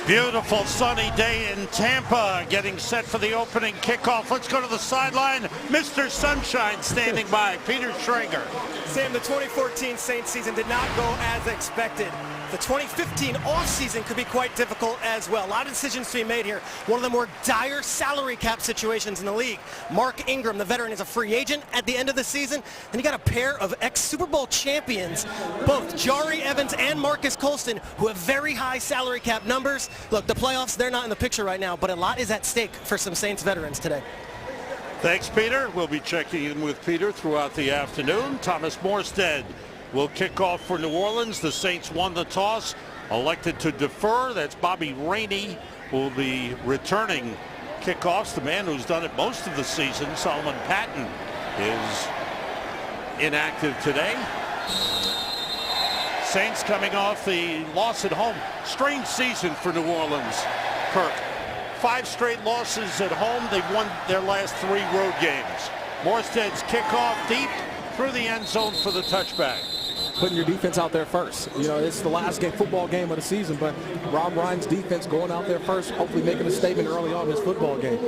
Beautiful sunny day in Tampa, getting set for the opening kickoff. Let's go to the sideline. Mr. Sunshine standing by, Peter Schrager. Sam, the 2014 Saints season did not go as expected. The 2015 offseason could be quite difficult as well. A lot of decisions to be made here. One of the more dire salary cap situations in the league. Mark Ingram, the veteran, is a free agent at the end of the season. And you got a pair of ex-Super Bowl champions, both Jari Evans and Marcus Colston, who have very high salary cap numbers. Look, the playoffs, they're not in the picture right now, but a lot is at stake for some Saints veterans today. Thanks, Peter. We'll be checking in with Peter throughout the afternoon. Thomas Morstead will kick off for New Orleans. The Saints won the toss, elected to defer. That's Bobby Rainey who will be returning kickoffs. The man who's done it most of the season, Solomon Patton, is inactive today. Saints coming off the loss at home. Strange season for New Orleans, Kirk. 5 straight losses at home. They've won their last 3 road games. Morstead's kickoff deep through the end zone for the touchback. Putting your defense out there first. You know, it's the last football game of the season, but Rob Ryan's defense going out there first, hopefully making a statement early on in this football game.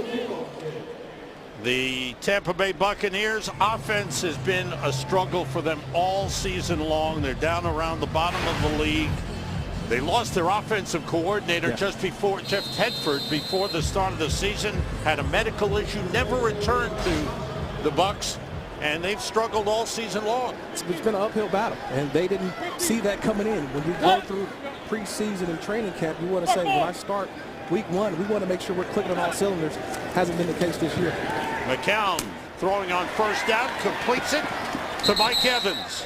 The Tampa Bay Buccaneers offense has been a struggle for them all season long. They're down around the bottom of the league. They lost their offensive coordinator just before, Jeff Tedford, before the start of the season, had a medical issue, never returned to the Bucs, and they've struggled all season long. It's been an uphill battle, and they didn't see that coming in. When you go through preseason and training camp, you want to say, when I start week 1, we want to make sure we're clicking on all cylinders. Hasn't been the case this year. McCown throwing on first down, completes it to Mike Evans.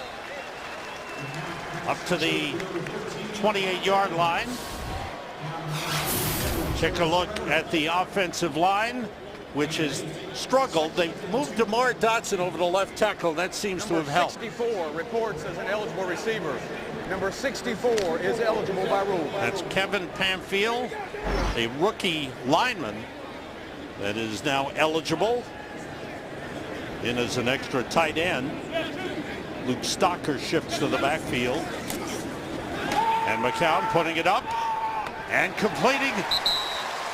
Up to the 28-yard line. Take a look at the offensive line, which has struggled. They moved DeMar Dotson over the left tackle. That seems to have helped. 64 reports as an eligible receiver. Number 64 is eligible by rule. That's Kevin Pamphile, a rookie lineman that is now eligible. In as an extra tight end. Luke Stocker shifts to the backfield. And McCown putting it up and completing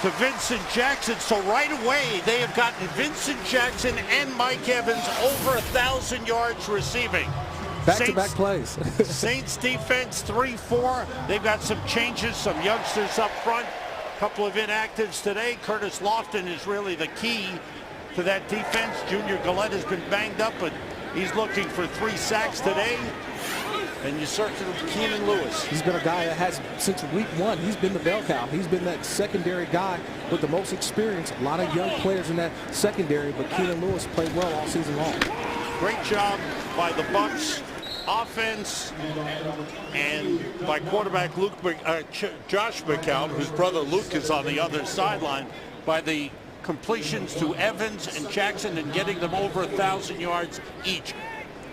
to Vincent Jackson. So right away, they have gotten Vincent Jackson and Mike Evans over 1,000 yards receiving. Back-to-back plays. Saints defense 3-4. They've got some changes, some youngsters up front. A couple of inactives today. Curtis Lofton is really the key to that defense. Junior Gillette has been banged up, but he's looking for 3 sacks today. And you search for Keenan Lewis. He's been a guy that has, since week 1, he's been the bell cow. He's been that secondary guy with the most experience. A lot of young players in that secondary, but Keenan Lewis played well all season long. Great job by the Bucs offense and by quarterback Josh McCown, whose brother Luke is on the other sideline, by the completions to Evans and Jackson and getting them over 1,000 yards each.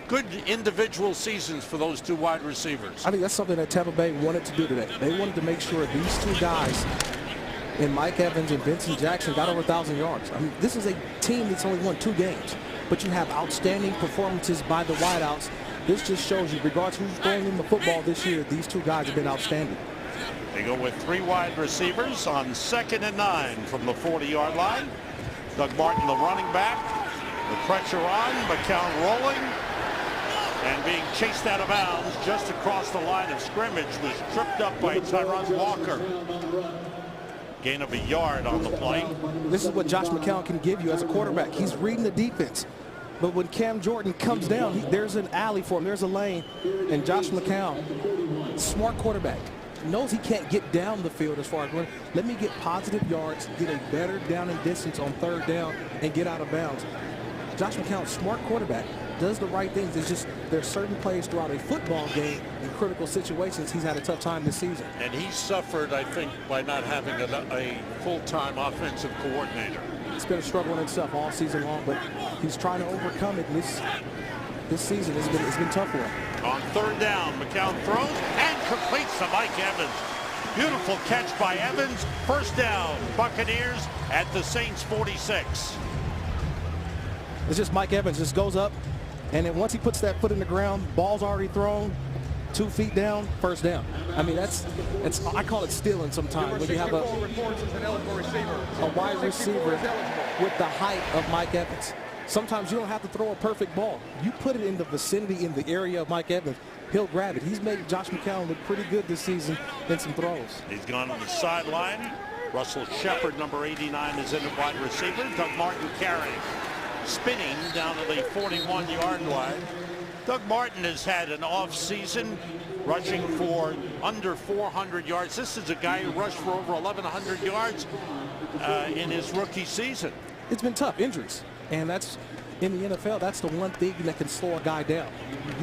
Good individual seasons for those 2 wide receivers. I think that's something that Tampa Bay wanted to do today. They wanted to make sure these 2 guys, and Mike Evans and Vincent Jackson, got over 1,000 yards. I mean, this is a team that's only won 2 games, but you have outstanding performances by the wideouts. This just shows you, regardless who's going in the football this year, these 2 guys have been outstanding. They go with 3 wide receivers on 2nd and 9 from the 40-yard line. Doug Martin, the running back. The pressure on, McCown rolling. And being chased out of bounds just across the line of scrimmage, was tripped up by Tyron Walker. Gain of 1 yard on the play. This is what Josh McCown can give you as a quarterback. He's reading the defense. But when Cam Jordan comes down, there's an alley for him. There's a lane. And Josh McCown, smart quarterback, knows he can't get down the field as far as running. Let me get positive yards, get a better down and distance on 3rd down, and get out of bounds. Josh McCown, smart quarterback, does the right things. It's just there's certain plays throughout a football game in critical situations he's had a tough time this season. And he suffered, I think, by not having a full-time offensive coordinator. It's been a struggle in itself all season long, but he's trying to overcome it. And this season it's been tough for him. On 3rd down, McCown throws and completes to Mike Evans. Beautiful catch by Evans. 1st down, Buccaneers at the Saints 46. It's just Mike Evans just goes up, and then once he puts that foot in the ground, ball's already thrown. 2 feet down, first down. I mean, that's I call it stealing sometimes when you have a wide receiver with the height of Mike Evans. Sometimes you don't have to throw a perfect ball. You put it in the vicinity, in the area of Mike Evans, he'll grab it. He's made Josh McCown look pretty good this season in some throws. He's gone to the sideline. Russell Shepard, number 89, is in at wide receiver. Doug Martin carrying, spinning down to the 41-yard line. Doug Martin has had an off season, rushing for under 400 yards. This is a guy who rushed for over 1,100 yards in his rookie season. It's been tough, injuries. And that's, in the NFL, that's the one thing that can slow a guy down.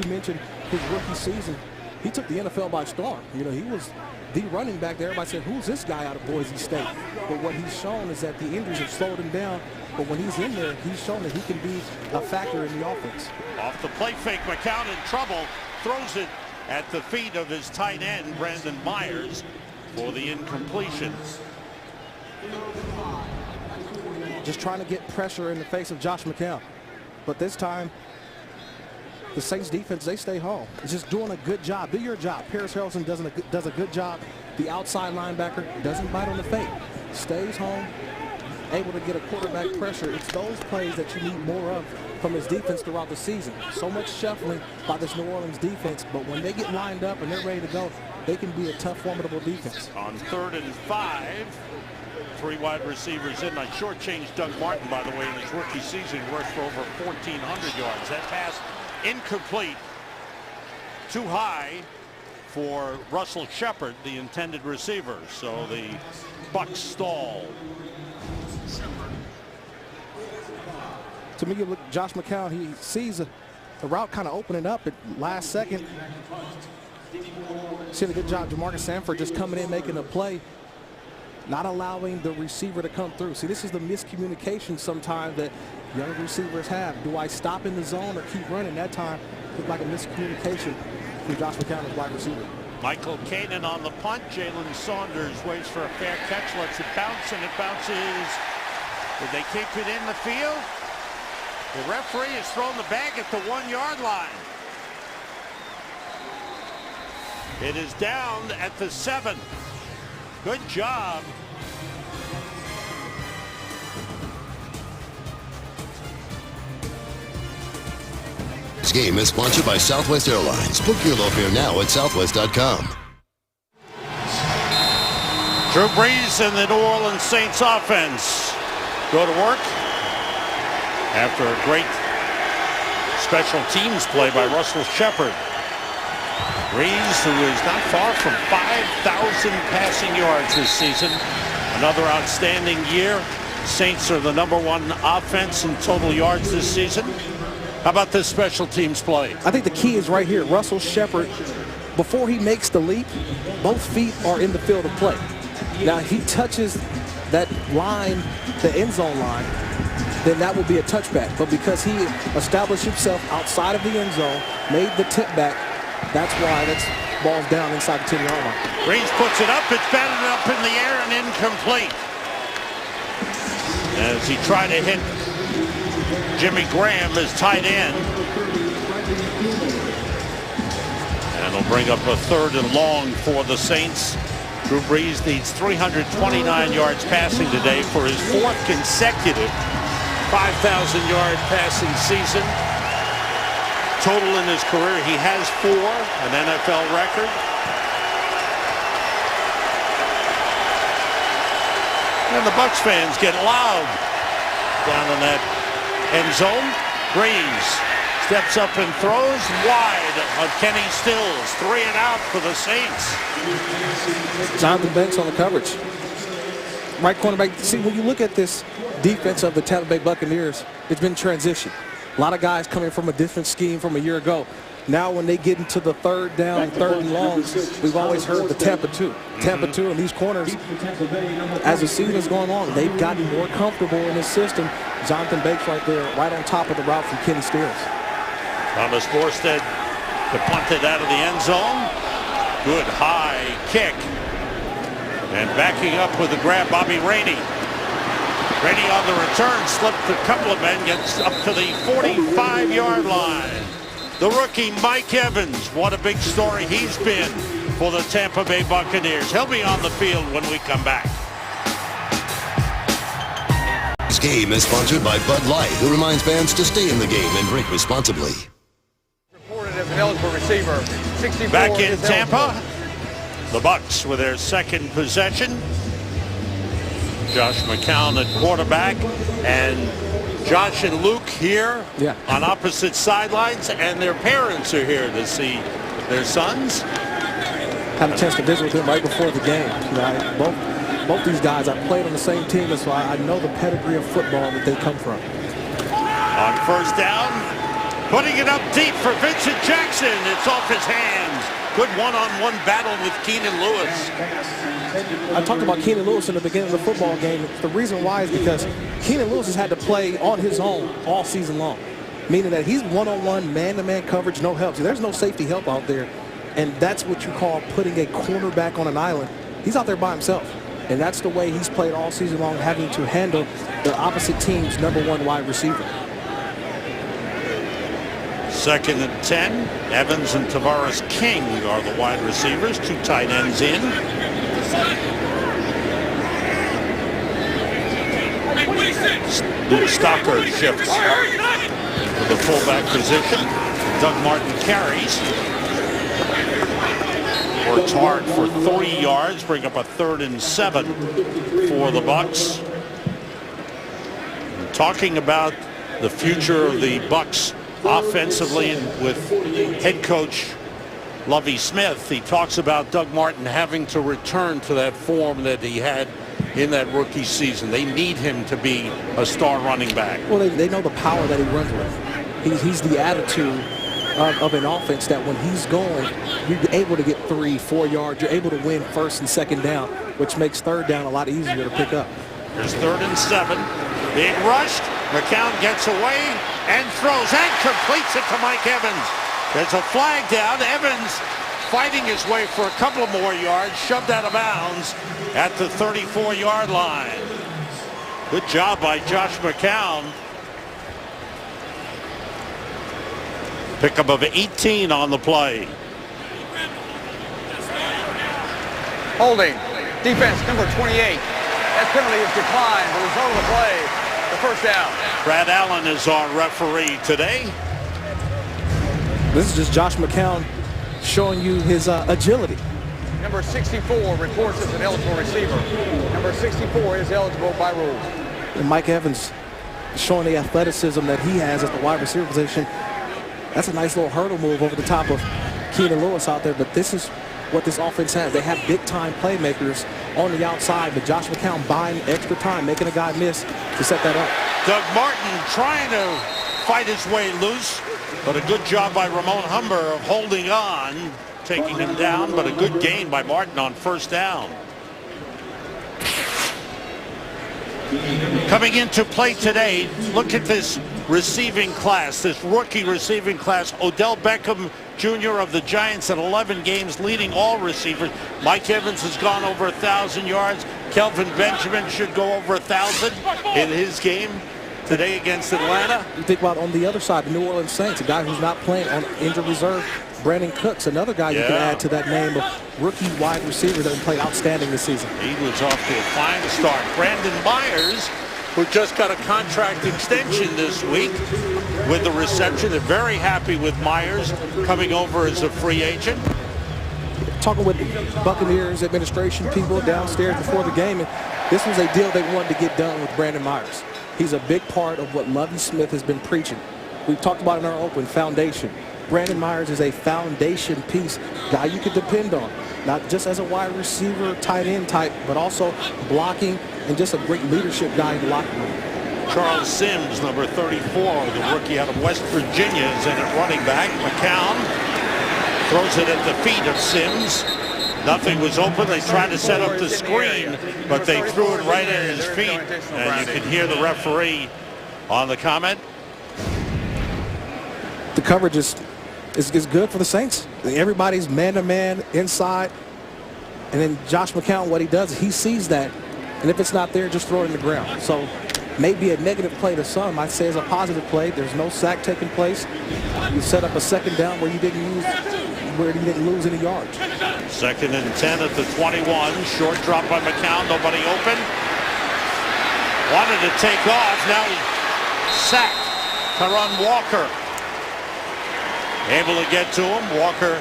You mentioned his rookie season. He took the NFL by storm. You know, he was the running back there. Everybody said, who's this guy out of Boise State? But what he's shown is that the injuries have slowed him down. But when he's in there, he's shown that he can be a factor in the offense. Off the play fake, McCown in trouble. Throws it at the feet of his tight end, Brandon Myers, for the incompletion. Just trying to get pressure in the face of Josh McCown. But this time, the Saints defense, they stay home. It's just doing a good job. Do your job. Paris Harrelson does a good job. The outside linebacker doesn't bite on the fake. Stays home, able to get a quarterback pressure. It's those plays that you need more of from this defense throughout the season. So much shuffling by this New Orleans defense, but when they get lined up and they're ready to go, they can be a tough, formidable defense. On 3rd and 5, 3 wide receivers in. I shortchanged Doug Martin, by the way, in his rookie season, rushed for over 1,400 yards. That pass incomplete, too high for Russell Shepard, the intended receiver. So the Bucs stall. To me, you look, Josh McCown, he sees the route kind of opening up at last second. Did a good job, Jamarcus Sanford just coming in, making a play, not allowing the receiver to come through. See, this is the miscommunication sometimes that young receivers have. Do I stop in the zone or keep running? That time, looked like a miscommunication from Josh McCown as wide receiver. Michael Kanan on the punt. Jalen Saunders waits for a fair catch, lets it bounce, and it bounces. Did they keep it in the field? The referee has thrown the bag at the 1-yard line. It is down at the 7. Good job. This game is sponsored by Southwest Airlines. Book your low fare now at southwest.com. Drew Brees and the New Orleans Saints offense go to work after a great special teams play by Russell Shepard. Brees, who is not far from 5,000 passing yards this season. Another outstanding year. Saints are the #1 offense in total yards this season. How about this special teams play? I think the key is right here. Russell Shepard, before he makes the leap, both feet are in the field of play. Now, he touches that line, the end zone line, then that will be a touchback. But because he established himself outside of the end zone, made the tip back, that's why that's ball's down inside the 10-yard line. Brees puts it up. It's batted up in the air and incomplete. As he tried to hit Jimmy Graham, his tight end. And it'll bring up a 3rd and long for the Saints. Drew Brees needs 329 yards passing today for his 4th consecutive 5,000-yard passing season. Total in his career, he has 4, an NFL record. And the Bucs fans get loud down in that end zone. Brees steps up and throws wide on Kenny Stills. 3 and out for the Saints. Jonathan Banks on the coverage. Right cornerback. See, when you look at this defense of the Tampa Bay Buccaneers, it's been transition. A lot of guys coming from a different scheme from a year ago. Now when they get into the 3rd down and 3rd and longs, we've always heard the Tampa 2. Tampa 2 and these corners, as the season's going on, they've gotten more comfortable in this system. Jonathan Banks right there, right on top of the route from Kenny Stills. Thomas Morstead to punt it out of the end zone. Good high kick. And backing up with the grab, Bobby Rainey. Rainey on the return, slipped a couple of men, gets up to the 45-yard line. the rookie Mike Evans. What a big story he's been for the Tampa Bay Buccaneers. He'll be on the field when we come back. This game is sponsored by Bud Light, who reminds fans to stay in the game and drink responsibly. Reported as an eligible receiver. 64 Back in is Tampa, eligible. the Bucs with their second possession. Josh McCown at quarterback, and Josh and Luke here on opposite sidelines, and their parents are here to see their sons. Had a chance to visit with them right before the game. You know, both these guys, I played on the same team, so I know the pedigree of football that they come from. On first down, putting it up deep for Vincent Jackson. It's off his hands. Good one-on-one battle with Keenan Lewis. I talked about Keenan Lewis in the beginning of the football game. The reason why is because Keenan Lewis has had to play on his own all season long, meaning that he's one-on-one, man-to-man coverage, no help. So there's no safety help out there, and that's what you call putting a cornerback on an island. He's out there by himself, and that's the way he's played all season long, having to handle the opposite team's #1 wide receiver. Second and 10. Evans and Tavares King are the wide receivers. Two tight ends in. Luke Stocker shifts to the fullback position. Doug Martin carries. Works hard for 3 yards, bring up a 3rd and 7 for the Bucs. Talking about the future of the Bucs offensively, and with head coach Lovie Smith, he talks about Doug Martin having to return to that form that he had in that rookie season. They need him to be a star running back. Well, they know the power that he runs with. He's the attitude of an offense that when he's going, you're able to get 3-4 yards. You're able to win 1st and 2nd down, which makes 3rd down a lot easier to pick up. There's 3rd and 7. Being rushed. McCown gets away and throws and completes it to Mike Evans. There's a flag down. Evans fighting his way for a couple of more yards, shoved out of bounds at the 34-yard line. Good job by Josh McCown. Pickup of 18 on the play. Holding. Defense number 28. That penalty is declined. The result of the play, the first down. Brad Allen is our referee today. This is just Josh McCown showing you his agility. Number 64 reports as an eligible receiver. Number 64 is eligible by rule. And Mike Evans showing the athleticism that he has at the wide receiver position. That's a nice little hurdle move over the top of Keenan Lewis out there, but this is what this offense has. They have big-time playmakers on the outside, but Josh McCown buying extra time, making a guy miss to set that up. Doug Martin trying to fight his way loose, but a good job by Ramon Humber of holding on, taking him down, but a good gain by Martin on first down. Coming into play today, look at this receiving class, this rookie receiving class. Odell Beckham Jr. of the Giants at 11 games, leading all receivers. Mike Evans has gone over 1,000 yards. Kelvin Benjamin should go over 1,000 in his game today against Atlanta. You think about on the other side, the New Orleans Saints, a guy who's not playing on injured reserve, Brandon Cooks, another guy you can add to that name of rookie wide receiver that played outstanding this season. He was off to a fine start. Brandon Myers, who just got a contract extension this week with the reception. They're very happy with Myers coming over as a free agent. Talking with the Buccaneers administration people downstairs before the game, and this was a deal they wanted to get done with Brandon Myers. He's a big part of what Lovie Smith has been preaching. We've talked about in our open, foundation. Brandon Myers is a foundation piece, guy you can depend on, not just as a wide receiver, tight end type, but also blocking and just a great leadership guy in the locker room. Charles Sims, number 34, the rookie out of West Virginia, is in at running back. McCown throws it at the feet of Sims. Nothing was open. They tried to set up the screen, but they threw it right at his feet. And you can hear the referee on the comment. The coverage is good for the Saints. Everybody's man-to-man inside. And then Josh McCown, what he does, he sees that. And if it's not there, just throw it in the ground. So maybe a negative play to some. I'd say it's a positive play. There's no sack taking place. You set up a second down where you didn't lose any yards. 2nd and 10 at the 21. Short drop by McCown. Nobody open. Wanted to take off. Now he sacked. Tyron Walker able to get to him. Walker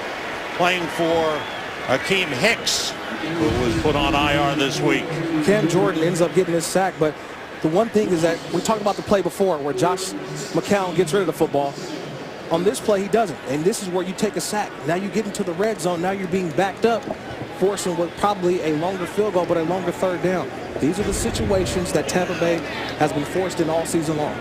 playing for Akeem Hicks, who was put on IR this week. Cam Jordan ends up getting his sack, but the one thing is that we talked about the play before where Josh McCown gets rid of the football. On this play, he doesn't, and this is where you take a sack. Now you get into the red zone. Now you're being backed up, forcing what probably a longer field goal, but a longer third down. These are the situations that Tampa Bay has been forced in all season long,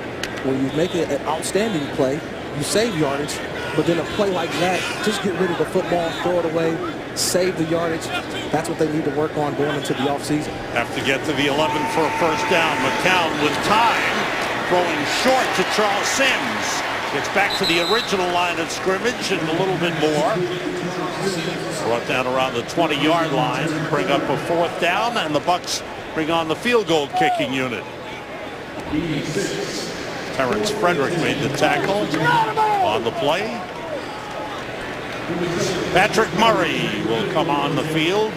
where you make an outstanding play, you save yardage, but then a play like that, just get rid of the football, throw it away, save the yardage. That's what they need to work on going into the offseason. Have to get to the 11 for a first down. McCown with time, throwing short to Charles Sims. Gets back to the original line of scrimmage and a little bit more. Brought down around the 20-yard line. Bring up a 4th down, and the Bucs bring on the field goal kicking unit. Terrence Frederick made the tackle on the play. Patrick Murray will come on the field.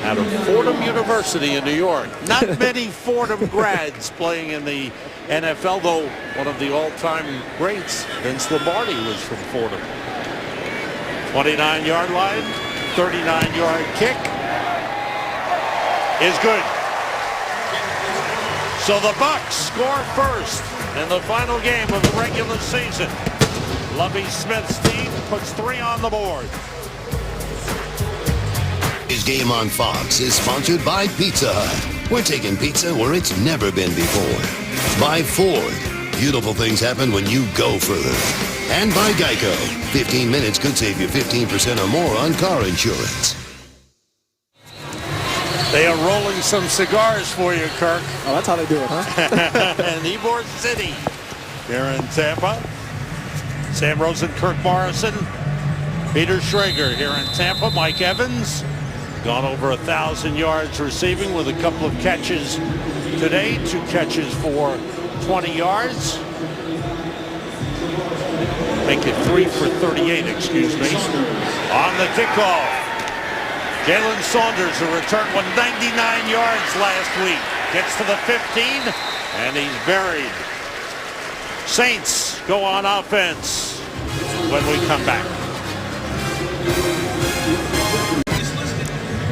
Out of Fordham University in New York. Not many Fordham grads playing in the NFL, though one of the all-time greats, Vince Lombardi, was from Fordham. 29-yard line, 39-yard kick is good. So the Bucs score first in the final game of the regular season. Lovie Smith's team puts 3 on the board. His Game on Fox is sponsored by Pizza Hut. We're taking pizza where it's never been before. By Ford. Beautiful things happen when you go further. And by Geico. 15 minutes could save you 15% or more on car insurance. They are rolling some cigars for you, Kirk. Oh, that's how they do it, huh? And Ybor City here in Tampa. Sam Rosen, Kirk Morrison, Peter Schrager here in Tampa. Mike Evans gone over 1,000 yards receiving with a couple of catches today. 2 catches for 20 yards. Make it 3 for 38, excuse me. On the kickoff, Jalen Saunders, who returned 199 yards last week, gets to the 15, and he's buried. Saints go on offense when we come back.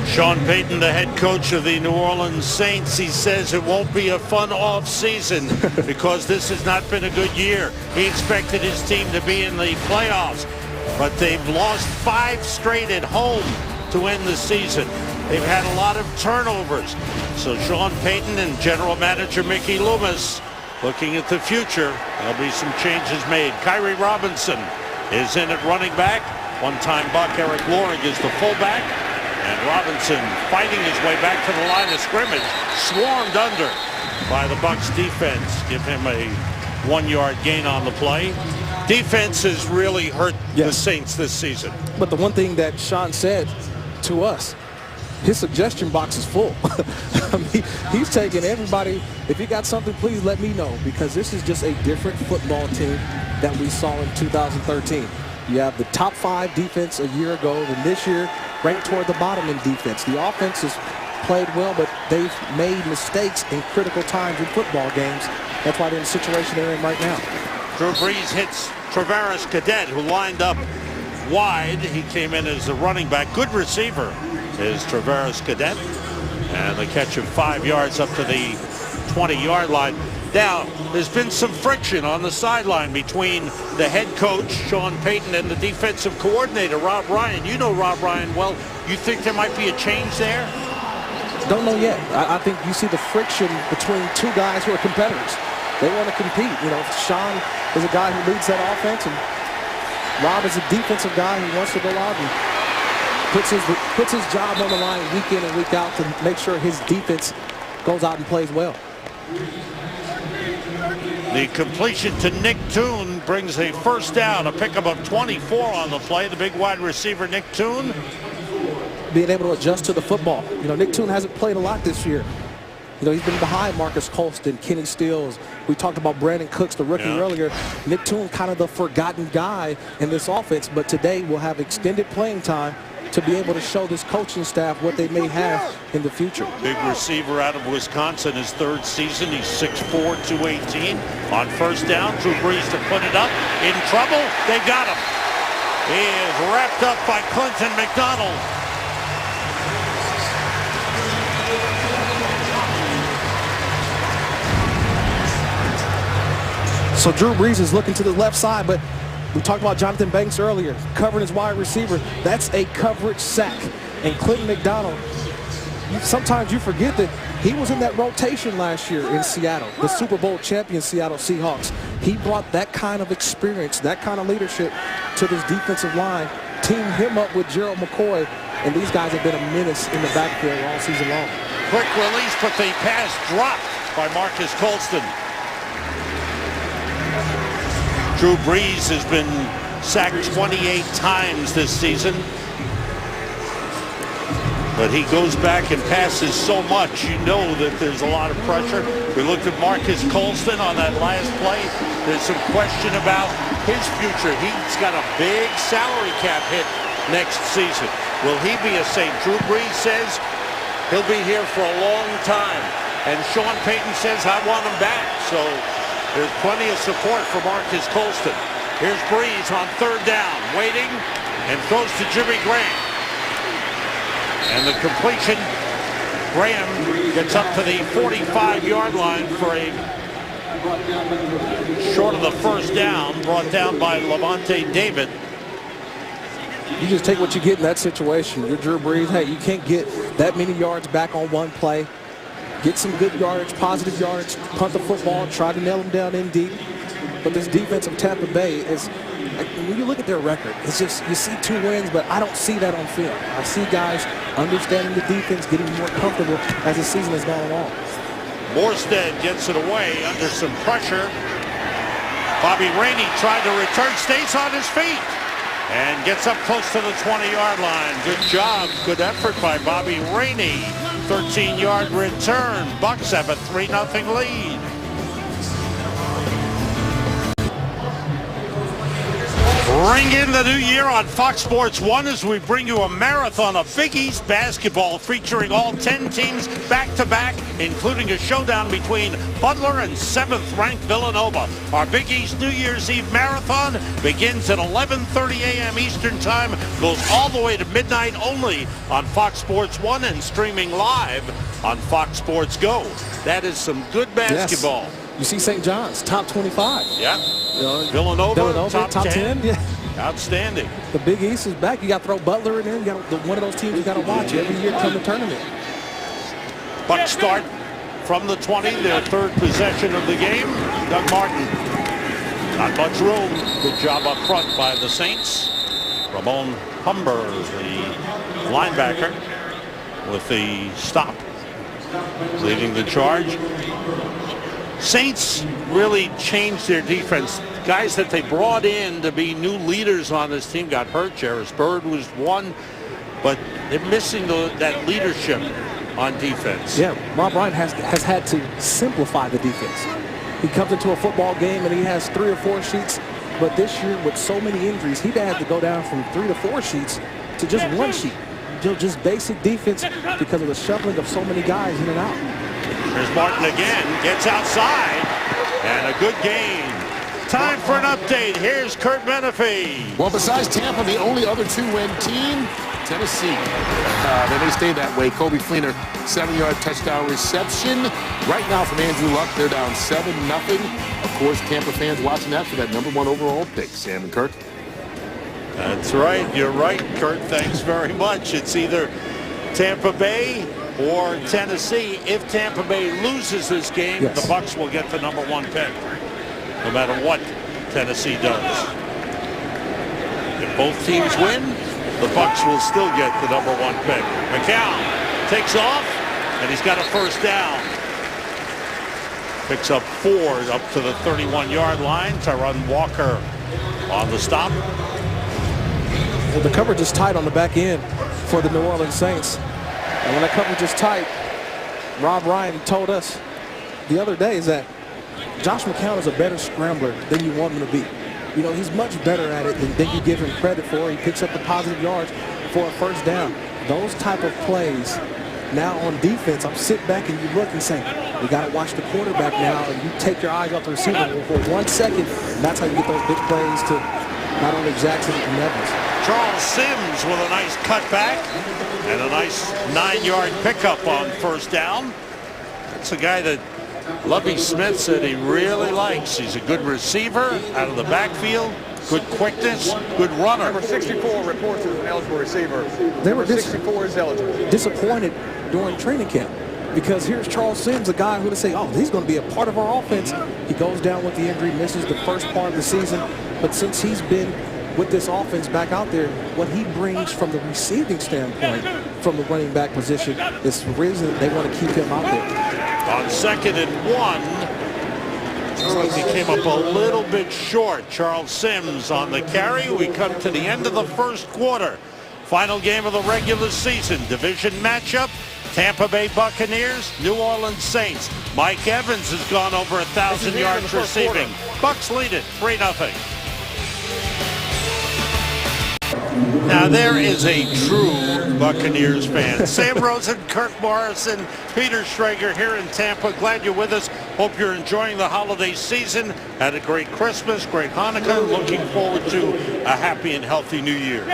Sean Payton, the head coach of the New Orleans Saints, he says it won't be a fun off season because this has not been a good year. He expected his team to be in the playoffs, but they've lost 5 straight at home to end the season. They've had a lot of turnovers. So Sean Payton and general manager Mickey Loomis looking at the future. There'll be some changes made. Kyrie Robinson is in at running back. One-time Buck Eric Lorig is the fullback. And Robinson fighting his way back to the line of scrimmage. Swarmed under by the Bucs defense. Give him a 1-yard gain on the play. Defense has really hurt the Saints this season. But the one thing that Sean said to us, his suggestion box is full. I mean, he's taking everybody. If you got something, please let me know, because this is just a different football team that we saw in 2013. You have the top 5 defense a year ago, and this year ranked toward the bottom in defense. The offense has played well, but they've made mistakes in critical times in football games. That's why they're in the situation they're in right now. Drew Brees hits Travaris Cadet, who lined up wide. He came in as a running back. Good receiver is Travaris Cadet. And the catch of 5 yards up to the 20-yard line. Now, there's been some friction on the sideline between the head coach, Sean Payton, and the defensive coordinator, Rob Ryan. You know Rob Ryan well. You think there might be a change there? Don't know yet. I think you see the friction between 2 guys who are competitors. They want to compete. You know, Sean is a guy who leads that offense, and Rob is a defensive guy who wants to go out and puts his job on the line week in and week out to make sure his defense goes out and plays well. The completion to Nick Toon brings a first down, a pickup of 24 on the play. The big wide receiver, Nick Toon. Being able to adjust to the football. You know, Nick Toon hasn't played a lot this year. You know, he's been behind Marcus Colston, Kenny Stills. We talked about Brandon Cooks, the rookie, earlier. Nick Toon, kind of the forgotten guy in this offense, but today we'll have extended playing time to be able to show this coaching staff what they may have in the future. Big receiver out of Wisconsin, his third season. He's 6'4", 218. On first down, Drew Brees to put it up. In trouble, they got him. He is wrapped up by Clinton McDonald. So Drew Brees is looking to the left side, but we talked about Jonathan Banks earlier, covering his wide receiver. That's a coverage sack. And Clinton McDonald, sometimes you forget that he was in that rotation last year in Seattle, the Super Bowl champion Seattle Seahawks. He brought that kind of experience, that kind of leadership to this defensive line, teamed him up with Gerald McCoy, and these guys have been a menace in the backfield all season long. Quick release, but the pass dropped by Marcus Colston. Drew Brees has been sacked 28 times this season. But he goes back and passes so much, you know that there's a lot of pressure. We looked at Marcus Colston on that last play. There's some question about his future. He's got a big salary cap hit next season. Will he be a Saint? Drew Brees says he'll be here for a long time. And Sean Payton says, I want him back. So there's plenty of support for Marcus Colston. Here's Brees on third down, waiting, and throws to Jimmy Graham. And the completion, Graham gets up to the 45-yard line for a short of the first down, brought down by Levante David. You just take what you get in that situation. You're Drew Brees. Hey, you can't get that many yards back on one play. Get some good yardage, positive yardage, punt the football, try to nail them down in deep. But this defense of Tampa Bay is, when you look at their record, it's just, you see 2 wins, but I don't see that on film. I see guys understanding the defense, getting more comfortable as the season has gone along. Morstead gets it away under some pressure. Bobby Rainey tried to return, stays on his feet, and gets up close to the 20-yard line. Good job, good effort by Bobby Rainey. 13-yard return. Bucs have a 3-0 lead. Bring in the new year on Fox Sports 1 as we bring you a marathon of Big East basketball featuring all 10 teams back-to-back, including a showdown between Butler and 7th-ranked Villanova. Our Big East New Year's Eve marathon begins at 11:30 a.m. Eastern Time, goes all the way to midnight only on Fox Sports 1 and streaming live on Fox Sports Go. That is some good basketball. Yes. You see St. John's, top 25. Yeah. You know, Villanova, top 10. Yeah. Outstanding. The Big East is back. You got to throw Butler in there. You got one of those teams you got to watch every year come the tournament. Bucs start from the 20, their third possession of the game. Doug Martin, not much room. Good job up front by the Saints. Ramon Humber, the linebacker, with the stop, leading the charge. Saints really changed their defense. Guys that they brought in to be new leaders on this team got hurt. Jarris Bird was one, but they're missing that leadership on defense. Yeah, Rob Ryan has had to simplify the defense. He comes into a football game and he has 3 or 4 sheets, but this year with so many injuries, he had to go down from 3 to 4 sheets to just 1 sheet. Just basic defense because of the shuffling of so many guys in and out. Here's Martin again, gets outside, and a good gain. Time for an update. Here's Kurt Menefee. Well, besides Tampa, the only other 2-win team, Tennessee. They may stay that way. Kobe Fleener, 7-yard touchdown reception. Right now from Andrew Luck, they're down 7-0. Of course, Tampa fans watching that for that #1 overall pick, Sam and Kurt. That's right. You're right, Kurt. Thanks very much. It's either Tampa Bay or Tennessee. If Tampa Bay loses this game, yes, the Bucs will get the #1 pick, no matter what Tennessee does. If both teams win, the Bucs will still get the #1 pick. McCown takes off, and he's got a first down. Picks up 4 up to the 31-yard line. Tyron Walker on the stop. Well, the coverage is tight on the back end for the New Orleans Saints. And when that coverage is tight, Rob Ryan told us the other day is that Josh McCown is a better scrambler than you want him to be. You know, he's much better at it than you give him credit for. He picks up the positive yards for a first down. Those type of plays. Now on defense, I'm sitting back and you look and say, we got to watch the quarterback now, and you take your eyes off the receiver for 1 second, and that's how you get those big plays to not only Jackson and Evans. Charles Sims with a nice cutback and a nice 9-yard pickup on first down. That's a guy that Lovie Smith said he really likes. He's a good receiver out of the backfield, good quickness, good runner. Number 64 reports as an eligible receiver. They were 64 is eligible. Disappointed during training camp because here's Charles Sims, a guy who would say, oh, he's going to be a part of our offense. He goes down with the injury, misses the first part of the season. But since he's been with this offense back out there, what he brings from the receiving standpoint from the running back position is the reason they want to keep him out there. On 2nd and 1, looks like he came up a little bit short. Charles Sims on the carry. We come to the end of the first quarter. Final game of the regular season. Division matchup. Tampa Bay Buccaneers, New Orleans Saints. Mike Evans has gone over 1,000 yards receiving. Bucs lead it 3-0. Now there is a true Buccaneers fan. Sam Rosen, Kirk Morrison, Peter Schrager here in Tampa. Glad you're with us. Hope you're enjoying the holiday season. Had a great Christmas, great Hanukkah. Looking forward to a happy and healthy new year.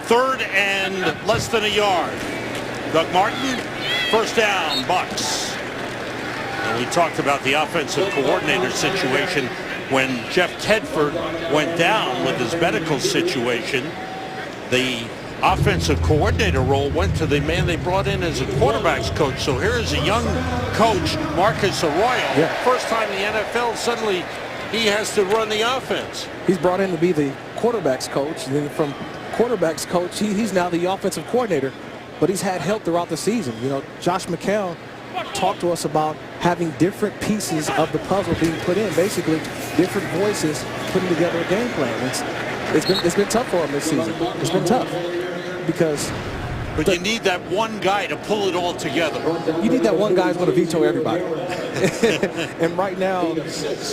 3rd and less than a yard. Doug Martin, first down, Bucs. And we talked about the offensive coordinator situation when Jeff Tedford went down with his medical situation. The offensive coordinator role went to the man they brought in as a quarterback's coach. So here is a young coach, Marcus Arroyo. First time in the NFL, suddenly he has to run the offense. He's brought in to be the quarterback's coach. And then from quarterback's coach, he's now the offensive coordinator. But he's had help throughout the season. You know, Josh McCown talked to us about having different pieces of the puzzle being put in. Basically, different voices putting together a game plan. It's been tough for him this season. It's been tough because. But you need that one guy to pull it all together. You need that one guy who's going to veto everybody. And right now,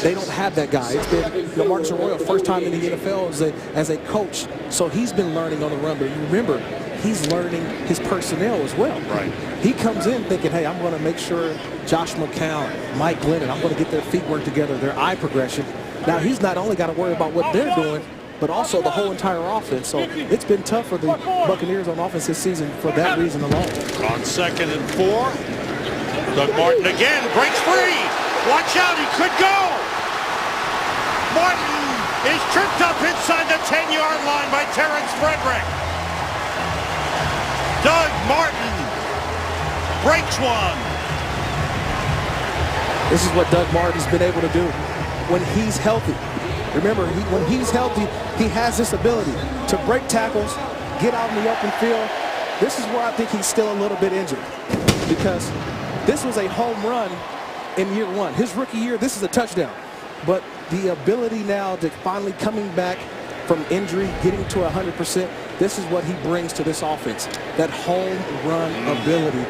they don't have that guy. It's been Marcus Arroyo, first time in the NFL as a coach. So he's been learning on the run. But remember, he's learning his personnel as well. Right. He comes in thinking, hey, I'm going to make sure Josh McCown, Mike Glennon, I'm going to get their feet work together, their eye progression. Now, he's not only got to worry about what they're doing, but also the whole entire offense. So it's been tough for the Buccaneers on offense this season for that reason alone. On 2nd and 4, Doug Martin again breaks free. Watch out, he could go. Martin is tripped up inside the 10-yard line by Terrence Frederick. Doug Martin breaks one. This is what Doug Martin's been able to do when he's healthy. Remember, when he's healthy, he has this ability to break tackles, get out in the open field. This is where I think he's still a little bit injured because this was a home run in year 1. His rookie year, this is a touchdown. But the ability now to finally coming back from injury, getting to 100%, this is what he brings to this offense, that home run ability.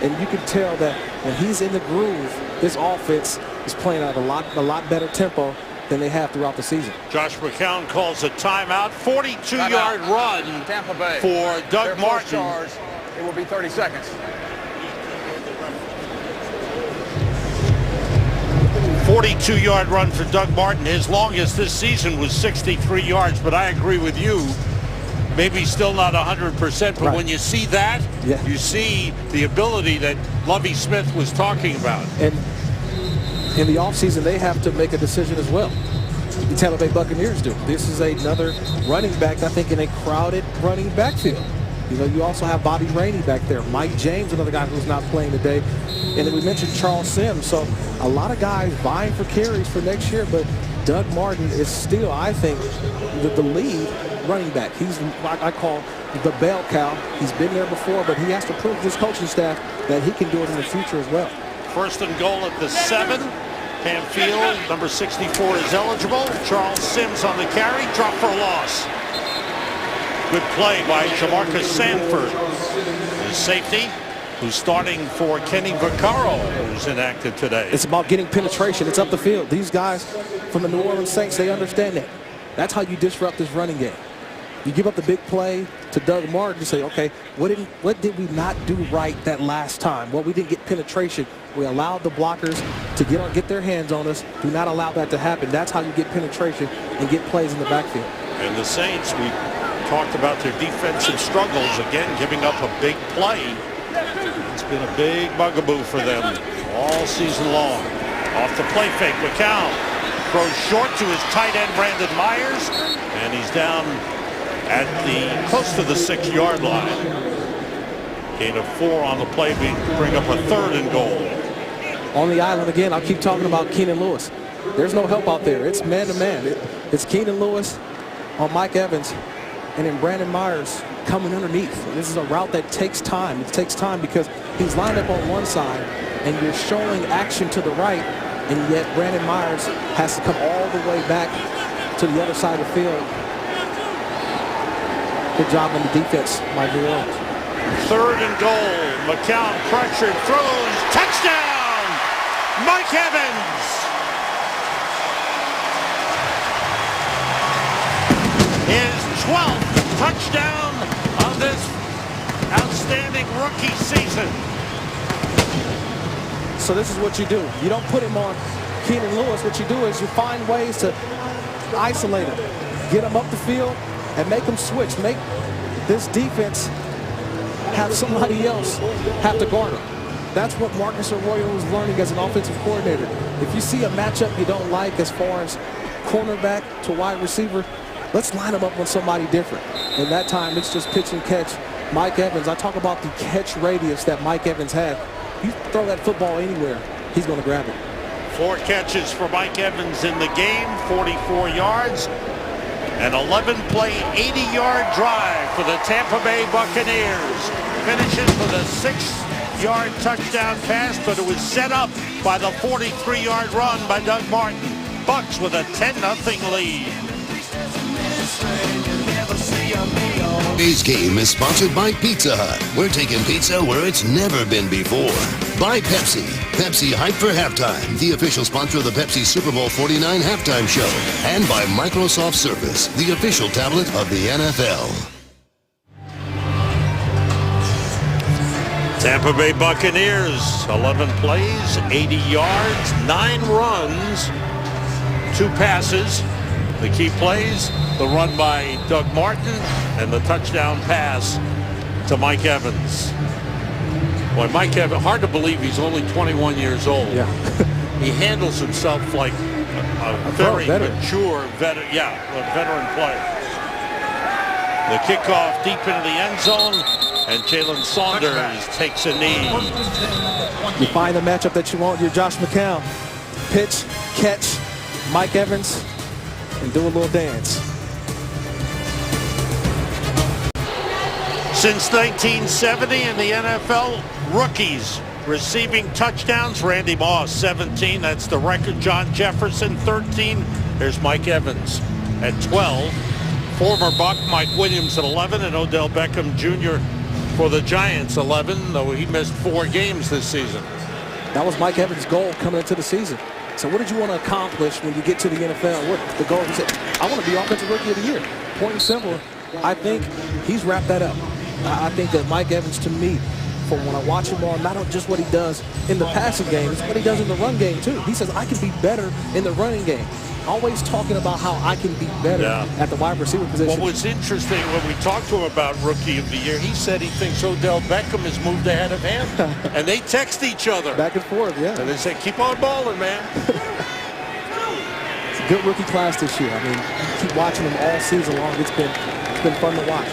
And you can tell that when he's in the groove, this offense is playing at a lot better tempo than they have throughout the season. Josh McCown calls a timeout. 42-yard run Tampa Bay. For Doug Martin. Charge, it will be 30 seconds. 42-yard run for Doug Martin. His longest this season was 63 yards, but I agree with you. Maybe still not 100%, but when you see that, you see the ability that Lovie Smith was talking about. And in the offseason, they have to make a decision as well. The Tampa Bay Buccaneers do. This is another running back, I think, in a crowded running backfield. You know, you also have Bobby Rainey back there. Mike James, another guy who's not playing today. And then we mentioned Charles Sims. So a lot of guys vying for carries for next year, but Doug Martin is still, I think, the lead running back. He's what I call the bell cow. He's been there before, but he has to prove to his coaching staff that he can do it in the future as well. 1st and goal at the 7. Pam Field, number 64, is eligible. Charles Sims on the carry, drop for a loss. Good play by Jamarcus Sanford. His safety. who's starting for Kenny Vaccaro, who's inactive today. It's about getting penetration. It's up the field. These guys from the New Orleans Saints, they understand that. That's how you disrupt this running game. You give up the big play to Doug Martin. You say, okay, what did we not do right that last time? Well, we didn't get penetration. We allowed the blockers to get their hands on us. Do not allow that to happen. That's how you get penetration and get plays in the backfield. And the Saints, we talked about their defensive struggles, again, giving up a big play. It's been a big bugaboo for them all season long. Off the play fake, McCown throws short to his tight end, Brandon Myers, and he's down at close to the 6-yard line. Gain of 4 on the play, bring up a 3rd and goal. On the island again, I'll keep talking about Keenan Lewis. There's no help out there. It's man-to-man. It's Keenan Lewis on Mike Evans, and then Brandon Myers coming underneath. This is a route that takes time. It takes time because he's lined up on one side, and you're showing action to the right, and yet Brandon Myers has to come all the way back to the other side of the field. Good job on the defense by New Orleans. 3rd and goal. McCown pressured, throws, touchdown! Mike Evans! His 12th touchdown of this outstanding rookie season. So this is what you do. You don't put him on Keenan Lewis. What you do is you find ways to isolate him, get him up the field, and make him switch. Make this defense have somebody else have to guard him. That's what Marcus Arroyo was learning as an offensive coordinator. If you see a matchup you don't like as far as cornerback to wide receiver, let's line him up with somebody different. And that time, it's just pitch and catch. Mike Evans, I talk about the catch radius that Mike Evans had. You throw that football anywhere, he's going to grab it. 4 catches for Mike Evans in the game, 44 yards. An 11-play, 80-yard drive for the Tampa Bay Buccaneers. Finishes with a 6-yard touchdown pass, but it was set up by the 43-yard run by Doug Martin. Bucs with a 10-0 lead. Today's game is sponsored by Pizza Hut. We're taking pizza where it's never been before. By Pepsi. Pepsi Hype for Halftime, the official sponsor of the Pepsi Super Bowl 49 halftime show. And by Microsoft Surface, the official tablet of the NFL. Tampa Bay Buccaneers, 11 plays, 80 yards, 9 runs, 2 passes. The key plays, the run by Doug Martin and the touchdown pass to Mike Evans. Boy, Mike Evans, hard to believe he's only 21 years old. Yeah. He handles himself like a very mature veteran. Yeah, a veteran player. The kickoff deep into the end zone, and Jalen Saunders takes a knee. You find the matchup that you want. You're Josh McCown. Pitch, catch, Mike Evans, and do a little dance. Since 1970 in the NFL, rookies receiving touchdowns. Randy Moss, 17. That's the record. John Jefferson, 13. There's Mike Evans at 12. Former Buck Mike Williams at 11, and Odell Beckham Jr. for the Giants, 11, though he missed 4 games this season. That was Mike Evans' goal coming into the season. So what did you want to accomplish when you get to the NFL? What the goal? He said, I want to be Offensive Rookie of the Year. Point and simple. I think he's wrapped that up. I think that Mike Evans, to me, from when I watch him on, not just what he does in the passing game, it's what he does in the run game, too. He says, I can be better in the running game. Always talking about how I can be better at the wide receiver position. What was interesting when we talked to him about Rookie of the Year, he said he thinks Odell Beckham has moved ahead of him. And they text each other. Back and forth, yeah. And they say, keep on balling, man. It's a good rookie class this year. I mean, keep watching them all season long. It's been fun to watch.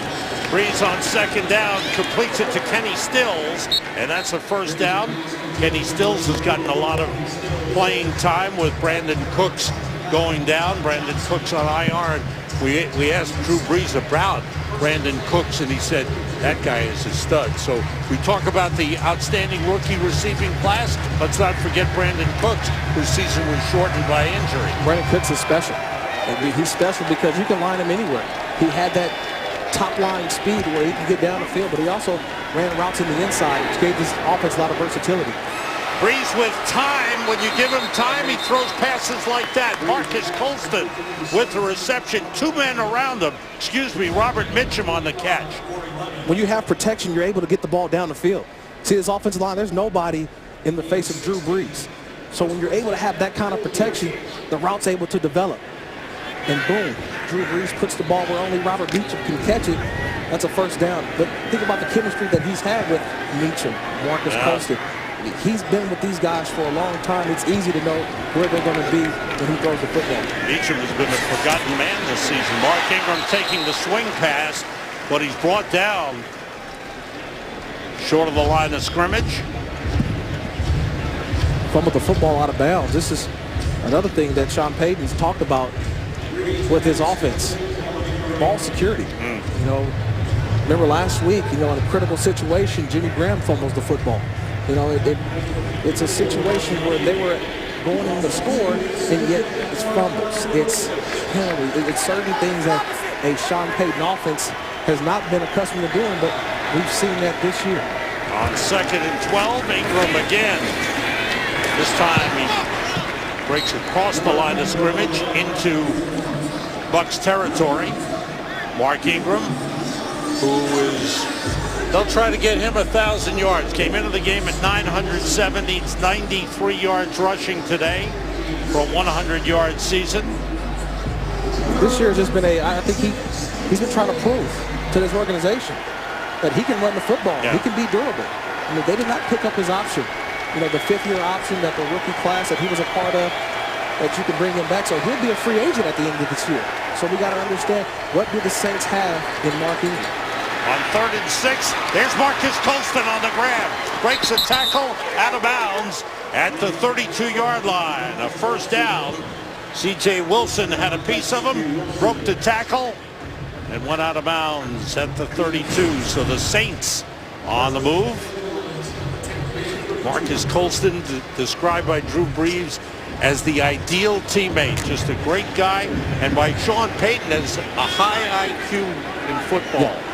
Breeze on second down, completes it to Kenny Stills, and that's a first down. Kenny Stills has gotten a lot of playing time with Brandon Cooks going down. Brandon Cooks on IR. We asked Drew Brees about Brandon Cooks, and he said that guy is a stud. So we talk about the outstanding rookie receiving class. Let's not forget Brandon Cooks, whose season was shortened by injury. Brandon Cooks is special. He's special because you can line him anywhere. He had that top line speed where he can get down the field, but he also ran routes in the inside, which gave this offense a lot of versatility. Breeze with time. When you give him time, he throws passes like that. Marcus Colston with the reception. 2 men around him. Robert Mitchum on the catch. When you have protection, you're able to get the ball down the field. See, this offensive line, there's nobody in the face of Drew Brees. So when you're able to have that kind of protection, the route's able to develop. And boom, Drew Brees puts the ball where only Robert Mitchum can catch it. That's a first down. But think about the chemistry that he's had with Mitchum, Marcus Colston. He's been with these guys for a long time. It's easy to know where they're going to be when he throws the football. Mitchum has been a forgotten man this season. Mark Ingram taking the swing pass, but he's brought down short of the line of scrimmage. Fumbled the football out of bounds. This is another thing that Sean Payton's talked about with his offense. Ball security. You know, remember last week, in a critical situation, Jimmy Graham fumbles the football. It's a situation where they were going in to score, and yet it's fumbles. It's penalties. It's certain things that a Sean Payton offense has not been accustomed to doing, but we've seen that this year. On 2nd and 12, Ingram again. This time he breaks across the line of scrimmage into Bucs territory. Mark Ingram, they'll try to get him 1,000 yards. Came into the game at 970. It's 93 yards rushing today for a 100-yard season. This year has just been I think he's been trying to prove to this organization that he can run the football. Yeah. He can be durable. They did not pick up his option. The 5th-year option that the rookie class that he was a part of, that you can bring him back. So he'll be a free agent at the end of this year. So we got to understand, what do the Saints have in Mark Ingram? On 3rd and 6, there's Marcus Colston on the grab. Breaks a tackle out of bounds at the 32-yard line. A first down. C.J. Wilson had a piece of him, broke the tackle, and went out of bounds at the 32. So the Saints on the move. Marcus Colston, described by Drew Brees as the ideal teammate. Just a great guy, and by Sean Payton as a high IQ in football. Yeah.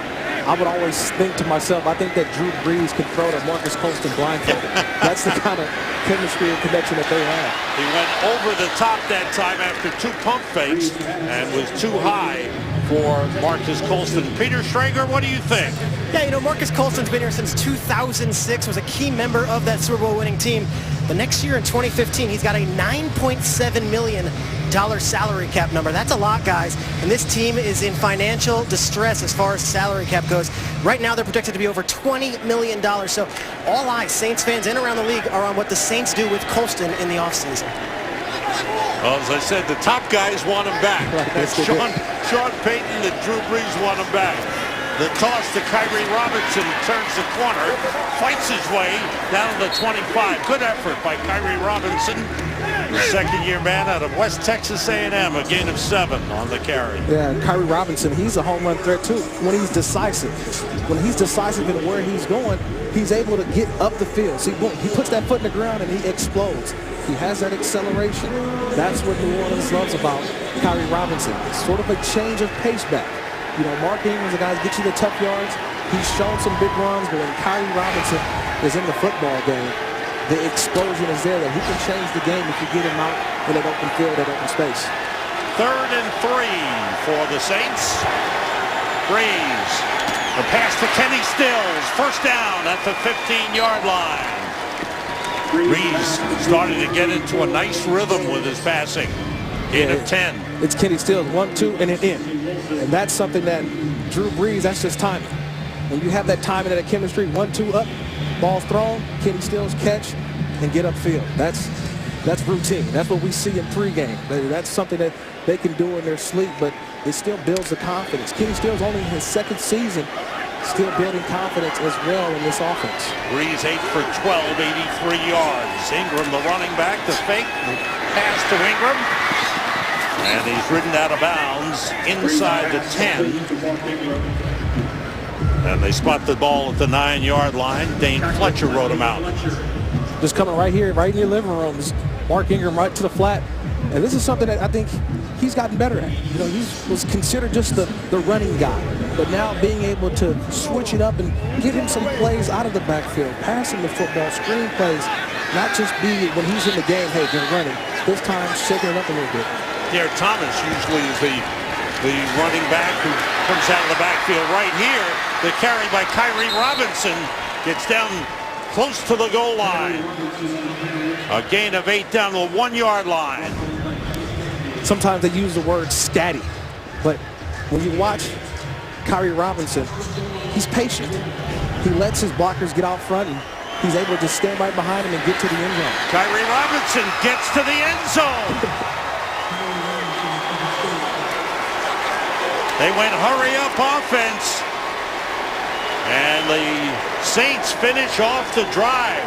I would always think to myself, I think that Drew Brees can throw to Marcus Colston blindfolded. That's the kind of chemistry and connection that they have. He went over the top that time after 2 pump fakes and was too high for Marcus Colston. Peter Schrager, what do you think? Yeah, Marcus Colston's been here since 2006, was a key member of that Super Bowl winning team. The next year in 2015, he's got a $9.7 million salary cap number. That's a lot, guys. And this team is in financial distress as far as salary cap goes. Right now, they're projected to be over $20 million. So all eyes, Saints fans and around the league, are on what the Saints do with Colston in the offseason. Well, as I said, the top guys want him back. It's Sean Payton and Drew Brees want him back. The toss to Kyrie Robinson, turns the corner, fights his way down to the 25. Good effort by Kyrie Robinson, the 2nd-year man out of West Texas A&M, a gain of 7 on the carry. Yeah, Kyrie Robinson, he's a home run threat too. When he's decisive in where he's going, he's able to get up the field. See, boom, he puts that foot in the ground and he explodes. He has that acceleration. That's what New Orleans loves about Kyrie Robinson. It's sort of a change of pace back. Mark Ingram's the guy that gets you the tough yards. He's shown some big runs, but when Kyrie Robinson is in the football game, the explosion is there that he can change the game if you get him out in that open field, that open space. 3rd and 3 for the Saints. Brees. The pass to Kenny Stills. First down at the 15-yard line. Brees started to get into a nice rhythm with his passing. Gain of 10. It's Kenny Stills, 1-2, and an in. And that's something that Drew Brees, that's just timing. When you have that timing and that chemistry, 1-2 up, ball's thrown, Kenny Stills catch and get upfield. That's routine. That's what we see in pregame. That's something that they can do in their sleep, but it still builds the confidence. Kenny Stills only in his 2nd season, still building confidence as well in this offense. Brees 8 for 12, 83 yards. Ingram, the running back, the fake, the pass to Ingram. And he's ridden out of bounds inside the 10. And they spot the ball at the 9-yard line. Dane Fletcher wrote him out. Just coming right here, right in your living room. Just Mark Ingram right to the flat. And this is something that I think he's gotten better at it. You know, he was considered just the running guy. But now being able to switch it up and get him some plays out of the backfield, passing the football, screen plays, not just be when he's in the game, hey, they're running. This time, shaking it up a little bit. Derek Thomas usually is the running back who comes out of the backfield. Right here, the carry by Kyrie Robinson gets down close to the goal line. A gain of 8 down the 1-yard line. Sometimes they use the word scatty, but when you watch Kyrie Robinson, he's patient. He lets his blockers get out front, and he's able to just stand right behind him and get to the end zone. Kyrie Robinson gets to the end zone. They went hurry-up offense, and the Saints finish off the drive.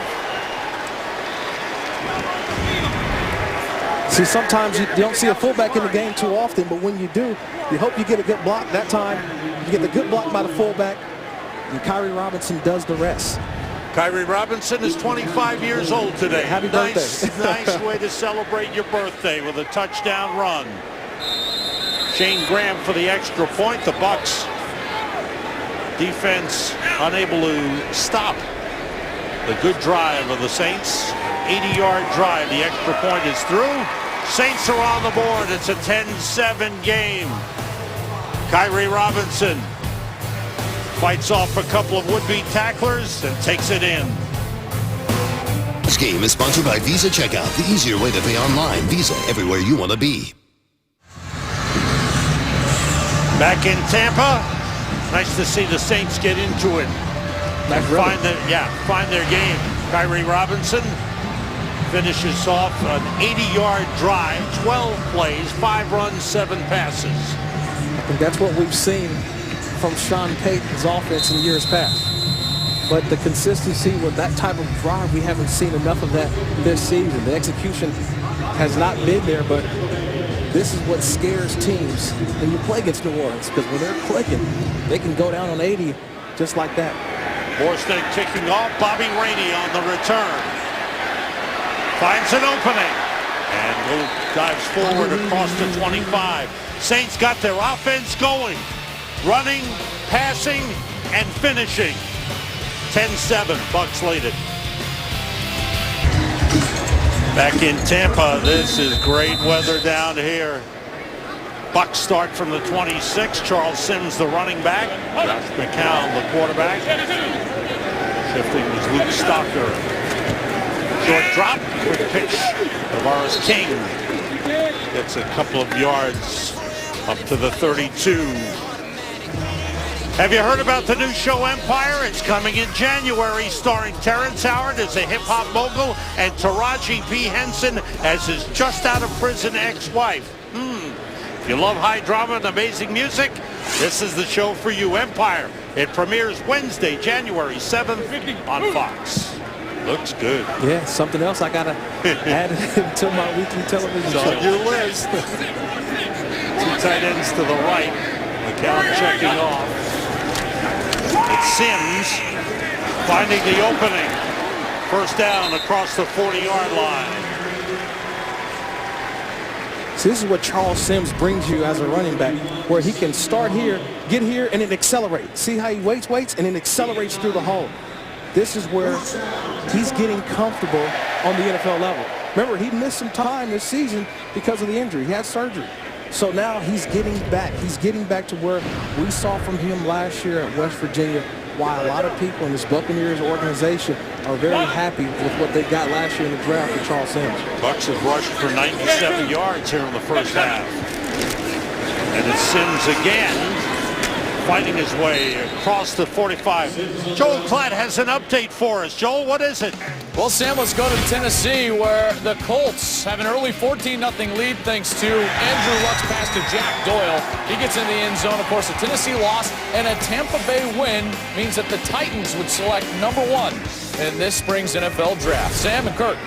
See, sometimes you don't see a fullback in the game too often, but when you do, you hope you get a good block. That time, you get the good block by the fullback, and Kyrie Robinson does the rest. Kyrie Robinson is 25 years old today. Happy birthday. Nice way to celebrate your birthday with a touchdown run. Shane Graham for the extra point. The Bucs defense unable to stop the good drive of the Saints. 80-yard drive. The extra point is through. Saints are on the board. It's a 10-7 game. Kyrie Robinson fights off a couple of would-be tacklers and takes it in. This game is sponsored by Visa Checkout, the easier way to pay online. Visa, everywhere you want to be. Back in Tampa, nice to see the Saints get into it and find their game. Kyrie Robinson finishes off an 80-yard drive, 12 plays, 5 runs, 7 passes. I think that's what we've seen from Sean Payton's offense in years past. But the consistency with that type of drive, we haven't seen enough of that this season. The execution has not been there, but this is what scares teams when you play against New Orleans, because when they're clicking, they can go down on 80 just like that. Borstead kicking off. Bobby Rainey on the return. Finds an opening and dives forward across the 25. Saints got their offense going. Running, passing, and finishing. 10-7, Bucs lead it. Back in Tampa, this is great weather down here. Bucs start from the 26. Charles Sims, the running back. Josh McCown, the quarterback. Shifting was Luke Stocker. Short drop, quick pitch. Tavares King gets a couple of yards up to the 32. Have you heard about the new show Empire? It's coming in January, starring Terrence Howard as a hip-hop mogul and Taraji P. Henson as his just-out-of-prison ex-wife. If you love high drama and amazing music, this is the show for you, Empire. It premieres Wednesday, January 7th on Fox. Looks good. Yeah, something else I got to add to my weekly television show. On your list. 2 tight ends to the right. McCown checking off. It's Sims finding the opening. First down across the 40-yard line. So this is what Charles Sims brings you as a running back, where he can start here, get here, and then accelerate. See how he waits, and then accelerates through the hole. This is where he's getting comfortable on the NFL level. Remember, he missed some time this season because of the injury. He had surgery. So now he's getting back. He's getting back to where we saw from him last year at West Virginia, why a lot of people in this Buccaneers organization are very happy with what they got last year in the draft with Charles Sims. Bucs have rushed for 97 yards here in the first half. And it's Sims again, fighting his way across the 45. Joel Klatt has an update for us. Joel, what is it? Well, Sam, let's go to Tennessee, where the Colts have an early 14-0 lead thanks to Andrew Luck's pass to Jack Doyle. He gets in the end zone. Of course, a Tennessee loss and a Tampa Bay win means that the Titans would select number 1 in this spring's NFL draft. Sam and Kurt.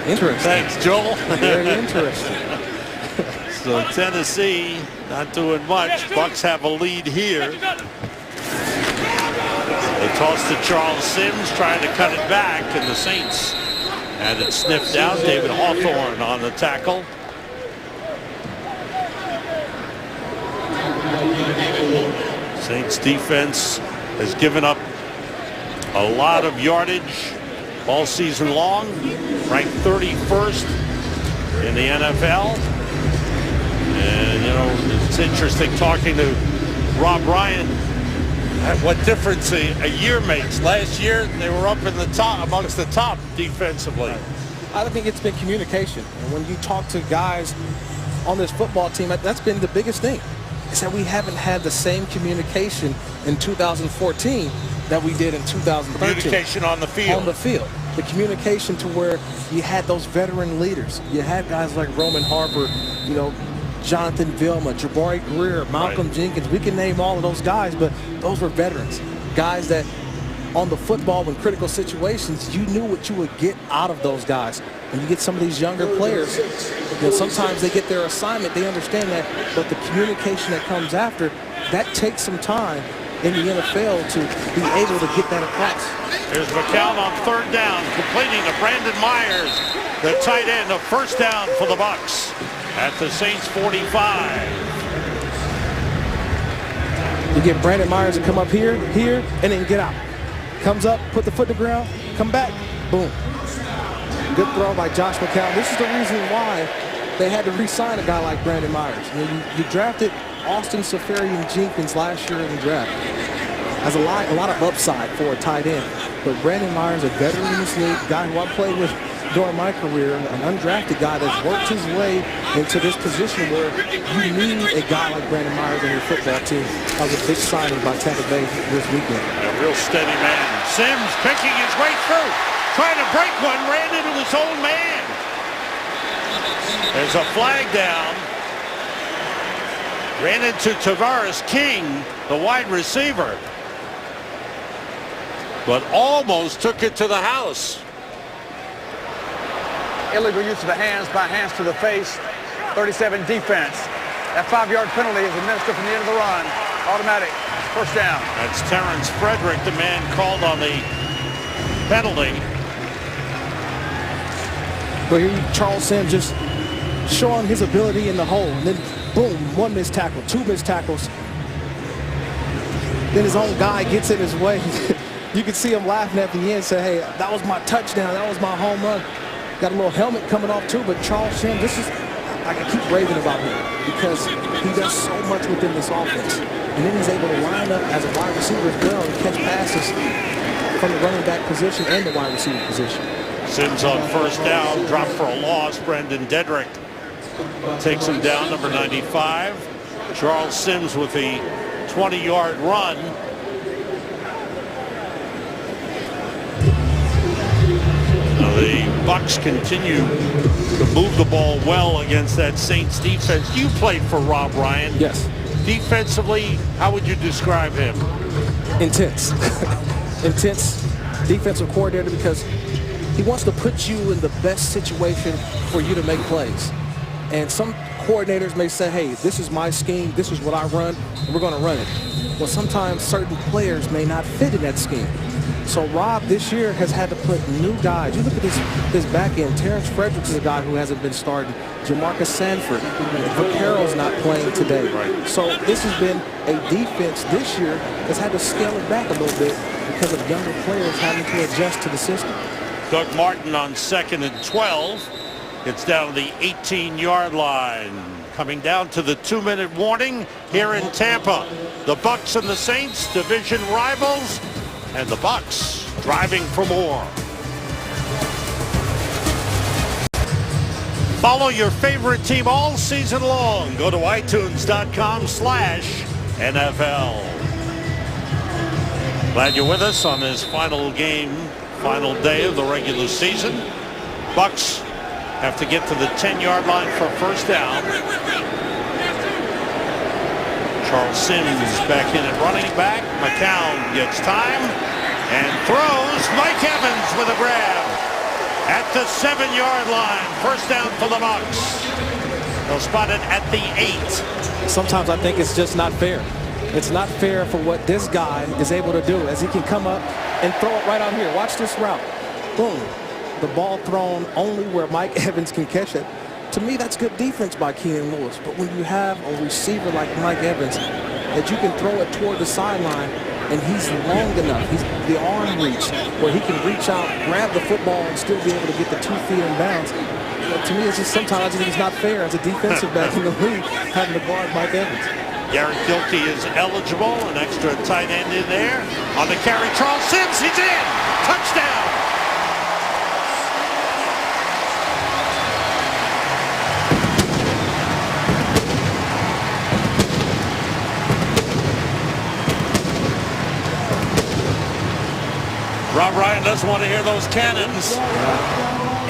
Interesting. Thanks, Joel. Very interesting. So Tennessee not doing much. Bucs have a lead here. They toss to Charles Sims, trying to cut it back, and the Saints Had it sniffed out. David Hawthorne on the tackle. Saints defense has given up a lot of yardage all season long, ranked 31st in the NFL. And, you know, it's interesting talking to Rob Ryan what difference a year makes. Last year, they were up in the top, amongst the top defensively. I think it's been communication. And when you talk to guys on this football team, that's been the biggest thing. Is that we haven't had the same communication in 2014 that we did in 2013. Communication on the field. On the field. The communication to where you had those veteran leaders. You had guys like Roman Harper, you know, Jonathan Vilma, Jabari Greer, Malcolm Jenkins. We can name all of those guys, but those were veterans. Guys that on the football in critical situations, you knew what you would get out of those guys. When you get some of these younger players, you know, sometimes they get their assignment, they understand that, but the communication that comes after, that takes some time in the NFL to be able to get that across. Here's McCown on third down, completing to Brandon Myers, the tight end, a first down for the Bucs at the Saints 45. You get Brandon Myers to come up here, and then get out. Comes up, put the foot to the ground, come back, boom. Good throw by Josh McCown. This is the reason why they had to re-sign a guy like Brandon Myers. You drafted Austin Seferian-Jenkins last year in the draft. Has a lot of upside for a tight end. But Brandon Myers, a veteran in this league, guy who I played with during my career, an undrafted guy that's worked his way into this position where you need a guy like Brandon Myers on your football team. That was a big signing by Tampa Bay this weekend. A real steady man. Sims picking his way through, trying to break one, ran into his own man. There's a flag down. Ran into Tavares King, the wide receiver, but almost took it to the house. Illegal use of the hands by hands to the face. 37 defense. That 5-yard penalty is administered from the end of the run. Automatic. First down. That's Terrence Frederick, the man called on the penalty. But here Charles Sims just showing his ability in the hole. And then boom, one missed tackle, two missed tackles. Then his own guy gets in his way. You can see him laughing at the end, say, hey, that was my touchdown, that was my home run. Got a little helmet coming off too, but Charles Sims, I can keep raving about him because he does so much within this offense. And then he's able to line up as a wide receiver as well and catch passes from the running back position and the wide receiver position. Sims on first down, dropped for a loss. Brendan Dedrick takes him down, number 95. Charles Sims with a 20-yard run. The Bucs continue to move the ball well against that Saints defense. You played for Rob Ryan. Yes. Defensively, how would you describe him? Intense. Intense defensive coordinator because he wants to put you in the best situation for you to make plays. And some coordinators may say, hey, this is my scheme, this is what I run, and we're going to run it. Well, sometimes certain players may not fit in that scheme. So Rob this year has had to put new guys. You look at this back end. Terrence Fredericks is a guy who hasn't been starting. Jamarcus Sanford. Vaquero's not playing today. Right. So this has been a defense this year that's had to scale it back a little bit because of younger players having to adjust to the system. Doug Martin on 2nd and 12. Gets down to the 18-yard line. Coming down to the 2-minute warning here in Tampa. The Bucs and the Saints, division rivals. And the Bucs driving for more. Follow your favorite team all season long. Go to iTunes.com/NFL. Glad you're with us on this final game, final day of the regular season. Bucs have to get to the 10-yard line for first down. Charles Sims back in at running back. McCown gets time and throws. Mike Evans with a grab at the 7-yard line. First down for the Bucs. They'll spot it at the 8. Sometimes I think it's just not fair. It's not fair for what this guy is able to do as he can come up and throw it right out here. Watch this route. Boom. the ball thrown only where Mike Evans can catch it. To me, that's good defense by Keenan Lewis. But when you have a receiver like Mike Evans, that you can throw it toward the sideline, and he's long enough, he's the arm reach, where he can reach out, grab the football, and still be able to get the 2 feet in bounds. To me, it's just sometimes I just think it's not fair as a defensive back in the league having to guard Mike Evans. Garrett Gilkey is eligible, an extra tight end in there. On the carry, Charles Sims, he's in! Touchdown! Rob Ryan doesn't want to hear those cannons.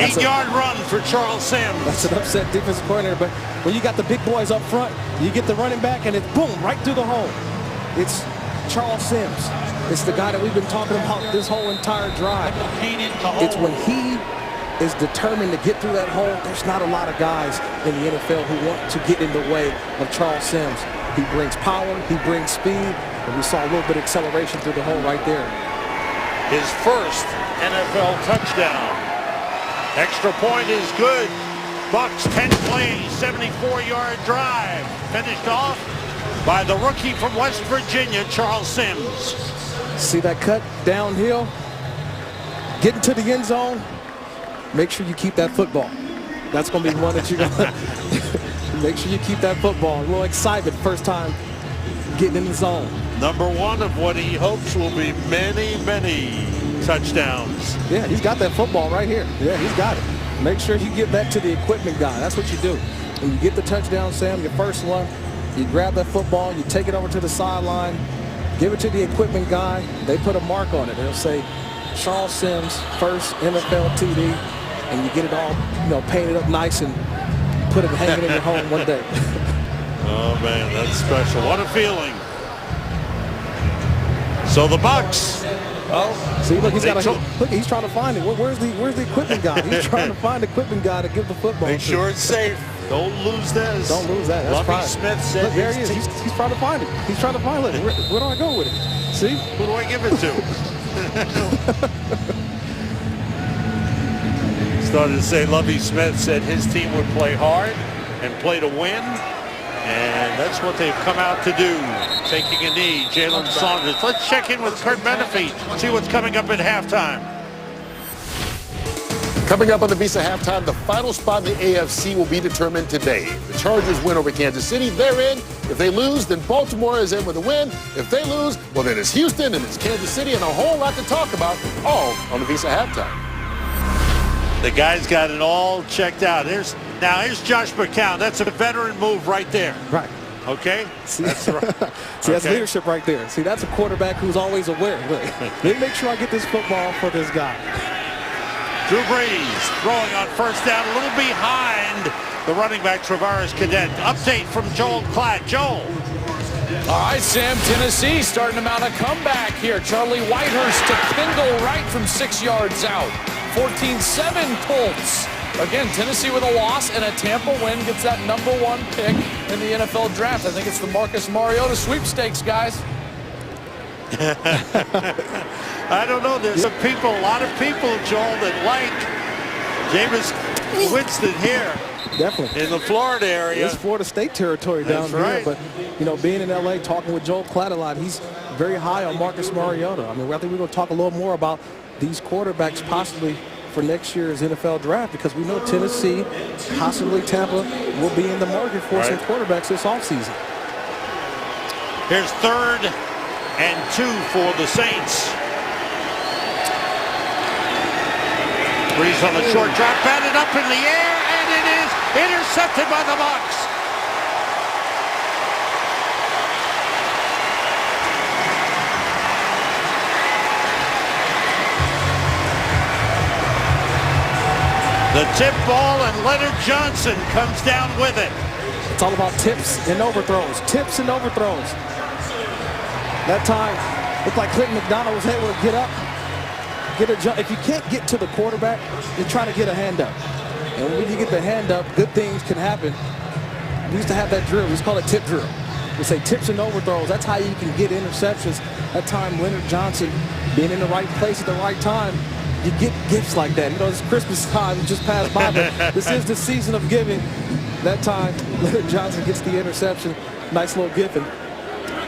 8-yard run for Charles Sims. That's an upset defensive coordinator, but when you got the big boys up front, you get the running back, and it's boom, right through the hole. It's Charles Sims. It's the guy that we've been talking about this whole entire drive. It's when he is determined to get through that hole. There's not a lot of guys in the NFL who want to get in the way of Charles Sims. He brings power, he brings speed, and we saw a little bit of acceleration through the hole right there. His first NFL touchdown. Extra point is good. Bucs 10 plays, 74-yard drive. Finished off by the rookie from West Virginia, Charles Sims. See that cut downhill? Getting to the end zone. Make sure you keep that football. That's going to be one that you're going to make sure you keep that football. A little excitement first time getting in the zone. Number one of what he hopes will be many, many touchdowns. Yeah, he's got that football right here. Yeah, he's got it. Make sure you get that to the equipment guy. That's what you do. When you get the touchdown, Sam, your first one, you grab that football, you take it over to the sideline, give it to the equipment guy. They put a mark on it. They'll say, Charles Sims, first NFL TD, and you get it all, painted up nice and put it hanging in your home one day. Oh, man, that's special. What a feeling. So the Bucs. See, look, he's trying to find it. Where's the equipment guy? He's trying to find the equipment guy to give the football. Make sure it's safe. Don't lose this. Don't lose that. That's Lovie Smith said. Look, there he is. He's trying to find it. He's trying to find it. Where do I go with it? See? Who do I give it to? Started to say Lovie Smith said his team would play hard and play to win. And that's what they've come out to do. Taking a knee, Jalen Saunders. Let's check in with Kurt Menefee, see what's coming up at halftime. Coming up on the Visa halftime, the final spot in the AFC will be determined today. The Chargers win over Kansas City, they're in. If they lose, then Baltimore is in with a win. If they lose, well, then it's Houston and it's Kansas City and a whole lot to talk about, all on the Visa halftime. The guy's got it all checked out. Here's Josh McCown. That's a veteran move right there. Right. Okay? See, that's right. See, that's leadership right there. See, that's a quarterback who's always aware. Look, let me make sure I get this football for this guy. Drew Brees throwing on first down, a little behind the running back, Travaris Cadet. Update from Joel Klatt. Joel. All right, Sam, Tennessee starting to mount a comeback here. Charlie Whitehurst to Kendall Wright from 6 yards out. 14-7 Colts. Again, Tennessee with a loss and a Tampa win gets that #1 pick in the NFL draft. I think it's the Marcus Mariota sweepstakes, guys. I don't know. There's a lot of people, Joel, that like Jameis Winston here. Definitely. In the Florida area. It's Florida State territory down here. But, being in L.A., talking with Joel Klatt a lot, he's very high on Marcus Mariota. I think we're going to talk a little more about these quarterbacks possibly for next year's NFL draft, because we know Tennessee, possibly Tampa, will be in the market for some quarterbacks this offseason. Here's 3rd and 2 for the Saints. Brees on the short drop, batted up in the air, and it is intercepted by the Bucs. The tip ball, and Leonard Johnson comes down with it. It's all about tips and overthrows. Tips and overthrows. That time, looked like Clinton McDonald was able to get up, get a jump. If you can't get to the quarterback, you try to get a hand up. And when you get the hand up, good things can happen. We used to have that drill. We used to call it tip drill. We say tips and overthrows. That's how you can get interceptions. That time, Leonard Johnson being in the right place at the right time, you get gifts like that. You know, it's Christmas time, it just passed by, but this is the season of giving. That time, Leonard Johnson gets the interception. Nice little gift. And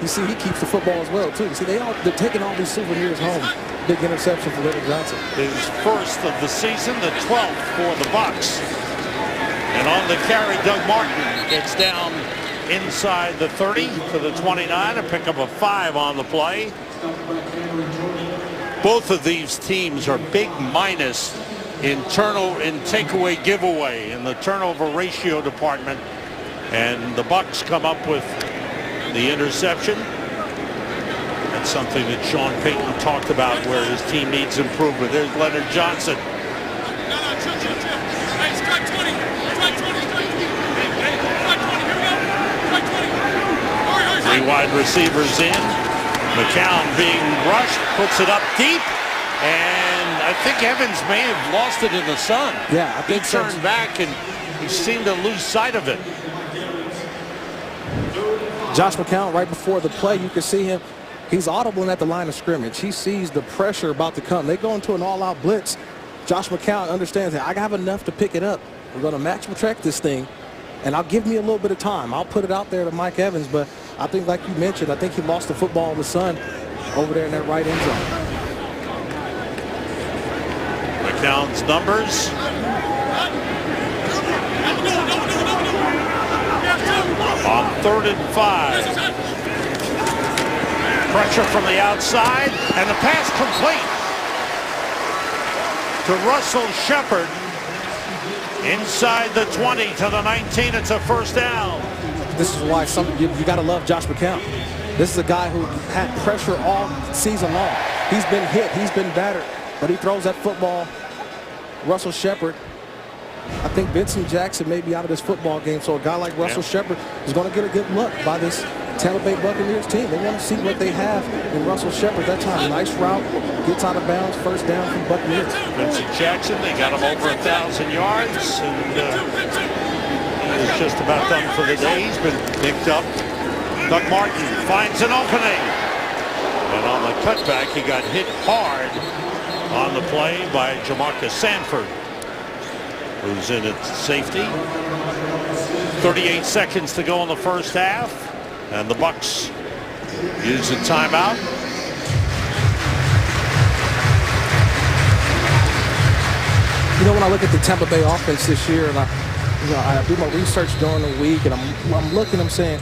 you see, he keeps the football as well, too. You see, they're taking all these souvenirs home. Big interception for Leonard Johnson. His first of the season, the 12th for the Bucs. And on the carry, Doug Martin gets down inside the 30 to the 29 and pick up a 5 on the play. Both of these teams are big minus in takeaway giveaway in the turnover ratio department, and the Bucs come up with the interception. That's something that Sean Payton talked about, where his team needs improvement. There's Leonard Johnson. Three wide receivers in. McCown being rushed, puts it up deep, and I think Evans may have lost it in the sun. Yeah, I think he turned back and he seemed to lose sight of it. Josh McCown, right before the play, you can see him. He's audibling at the line of scrimmage. He sees the pressure about to come. They go into an all-out blitz. Josh McCown understands that I have enough to pick it up. We're going to match protect this thing, and I'll give me a little bit of time. I'll put it out there to Mike Evans, but I think, like you mentioned, I think he lost the football in the sun over there in that right end zone. McCown's numbers. On 3rd and 5. Pressure from the outside, and the pass complete to Russell Shepard inside the 20 to the 19. It's a first down. This is why you got to love Josh McCown. This is a guy who had pressure all season long. He's been hit, he's been battered, but he throws that football. Russell Shepard, I think Vincent Jackson may be out of this football game, so a guy like Russell Shepard is going to get a good look by this Tampa Bay Buccaneers team. They want to see what they have in Russell Shepard that time. Nice route, gets out of bounds, first down from Buccaneers. Vincent Jackson, they got him over 1,000 yards, and he's just about done for the day. He's been picked up. Doug Martin finds an opening, and on the cutback, he got hit hard on the play by Jamarcus Sanford, who's in at safety. 38 seconds to go in the first half, and the Bucs use a timeout. You know, when I look at the Tampa Bay offense this year, and I do my research during the week, and I'm looking, I'm saying,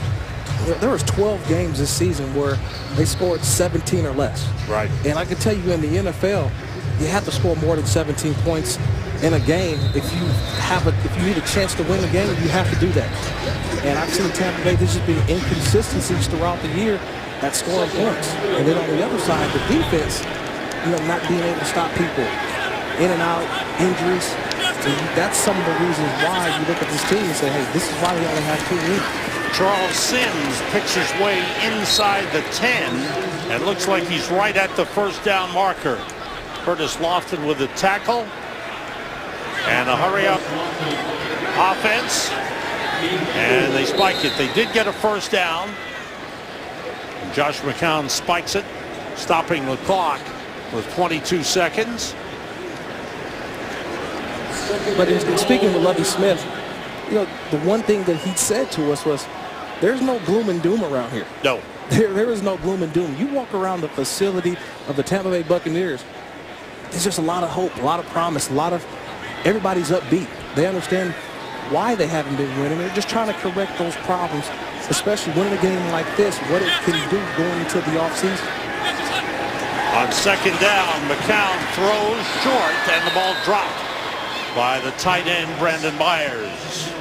there was 12 games this season where they scored 17 or less. Right. And I can tell you in the NFL, you have to score more than 17 points in a game. If you need a chance to win the game, you have to do that. And I've seen Tampa Bay, there's just been inconsistencies throughout the year at scoring points. And then on the other side, the defense, not being able to stop people in and out, injuries. That's some of the reasons why you look at this team and say, hey, this is why they only have 2 wins. Charles Sims picks his way inside the 10 and looks like he's right at the first down marker. Curtis Lofton with the tackle and a hurry-up offense, and they spike it. They did get a first down. Josh McCown spikes it, stopping the clock with 22 seconds. But in speaking with Lovie Smith, the one thing that he said to us was, there's no gloom and doom around here. No. There is no gloom and doom. You walk around the facility of the Tampa Bay Buccaneers, there's just a lot of hope, a lot of promise, everybody's upbeat. They understand why they haven't been winning. They're just trying to correct those problems, especially winning a game like this, what it can do going into the offseason. On second down, McCown throws short, and the ball dropped by the tight end, Brandon Myers.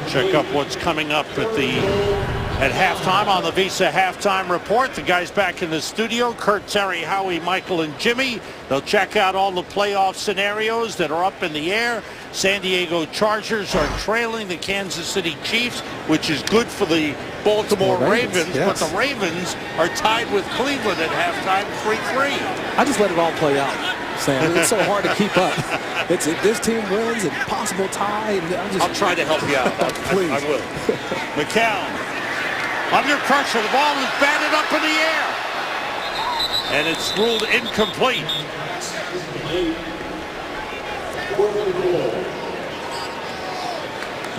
Check up what's coming up at halftime on the Visa Halftime Report. The guys back in the studio, Kurt, Terry, Howie, Michael, and Jimmy. They'll check out all the playoff scenarios that are up in the air. San Diego Chargers are trailing the Kansas City Chiefs, which is good for the Baltimore Ravens, yes. But the Ravens are tied with Cleveland at halftime, 3-3. I just let it all play out, Sam. It's so hard to keep up. If this team wins, and possible tie. And I'll try to help you out. Please. I will. McCown under pressure. The ball is batted up in the air. and it's ruled incomplete.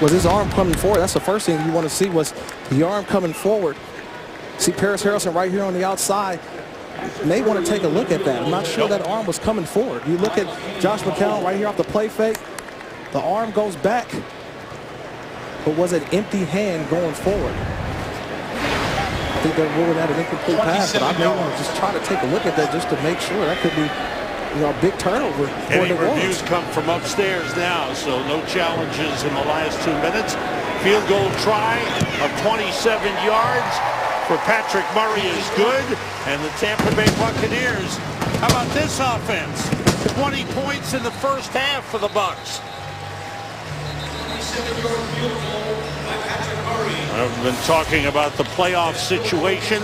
Was his arm coming forward? That's the first thing you want to see, was the arm coming forward. See Paris Harrison right here on the outside. May want to take a look at that. I'm not sure that arm was coming forward. You look at Josh McCown right here off the play fake. The arm goes back, but was an empty hand going forward. I think they're ruling that an incomplete pass, but I may want to just try to take a look at that just to make sure. That could be, you know, a big turnover. Any reviews come from upstairs now, so no challenges in the last 2 minutes. Field goal try of 27 yards for Patrick Murray is good, and the Tampa Bay Buccaneers. How about this offense? 20 points in the first half for the Bucs. I've been talking about the playoff situation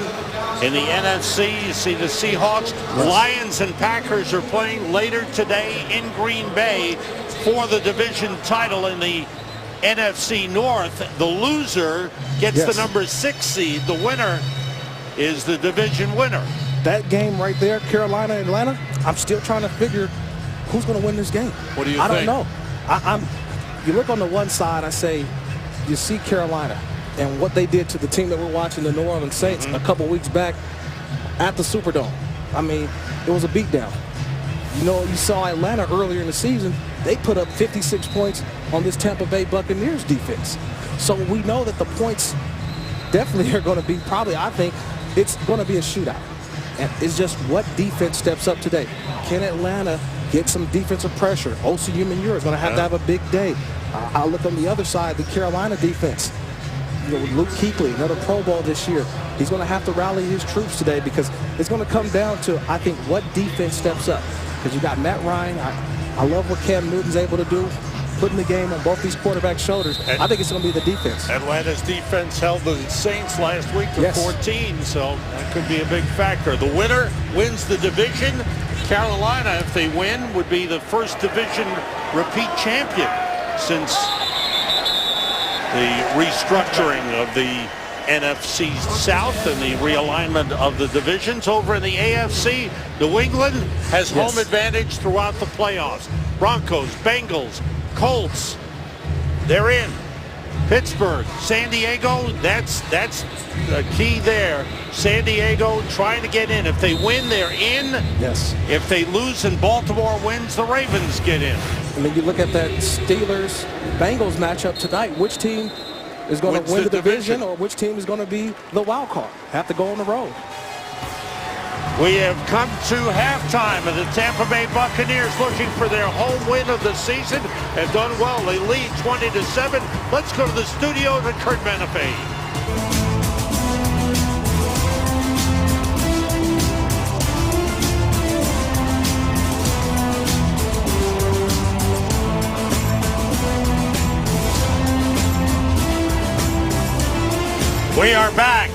in the NFC. You see the Seahawks, Lions, and Packers are playing later today in Green Bay for the division title in the NFC North. The loser gets the number 6 seed. The winner is the division winner. That game right there, Carolina, Atlanta, I'm still trying to figure who's going to win this game. What do you think? I don't know. You look on the one side, I say, you see Carolina and what they did to the team that we're watching, the New Orleans Saints, a couple weeks back at the Superdome. I mean, it was a beatdown. You know, you saw Atlanta earlier in the season. They put up 56 points on this Tampa Bay Buccaneers defense. So we know that the points definitely are going to be probably, I think, it's going to be a shootout. And it's just what defense steps up today. Can Atlanta get some defensive pressure? Osi Umenyiora is going to have a big day. I'll look on the other side, the Carolina defense. You know, Luke Kuechly, another Pro Bowl this year. He's going to have to rally his troops today because it's going to come down to, I think, what defense steps up. Because you got Matt Ryan. I love what Cam Newton's able to do, putting the game on both these quarterbacks' shoulders. I think it's going to be the defense. Atlanta's defense held the Saints last week to 14, so that could be a big factor. The winner wins the division. Carolina, if they win, would be the first division repeat champion since the restructuring of the NFC South and the realignment of the divisions. Over in the AFC, New England has home advantage throughout the playoffs. Broncos, Bengals, Colts, they're in. Pittsburgh, San Diego, that's the key there. San Diego trying to get in. If they win, they're in. Yes. If they lose and Baltimore wins, the Ravens get in. I mean, you look at that Steelers-Bengals matchup tonight. Which team is going to win the division, or which team is going to be the wild card? Have to go on the road. We have come to halftime, and the Tampa Bay Buccaneers, looking for their home win of the season, have done well. They lead 20-7. Let's go to the studio to Kurt Menefee. We are back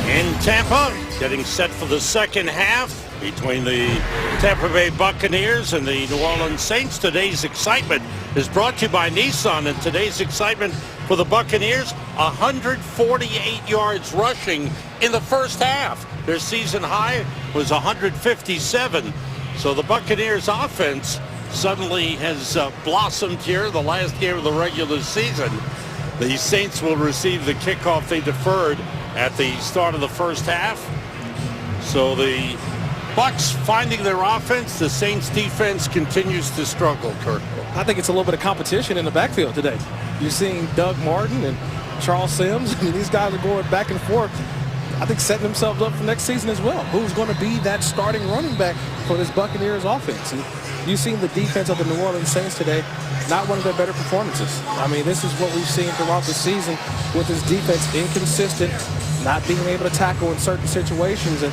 in Tampa, getting set for the second half between the Tampa Bay Buccaneers and the New Orleans Saints. Today's excitement is brought to you by Nissan, and today's excitement for the Buccaneers, 148 yards rushing in the first half. Their season high was 157. So the Buccaneers offense suddenly has blossomed here the last game of the regular season. The Saints will receive the kickoff they deferred at the start of the first half. So the Bucs finding their offense. The Saints defense continues to struggle, Kirk. I think it's a little bit of competition in the backfield today. You're seeing Doug Martin and Charles Sims. I mean, these guys are going back and forth. I think setting themselves up for next season as well. Who's going to be that starting running back for this Buccaneers offense? And you've seen the defense of the New Orleans Saints today, not one of their better performances. I mean, this is what we've seen throughout the season with this defense, inconsistent, not being able to tackle in certain situations, and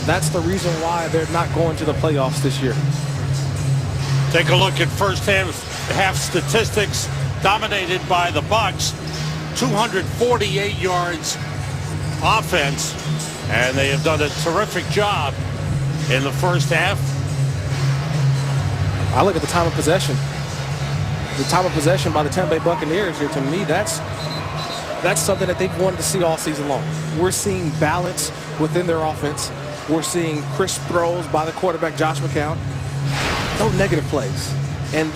that's the reason why they're not going to the playoffs this year. Take a look at first half statistics dominated by the Bucs. 248 yards offense, and they have done a terrific job in the first half. I look at the time of possession. The time of possession by the Tampa Bay Buccaneers here, to me, that's something that they've wanted to see all season long. We're seeing balance within their offense. We're seeing crisp throws by the quarterback, Josh McCown. No negative plays. And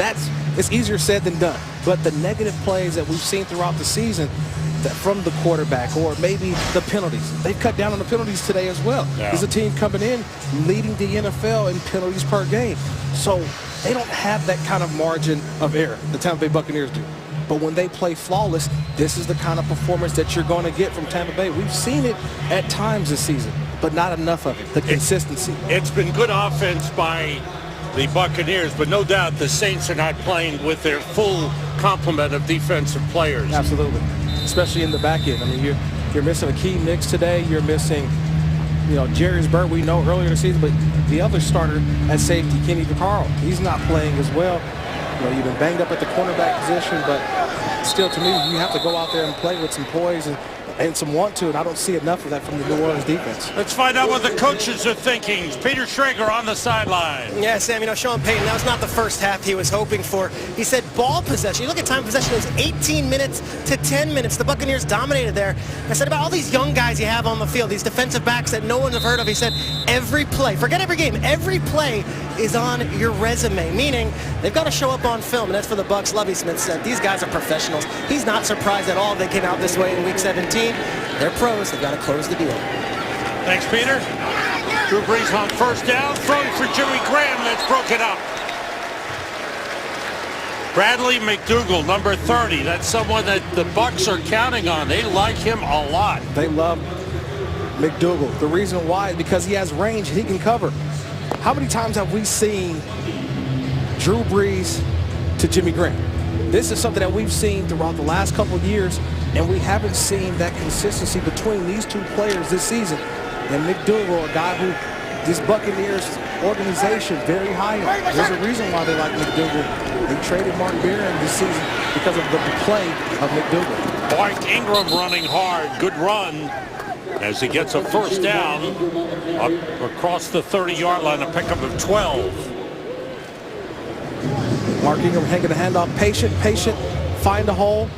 it's easier said than done. But the negative plays that we've seen throughout the season from the quarterback, or maybe the penalties. They've cut down on the penalties today as well. Yeah. There's a team coming in leading the NFL in penalties per game. So they don't have that kind of margin of error, the Tampa Bay Buccaneers do. But when they play flawless, this is the kind of performance that you're going to get from Tampa Bay. We've seen it at times this season, but not enough of it, the consistency. It's been good offense by the Buccaneers, but no doubt the Saints are not playing with their full complement of defensive players. Absolutely, especially in the back end. I mean, you're missing a key mix today. You're missing, Jarius Burt, we know earlier in the season, but the other starter at safety, Kenny Vaccaro, he's not playing as well. You've been banged up at the cornerback position, but still, to me, you have to go out there and play with some poise and some want to, and I don't see enough of that from the New Orleans defense. Let's find out what the coaches are thinking. Peter Schrager on the sideline. Yeah, Sam, Sean Payton, that was not the first half he was hoping for. He said ball possession. You look at time possession, it was 18 minutes to 10 minutes. The Buccaneers dominated there. I said about all these young guys you have on the field, these defensive backs that no one have heard of. He said every play, forget every game, every play is on your resume, meaning they've got to show up on film, and that's for the Bucs. Lovie Smith said these guys are professionals. He's not surprised at all they came out this way in Week 17. They're pros. They've got to close the deal. Thanks, Peter. Drew Brees on first down, throwing for Jimmy Graham. That's broken up. Bradley McDougald, number 30. That's someone that the Bucs are counting on. They like him a lot. They love McDougald. The reason why is because he has range. He can cover. How many times have we seen Drew Brees to Jimmy Graham? This is something that we've seen throughout the last couple of years, and we haven't seen that consistency between these two players this season. And McDougald, a guy who this Buccaneers organization very high on. There's a reason why they like McDougald. They traded Mark Barron this season because of the play of McDougald. Mark Ingram running hard. Good run as he gets a first down up across the 30-yard line, a pickup of 12. Mark Ingram hanging the handoff, patient, find a hole,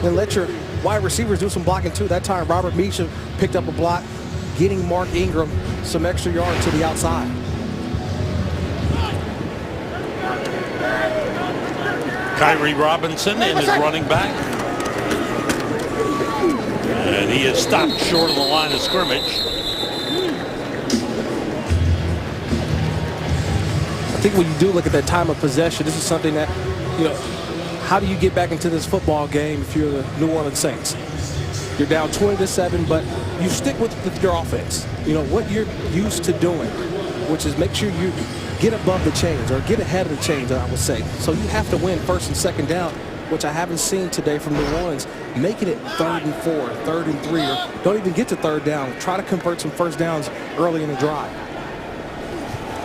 and let your wide receivers do some blocking too. That time, Robert Meacham picked up a block, getting Mark Ingram some extra yards to the outside. Kyrie Robinson in his running back. And he is stopped short of the line of scrimmage. I think when you do look at that time of possession, this is something that, how do you get back into this football game if you're the New Orleans Saints? You're down 20-7, but you stick with your offense. What you're used to doing, which is make sure you get above the chains or get ahead of the chains, I would say. So you have to win first and second down, which I haven't seen today from New Orleans. Making it 3rd and 4, 3rd and 3, or don't even get to third down. Try to convert some first downs early in the drive.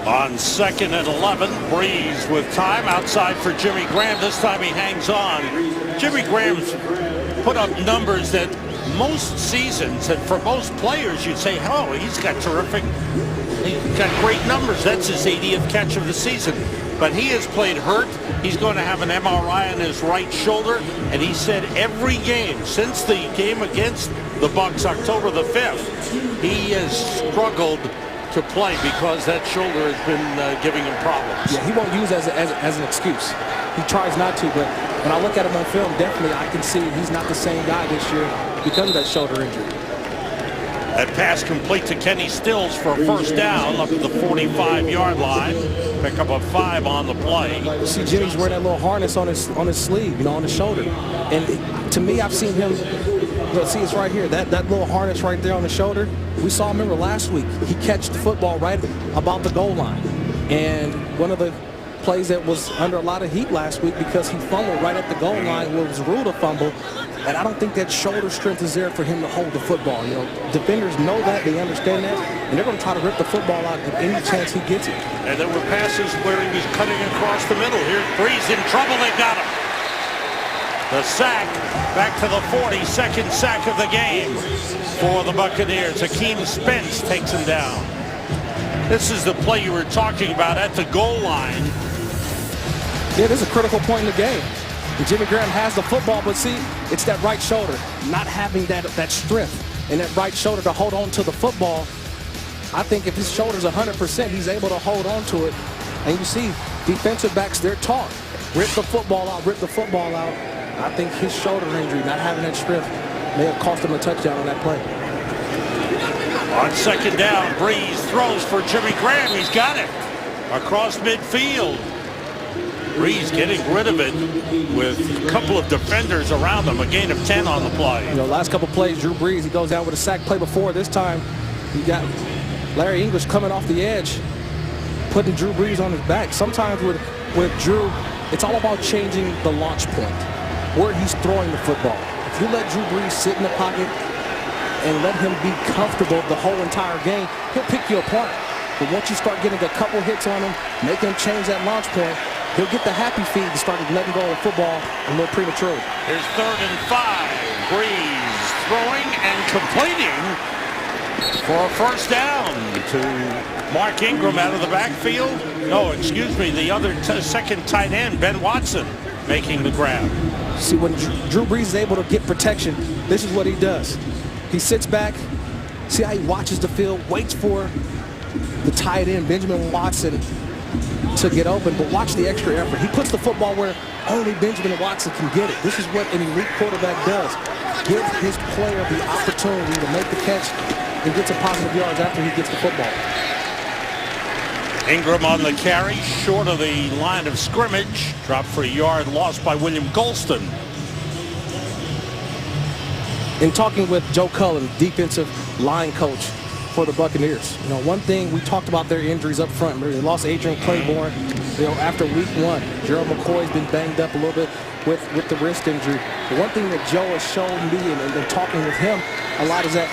On 2nd and 11, Brees with time outside for Jimmy Graham. This time he hangs on. Jimmy Graham's put up numbers that most seasons and for most players you'd say, oh, he's got great numbers. That's his 80th catch of the season. But he has played hurt. He's going to have an MRI on his right shoulder. And he said every game since the game against the Bucs October the 5th, he has struggled to play because that shoulder has been giving him problems. Yeah, he won't use it as an excuse. He tries not to, but when I look at him on film, definitely I can see he's not the same guy this year because of that shoulder injury. That pass complete to Kenny Stills for a first down up to the 45-yard line. Pick up a 5 on the play. You see Jimmy's wearing that little harness on his sleeve, on his shoulder. And to me, I've seen him, see it's right here, that little harness right there on the shoulder. We saw him, remember last week, he catched the football right about the goal line. And one of the plays that was under a lot of heat last week because he fumbled right at the goal line was ruled a fumble. And I don't think that shoulder strength is there for him to hold the football. Defenders know that, they understand that, and they're going to try to rip the football out at any chance he gets it. And there were passes where he was cutting across the middle. Here's Brees in trouble. They got him. The sack back to the 42nd sack of the game for the Buccaneers. Akeem Spence takes him down. This is the play you were talking about at the goal line. Yeah, this is a critical point in the game. And Jimmy Graham has the football, but see, it's that right shoulder, not having that strength and that right shoulder to hold on to the football. I think if his shoulder's 100%, he's able to hold on to it. And you see, defensive backs, they're taught. Rip the football out, rip the football out. I think his shoulder injury, not having that strength, may have cost him a touchdown on that play. On second down, Breeze throws for Jimmy Graham. He's got it across midfield. Breeze getting rid of it with a couple of defenders around him. A gain of 10 on the play. You know, last couple plays, Drew Brees, he goes down with a sack play before. This time, you got Larry English coming off the edge, putting Drew Brees on his back. Sometimes with Drew, it's all about changing the launch point, where he's throwing the football. If you let Drew Brees sit in the pocket and let him be comfortable the whole entire game, he'll pick you apart. But once you start getting a couple hits on him, make him change that launch point, he'll get the happy feet and start letting go of the football a little prematurely. Here's 3rd and 5. Breeze throwing and completing for a first down to Mark Ingram out of the backfield. No, excuse me, the other second tight end, Ben Watson, making the grab. See, when Drew Brees is able to get protection, this is what he does. He sits back, see how he watches the field, waits for the tight end, Benjamin Watson, to get open, but watch the extra effort. He puts the football where only Benjamin Watson can get it. This is what an elite quarterback does. Give his player the opportunity to make the catch and get some positive yards after he gets the football. Ingram on the carry, short of the line of scrimmage. Dropped for a yard, lost by William Golston. In talking with Joe Cullen, defensive line coach for the Buccaneers, you know, one thing we talked about their injuries up front. They lost Adrian Claiborne, you know, after week 1. Gerald McCoy's been banged up a little bit with the wrist injury. The one thing that Joe has shown me and talking with him a lot is that,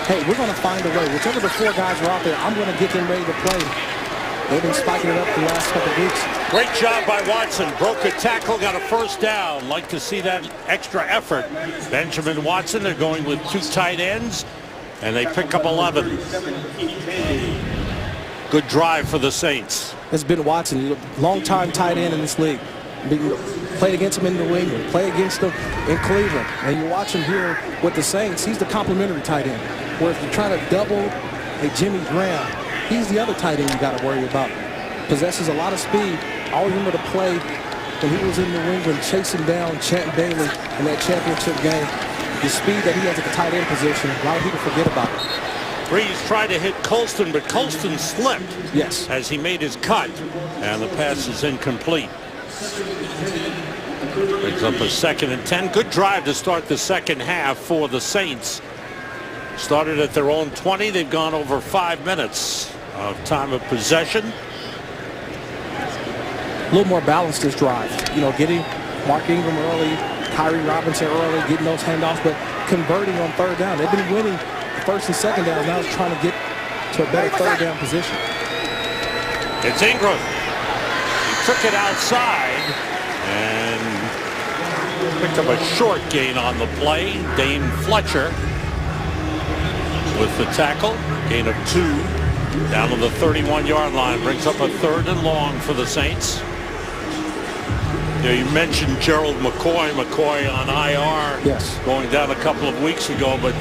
hey, we're going to find a way. Whichever the 4 guys are out there, I'm going to get them ready to play. They've been spiking it up the last couple of weeks. Great job by Watson. Broke a tackle, got a first down. Like to see that extra effort. Benjamin Watson, they're going with 2 tight ends, and they pick up 11. Good drive for the Saints. It's Ben Watson, long-time tight end in this league. Played against him in New England, played against him in Cleveland. And you watch him here with the Saints, he's the complementary tight end. Where if you're trying to double a Jimmy Graham, he's the other tight end you got to worry about. Possesses a lot of speed. I always remember the play when he was in New England chasing down Champ Bailey in that championship game. The speed that he has at the tight end position, a lot of people forget about it. Breeze tried to hit Colston, but Colston slipped. Yes. As he made his cut, and the pass is incomplete. Brings up a 2nd and 10. Good drive to start the second half for the Saints. Started at their own 20. They've gone over 5 minutes of time of possession. A little more balanced this drive. You know, getting Mark Ingram early, Kyrie Robinson early, getting those handoffs, but converting on 3rd down. They've been winning the 1st and 2nd down. Now it's trying to get to a better 3rd down position. It's Ingram. He took it outside and picked up a short gain on the play. Dane Fletcher with the tackle. Gain of 2 down to the 31-yard line. Brings up a 3rd and long for the Saints. You mentioned Gerald McCoy. McCoy on IR. Yes. Going down a couple of weeks ago. But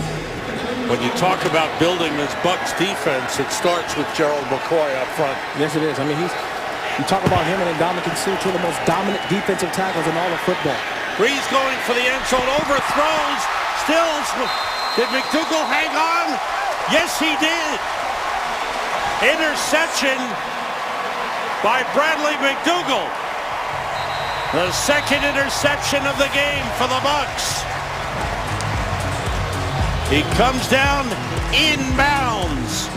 when you talk about building this Bucs defense, it starts with Gerald McCoy up front. Yes, it is. I mean, you talk about him and Ndamukong Suh, 2 of the most dominant defensive tackles in all of football. Breeze going for the end zone, overthrows, stills. Did McDougal hang on? Yes, he did. Interception by Bradley McDougal. The 2nd interception of the game for the Bucs. He comes down inbounds.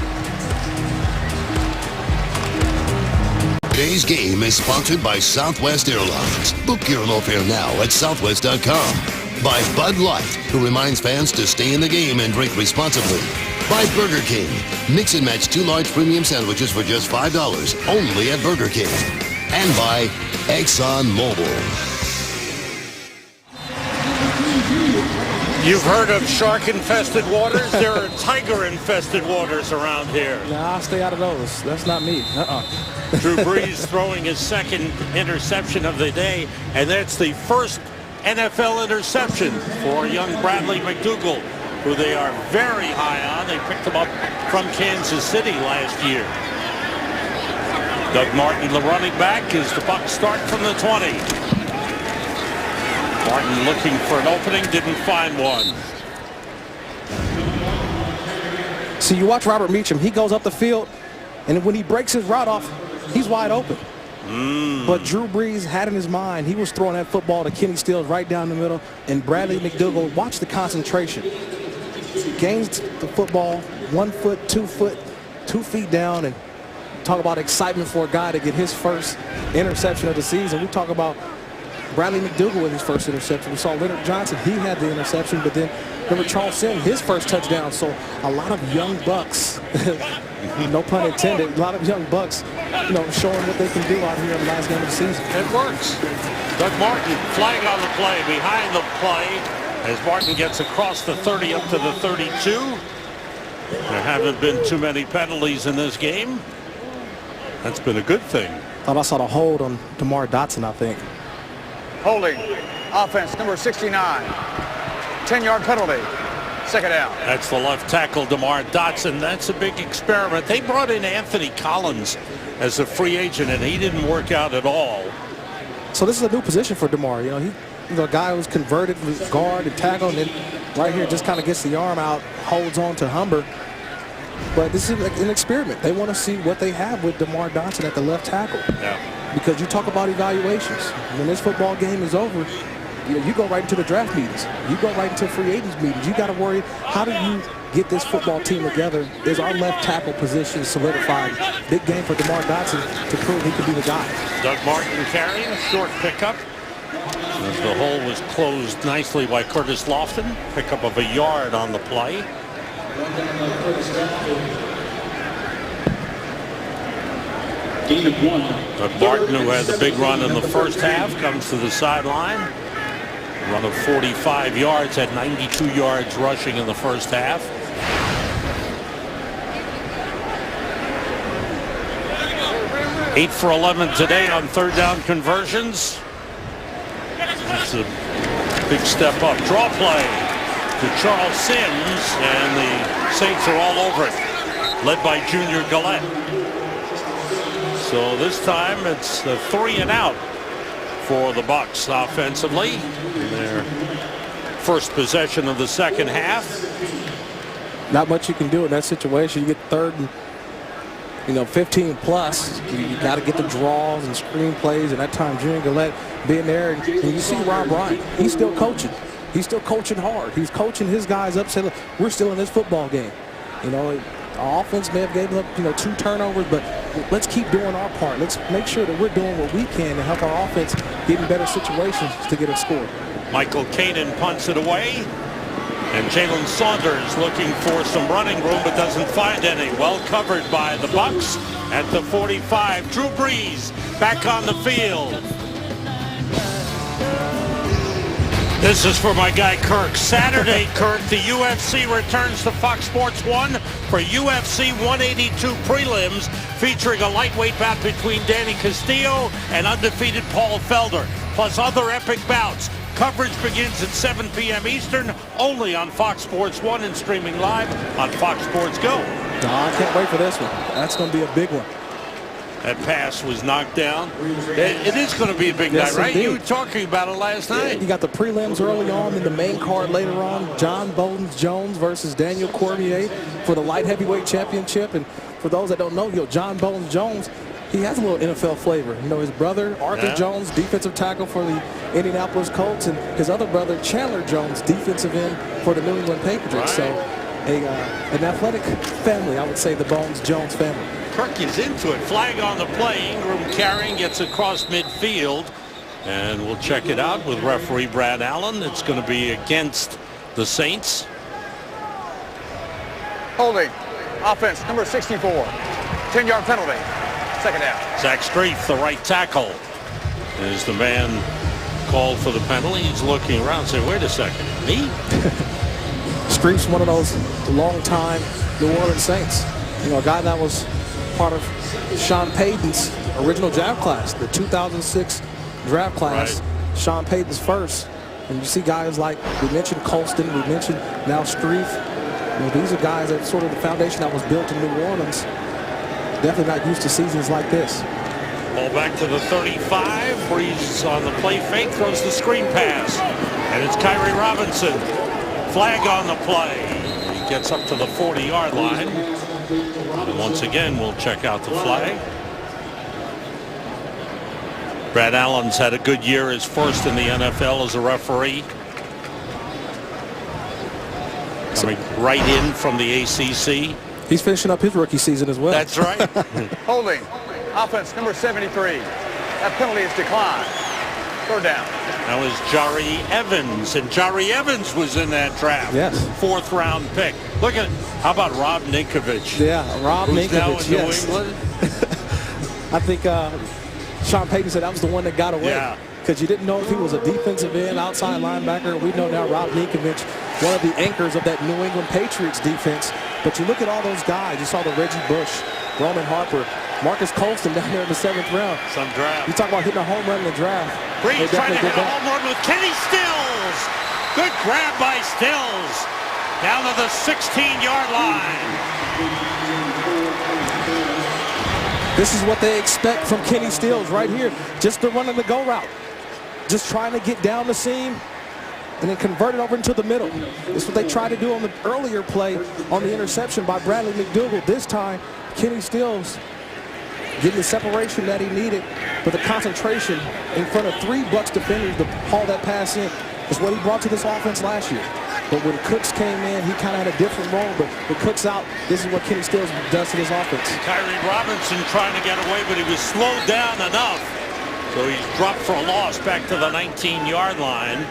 Today's game is sponsored by Southwest Airlines. Book your low fare now at southwest.com. By Bud Light, who reminds fans to stay in the game and drink responsibly. By Burger King. Mix and match 2 large premium sandwiches for just $5 only at Burger King. And by ExxonMobil. You've heard of shark-infested waters? There are tiger-infested waters around here. Nah, I'll stay out of those. That's not me. Drew Brees throwing his 2nd interception of the day, and that's the first NFL interception for young Bradley McDougal. who they are very high on. They picked him up from Kansas City last year. Doug Martin, the running back, is the Bucs start from the 20. Martin looking for an opening, didn't find one. See, you watch Robert Meacham, he goes up the field, and when he breaks his route off, he's wide open. But Drew Brees had in his mind, he was throwing that football to Kenny Stills right down the middle, and Bradley McDougald, watch the concentration. Gains the football 1 foot, 2 foot, 2 feet down, and talk about excitement for a guy to get his first interception of the season. We talk about Bradley McDougald with his first interception. We saw Leonard Johnson, he had the interception, but then remember Charles Sims, his first touchdown. So a lot of young Bucs, no pun intended, a lot of young Bucs, you know, showing what they can do out here in the last game of the season. It works. Doug Martin flag on the play, behind the play, as Martin gets across the 30 up to the 32. There haven't been too many penalties in this game. That's been a good thing. Thought I saw the hold on DeMar Dotson, I think. Holding. Offense number 69. 10-yard penalty. Second down. That's the left tackle, DeMar Dotson. That's a big experiment. They brought in Anthony Collins as a free agent, and he didn't work out at all. So this is a new position for DeMar. You know, he's a guy who's converted with guard and tackle, and then right here just kind of gets the arm out, holds on to Humber. But this is like an experiment. They want to see what they have with DeMar Dotson at the left tackle. Yeah. Because you talk about evaluations. When this football game is over, you go right into the draft meetings. You go right into free agents meetings. You got to worry, how do you get this football team together? Is our left tackle position solidified? Big game for DeMar Dotson to prove he could be the guy. Doug Martin carrying a short pickup. As the hole was closed nicely by Curtis Lofton. Pickup of a yard on the play. Doug Martin, who had the big run in the first half, comes to the sideline. Run of 45 yards, had 92 yards rushing in the first half. Eight for 11 today on third down conversions. That's a big step up. Draw play to Charles Sims, and the Saints are all over it, led by Junior Gillette. So this time it's the 3 and out for the Bucs offensively in their first possession of the second half. Not much you can do in that situation. You get third and 15 plus. You got to get the draws and screen plays, and that time Junior Gillette being there, and you see Rob Bryant, he's still coaching. He's still coaching hard. He's coaching his guys up, saying, look, we're still in this football game. You know, our offense may have given up 2 turnovers, but let's keep doing our part. Let's make sure that we're doing what we can to help our offense get in better situations to get a score. Michael Kanan punts it away, and Jalen Saunders looking for some running room but doesn't find any. Well covered by the Bucs at the 45. Drew Brees back on the field. This is for my guy Kirk. Saturday, Kirk, the UFC returns to Fox Sports 1 for UFC 182 prelims, featuring a lightweight bout between Danny Castillo and undefeated Paul Felder, plus other epic bouts. Coverage begins at 7 p.m. Eastern, only on Fox Sports 1 and streaming live on Fox Sports Go. I can't wait for this one. That's going to be a big one. That pass was knocked down. It is going to be a big night, right? Indeed. You were talking about it last night. You got the prelims early on, and the main card later on. John Bones-Jones versus Daniel Cormier for the light heavyweight championship. And for those that don't know, John Bones-Jones, he has a little NFL flavor. His brother, Arthur Jones, defensive tackle for the Indianapolis Colts, and his other brother, Chandler Jones, defensive end for the New England Patriots. Right. So an athletic family, I would say, the Bones-Jones family. Kirk is into it. Flag on the play. Ingram carrying, gets across midfield. And we'll check it out with referee Brad Allen. It's going to be against the Saints. Holding. Offense number 64. 10-yard penalty. Second down. Zach Streif, the right tackle, is the man called for the penalty. He's looking around saying, wait a second, me? Streif's one of those long-time New Orleans Saints. A guy that was part of Sean Payton's original draft class, the 2006 draft class. Right. Sean Payton's first. And you see guys like, we mentioned Colston, we mentioned now Streif. You know, these are guys that sort of the foundation that was built in New Orleans. Definitely not used to seasons like this. Ball back to the 35. Breeze on the play fake, throws the screen pass. And it's Kyrie Robinson. Flag on the play. He gets up to the 40-yard line. And once again, we'll check out the flag. Brad Allen's had a good year, his first in the NFL as a referee. Coming right in from the ACC. He's finishing up his rookie season as well. That's right. Holding. Offense number 73. That penalty is declined. Third down. That was Jari Evans, and Jari Evans was in that draft. Yes. 4th round pick. Look at, how about Rob Ninkovich? Yeah, Rob who's Ninkovich, now in yes. New England. I think Sean Payton said that was the one that got away. Yeah. Because you didn't know if he was a defensive end, outside linebacker. We know now Rob Ninkovich, one of the anchors of that New England Patriots defense. But you look at all those guys. You saw the Reggie Bush, Roman Harper, Marcus Colston down there in the 7th round. Some draft. You talk about hitting a home run in the draft. Breeze trying to hit a home run with Kenny Stills. Good grab by Stills. Down to the 16-yard line. This is what they expect from Kenny Stills right here. Just the run and the go route. Just trying to get down the seam and then convert it over into the middle. It's what they tried to do on the earlier play on the interception by Bradley McDougald. This time, Kenny Stills getting the separation that he needed, but the concentration in front of 3 Bucs defenders to haul that pass in is what he brought to this offense last year. But when Cooks came in, he kind of had a different role. But with Cooks out, this is what Kenny Stills does to this offense. Kyrie Robinson trying to get away, but he was slowed down enough. So he's dropped for a loss back to the 19-yard line.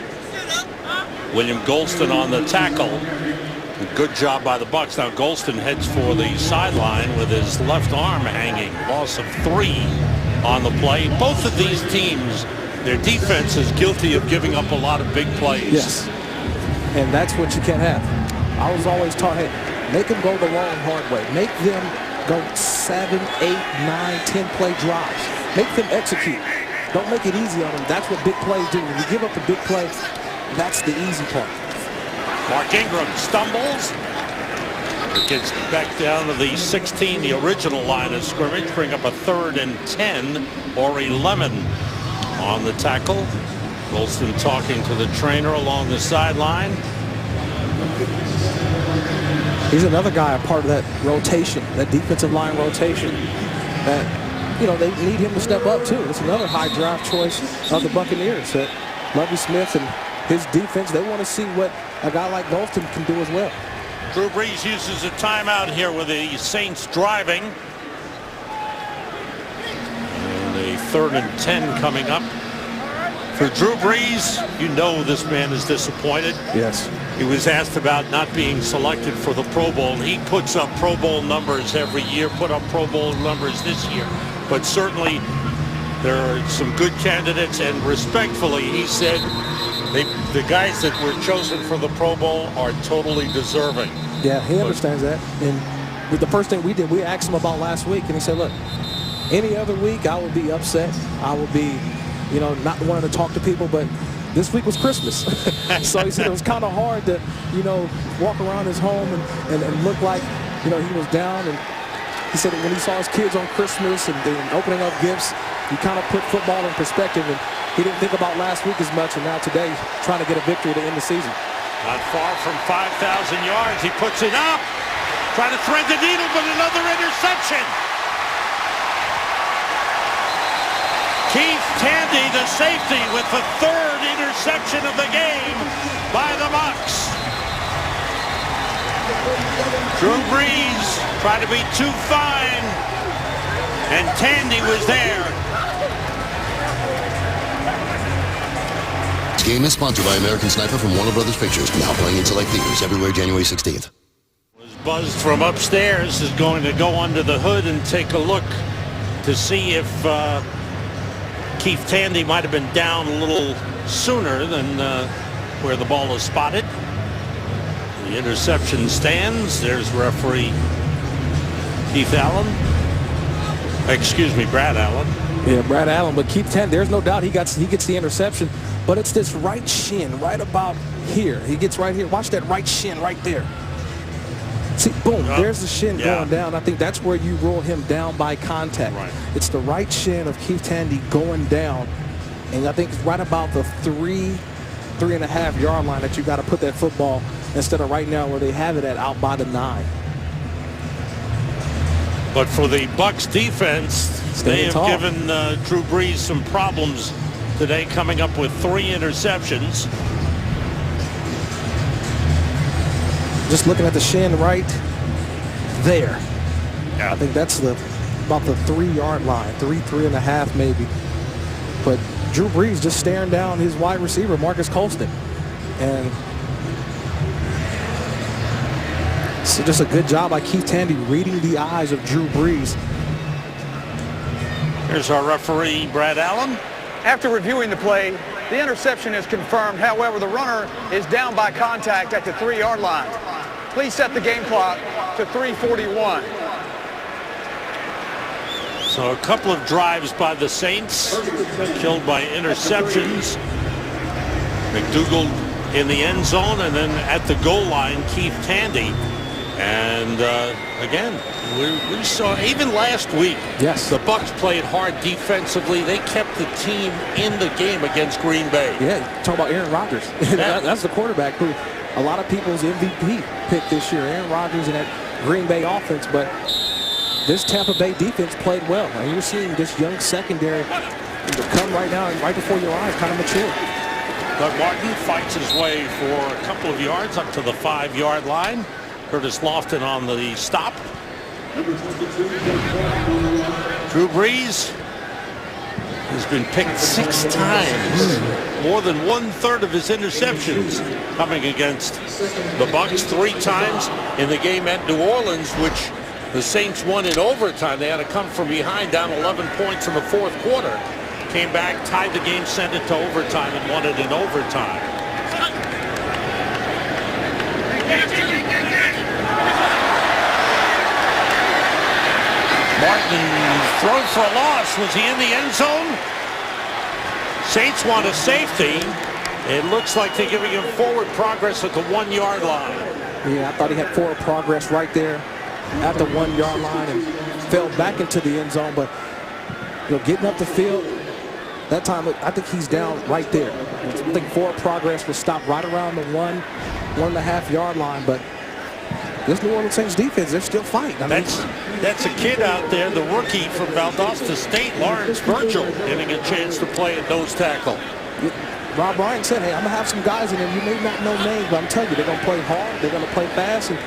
William Golston on the tackle. Good job by the Bucs. Now Golston heads for the sideline with his left arm hanging. Loss of 3 on the play. Both of these teams, their defense is guilty of giving up a lot of big plays. Yes. And that's what you can't have. I was always taught, hey, make them go the long, hard way. Make them go 7, 8, 9, 10 play drives. Make them execute. Don't make it easy on them. That's what big plays do. When you give up the big play, that's the easy part. Mark Ingram stumbles. It gets back down to the 16, the original line of scrimmage. Bring up a 3rd and 10. Ori Lemon on the tackle. Golston talking to the trainer along the sideline. He's another guy, a part of that rotation, that defensive line rotation that, you know, they need him to step up too. It's another high draft choice of the Buccaneers. That Lovie Smith and his defense, they want to see what a guy like Golston can do as well. Drew Brees uses a timeout here with the Saints driving. And a 3rd and 10 coming up. For Drew Brees, you know this man is disappointed. Yes. He was asked about not being selected for the Pro Bowl. He puts up Pro Bowl numbers every year, put up Pro Bowl numbers this year. But certainly there are some good candidates, and respectfully, he said the guys that were chosen for the Pro Bowl are totally deserving. Yeah, he understands that. And the first thing we did, we asked him about last week, and he said, look, any other week I would be upset. I would be, you know, not wanting to talk to people, but this week was Christmas. So he said it was kind of hard to, you know, walk around his home and look like, you know, he was down. And he said that when he saw his kids on Christmas and opening up gifts, he kind of put football in perspective, and he didn't think about last week as much, and now today trying to get a victory to end the season. Not far from 5,000 yards. He puts it up. Trying to thread the needle, but another interception. Keith Tandy, the safety, with the 3rd interception of the game by the Bucs. Drew Brees tried to be too fine, and Tandy was there. This game is sponsored by American Sniper from Warner Brothers Pictures. Now playing in select theaters everywhere January 16th. Was buzzed from upstairs, is going to go under the hood and take a look to see if Keith Tandy might have been down a little sooner than where the ball is spotted. The interception stands. There's referee Keith Allen. Excuse me, Brad Allen. Yeah, Brad Allen. But Keith Tandy, there's no doubt he gets the interception. but it's this right shin right about here. He gets right here. Watch that right shin right there. See, boom, there's the shin going down. I think that's where you rule him down by contact. Right. It's the right shin of Keith Tandy going down. And I think it's right about the 3.5 yard line that you got to put that football instead of right now where they have it at out by the 9. But for the Bucs defense, they have given Drew Brees some problems today, coming up with 3 interceptions. Just looking at the shin right there. Yeah. I think that's about the 3 yard line, 3.5 maybe. But Drew Brees just staring down his wide receiver, Marcus Colston. And so just a good job by Keith Tandy reading the eyes of Drew Brees. Here's our referee, Brad Allen. After reviewing the play, the interception is confirmed. However, the runner is down by contact at the 3 yard line. Please set the game clock to 3:41. So a couple of drives by the Saints killed by interceptions. McDougal in the end zone, and then at the goal line, Keith Tandy. And again, we saw even last week, the Bucs played hard defensively. They kept the team in the game against Green Bay. Yeah, talk about Aaron Rodgers. That's the quarterback who a lot of people's MVP pick this year, Aaron Rodgers in that Green Bay offense. But this Tampa Bay defense played well. And you're seeing this young secondary come right now and right before your eyes kind of mature. Doug Martin fights his way for a couple of yards up to the 5 yard line. Curtis Lofton on the stop. Drew Brees has been picked 6 times. More than 1/3 of his interceptions coming against the Bucs. 3 times in the game at New Orleans, which the Saints won in overtime. They had to come from behind, down 11 points in the 4th quarter. Came back, tied the game, sent it to overtime, and won it in overtime. Martin thrown for a loss. Was he in the end zone? Saints want a safety. It looks like they're giving him forward progress at the 1 yard line. Yeah, I thought he had forward progress right there at the 1 yard line and fell back into the end zone. But getting up the field, that time I think he's down right there. I think forward progress was stopped right around the 1.5 yard line. But this New Orleans Saints defense, they're still fighting. That's a kid out there, the rookie from Valdosta State, Lawrence Virgil, getting a chance to play at nose tackle. Rob Ryan said, hey, I'm going to have some guys in there. You may not know names, but I'm telling you, they're going to play hard. They're going to play fast. And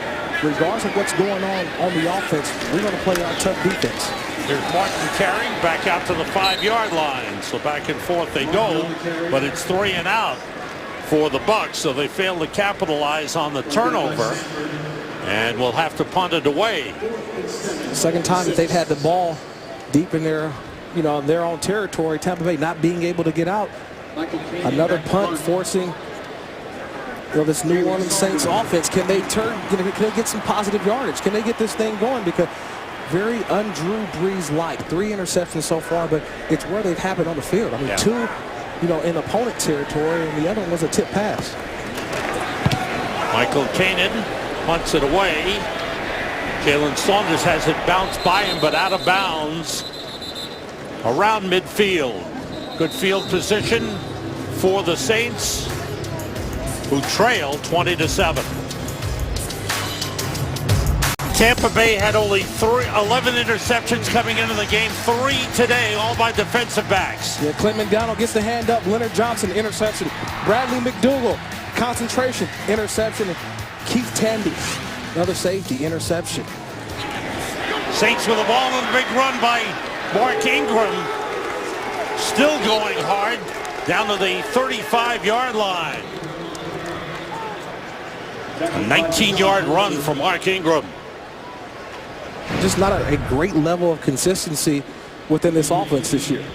regardless of what's going on the offense, we're going to play our tough defense. Here's Martin carrying back out to the 5 yard line. So back and forth they go, but it's 3 and out for the Bucs. So they fail to capitalize on the turnover. And we'll have to punt it away. Second time that they've had the ball deep in their, their own territory. Tampa Bay not being able to get out. Another punt forcing, this New Orleans Saints offense. Can they turn? Can they get some positive yardage? Can they get this thing going? Because very un-Drew Brees-like. 3 interceptions so far, but it's where they've happened on the field. I mean, 2, in opponent territory, and the other one was a tip pass. Michael Kanan punts it away. Jalen Saunders has it bounced by him, but out of bounds around midfield. Good field position for the Saints, who trail 20-7. Tampa Bay had only 11 interceptions coming into the game. 3 today, all by defensive backs. Yeah, Clint McDonald gets the hand up. Leonard Johnson, interception. Bradley McDougal, concentration, interception. And Keith Tandy, another safety, interception. Saints with the ball and a big run by Mark Ingram. Still going hard down to the 35 yard line. A 19 yard run from Mark Ingram. Just not a great level of consistency within this offense this year.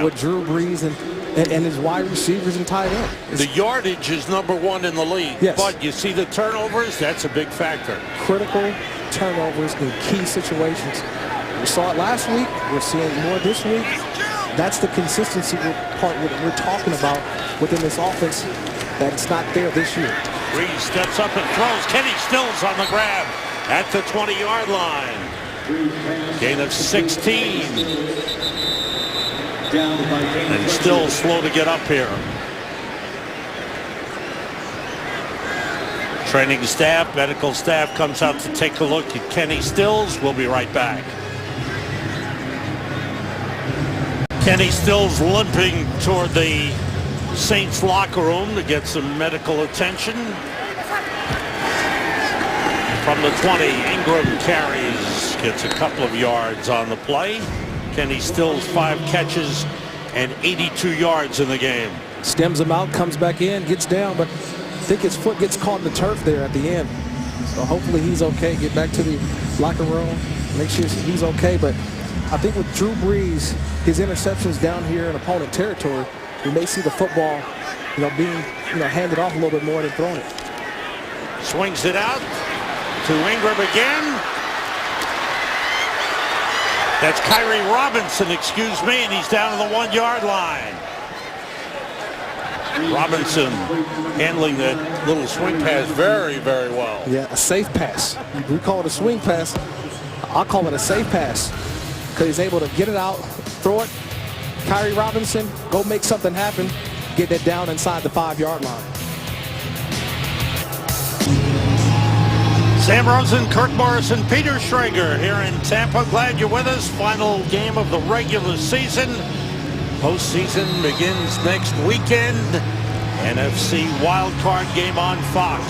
With Drew Brees and his wide receivers and tight end. The yardage is #1 in the league. Yes. But you see the turnovers, that's a big factor. Critical turnovers in key situations. We saw it last week. We're seeing more this week. That's the consistency part that we're talking about within this offense that it's not there this year. Breeze steps up and throws. Kenny Stills on the grab at the 20-yard line. Gain of 16. And still slow to get up here. Training staff, medical staff comes out to take a look at Kenny Stills. We'll be right back. Kenny Stills limping toward the Saints locker room to get some medical attention. From the 20, Ingram carries, gets a couple of yards on the play. Kenny Stills 5 catches and 82 yards in the game. Stems him out, comes back in, gets down, but I think his foot gets caught in the turf there at the end. So hopefully he's okay. Get back to the locker room, make sure he's okay. But I think with Drew Brees, his interceptions down here in opponent territory, we may see the football, being, handed off a little bit more than thrown it. Swings it out to Ingram again. That's Kyrie Robinson, excuse me, and he's down to the 1-yard line. Robinson handling that little swing pass very, very well. Yeah, a safe pass. We call it a swing pass. I'll call it a safe pass because he's able to get it out, throw it. Kyrie Robinson, go make something happen, get it down inside the 5-yard line. Sam Rosen, Kirk Morrison, Peter Schrager here in Tampa. Glad you're with us. Final game of the regular season. Postseason begins next weekend. NFC wildcard game on Fox.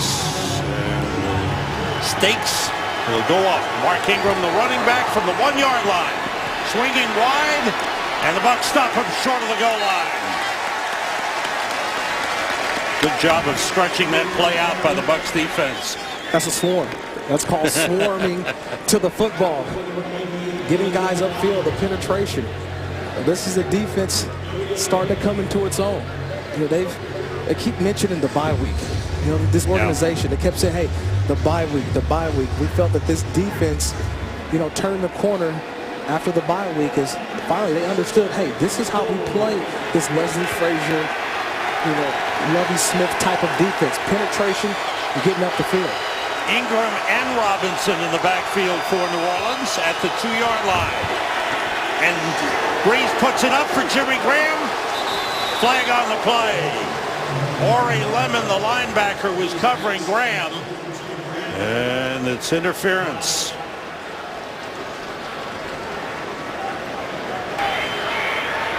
Stakes will go up. Mark Ingram, the running back from the 1-yard line. Swinging wide, and the Bucs stop him short of the goal line. Good job of stretching that play out by the Bucs defense. That's a swarm. That's called swarming to the football. Getting guys upfield, the penetration. This is a defense starting to come into its own. They keep mentioning the bye week. This organization, they kept saying, hey, the bye week, the bye week. We felt that this defense, turned the corner after the bye week is finally they understood, hey, this is how we play this Leslie Frazier, Lovie Smith type of defense. Penetration and getting up the field. Ingram and Robinson in the backfield for New Orleans at the 2-yard line. And Breeze puts it up for Jimmy Graham. Flag on the play. Ori Lemon, the linebacker, was covering Graham. And it's interference.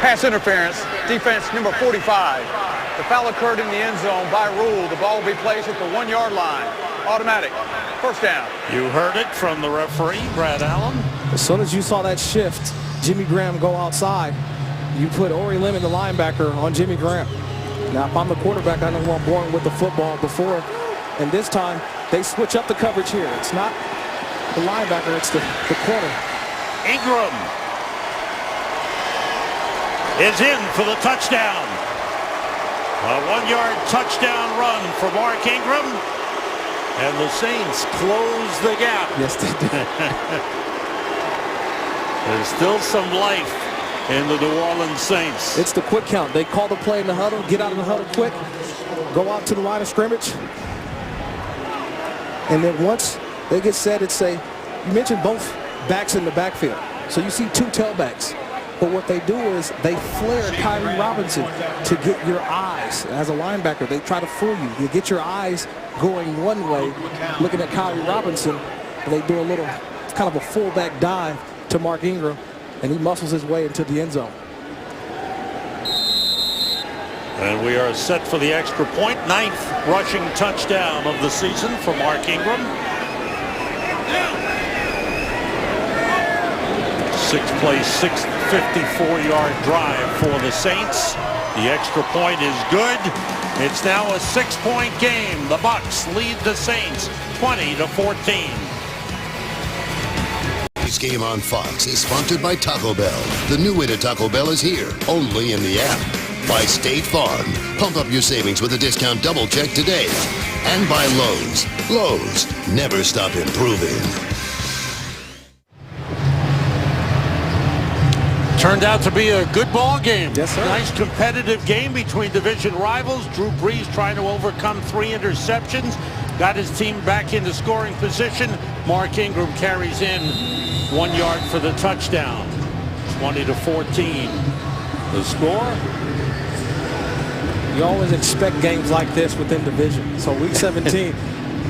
Pass interference, defense number 45. The foul occurred in the end zone. By rule, the ball will be placed at the 1-yard line. Automatic. First down. You heard it from the referee, Brad Allen. As soon as you saw that shift, Jimmy Graham go outside, you put Ori Lemon, the linebacker, on Jimmy Graham. Now, if I'm the quarterback, I know who I'm born with the football before. And this time, they switch up the coverage here. It's not the linebacker, it's the corner. Ingram is in for the touchdown. A 1-yard touchdown run for Mark Ingram. And the Saints close the gap. Yes, they did. There's still some life in the New Orleans Saints. It's the quick count. They call the play in the huddle, get out of the huddle quick, go out to the line of scrimmage. And then once they get set, it's you mentioned both backs in the backfield. So you see 2 tailbacks. But what they do is they flare Kyrie Robinson to get your eyes. As a linebacker, they try to fool you. You get your eyes going one way, looking at Kyrie Robinson, and they do a little, kind of a fullback dive to Mark Ingram, and he muscles his way into the end zone. And we are set for the extra point. 9th rushing touchdown of the season for Mark Ingram. 6-play, 54-yard drive for the Saints. The extra point is good. It's now a 6-point game. The Bucs lead the Saints 20-14. This game on Fox is sponsored by Taco Bell. The new way to Taco Bell is here, only in the app. By State Farm. Pump up your savings with a discount double check today. And by Lowe's. Lowe's, never stop improving. Turned out to be a good ball game. Yes, sir. Nice competitive game between division rivals. Drew Brees trying to overcome 3 interceptions. Got his team back into scoring position. Mark Ingram carries in 1 yard for the touchdown. 20-14. The score. You always expect games like this within division. So week 17,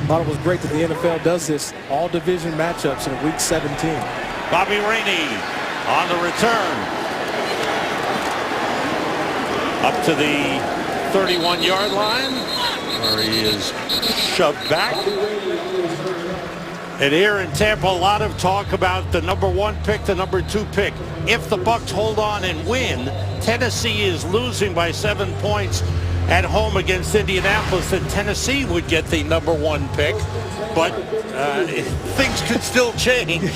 thought it was great that the NFL does this. All division matchups in week 17. Bobby Rainey on the return. Up to the 31-yard line, where he is shoved back. And here in Tampa, a lot of talk about the number 1 pick, the number 2 pick. If the Bucs hold on and win, Tennessee is losing by 7 points at home against Indianapolis, then Tennessee would get the number 1 pick. But things could still change.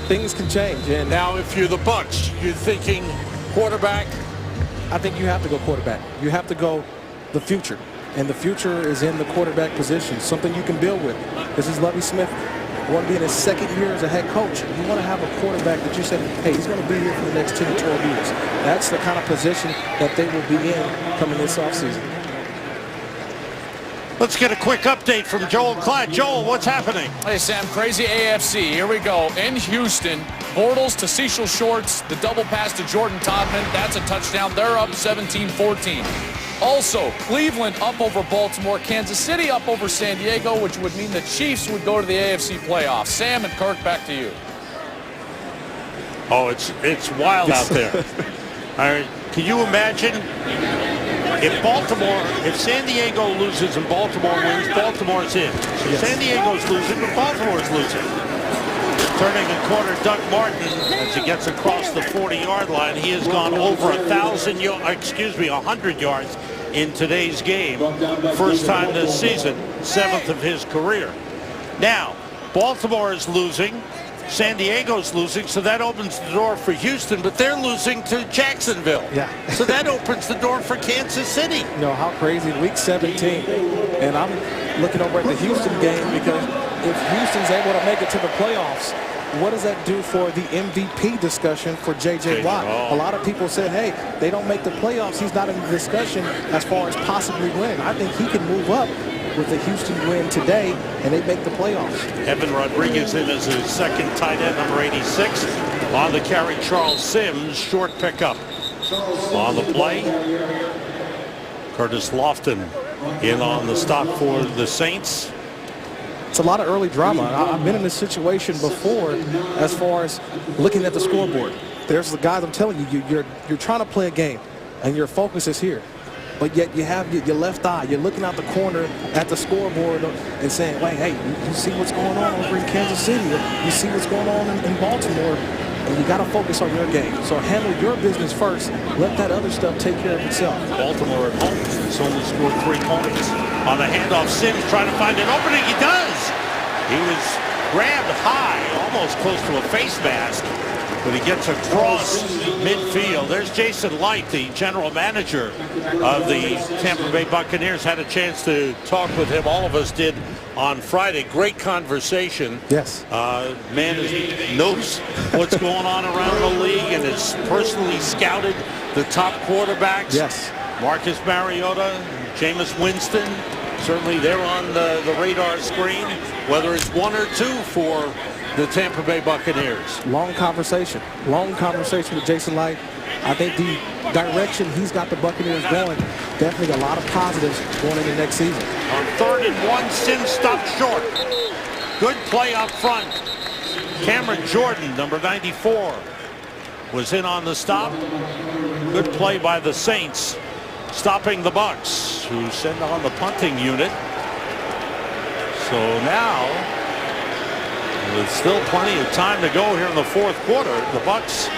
Things can change. And now, if you're the Bucs, you're thinking quarterback. I think you have to go quarterback. You have to go the future. And the future is in the quarterback position, something you can build with. This is Lovie Smith. Want to be in his 2nd year as a head coach. You want to have a quarterback that you say, hey, he's going to be here for the next 10 to 12 years. That's the kind of position that they will be in coming this offseason. Let's get a quick update from Joel Klatt. Joel, what's happening? Hey, Sam, crazy AFC. Here we go. In Houston, Bortles to Cecil Shorts, the double pass to Jordan Todman. That's a touchdown. They're up 17-14. Also, Cleveland up over Baltimore, Kansas City up over San Diego, which would mean the Chiefs would go to the AFC playoffs. Sam and Kirk, back to you. Oh, it's wild out there. All right, can you imagine if San Diego loses and Baltimore wins, Baltimore's in. So Yes. San Diego's losing, but Baltimore's losing. Turning a corner, Doug Martin, as he gets across the 40-yard line, he has gone over 100 yards in today's game. First time this season, 7th of his career. Now, Baltimore is losing. San Diego's losing, so that opens the door for Houston, but they're losing to Jacksonville. Yeah. So that opens the door for Kansas City. You know, how crazy, week 17. And I'm looking over at the Houston game because if Houston's able to make it to the playoffs, what does that do for the MVP discussion for J.J. Watt? A lot of people said, hey, they don't make the playoffs. He's not in the discussion as far as possibly winning. I think he can move up with the Houston win today, and they make the playoffs. Evan Rodriguez in as his 2nd tight end, number 86. On the carry, Charles Sims, short pickup. On the play, Curtis Lofton in on the stop for the Saints. It's a lot of early drama. I've been in this situation before as far as looking at the scoreboard. There's the guys, I'm telling you, you're trying to play a game, and your focus is here. But yet you have your left eye. You're looking out the corner at the scoreboard and saying, wait, hey, you see what's going on over in Kansas City. You see what's going on in Baltimore. And you got to focus on your game. So handle your business first. Let that other stuff take care of itself. Baltimore at home has only scored 3 points. On the handoff, Sims trying to find an opening. He does. He was grabbed high, almost close to a face mask. But he gets across midfield. There's Jason Light, the general manager of the Tampa Bay Buccaneers. Had a chance to talk with him. All of us did on Friday. Great conversation. Yes. Man knows what's going on around the league and has personally scouted the top quarterbacks. Yes. Marcus Mariota, Jameis Winston. Certainly they're on the radar screen, whether it's 1 or 2 for the Tampa Bay Buccaneers. Long conversation with Jason Light. I think the direction he's got the Buccaneers going, definitely a lot of positives going into next season. On 3rd and 1, Sims stopped short. Good play up front. Cameron Jordan, number 94, was in on the stop. Good play by the Saints, stopping the Bucs, who send on the punting unit. So now, with still plenty of time to go here in the 4th quarter, the Bucs,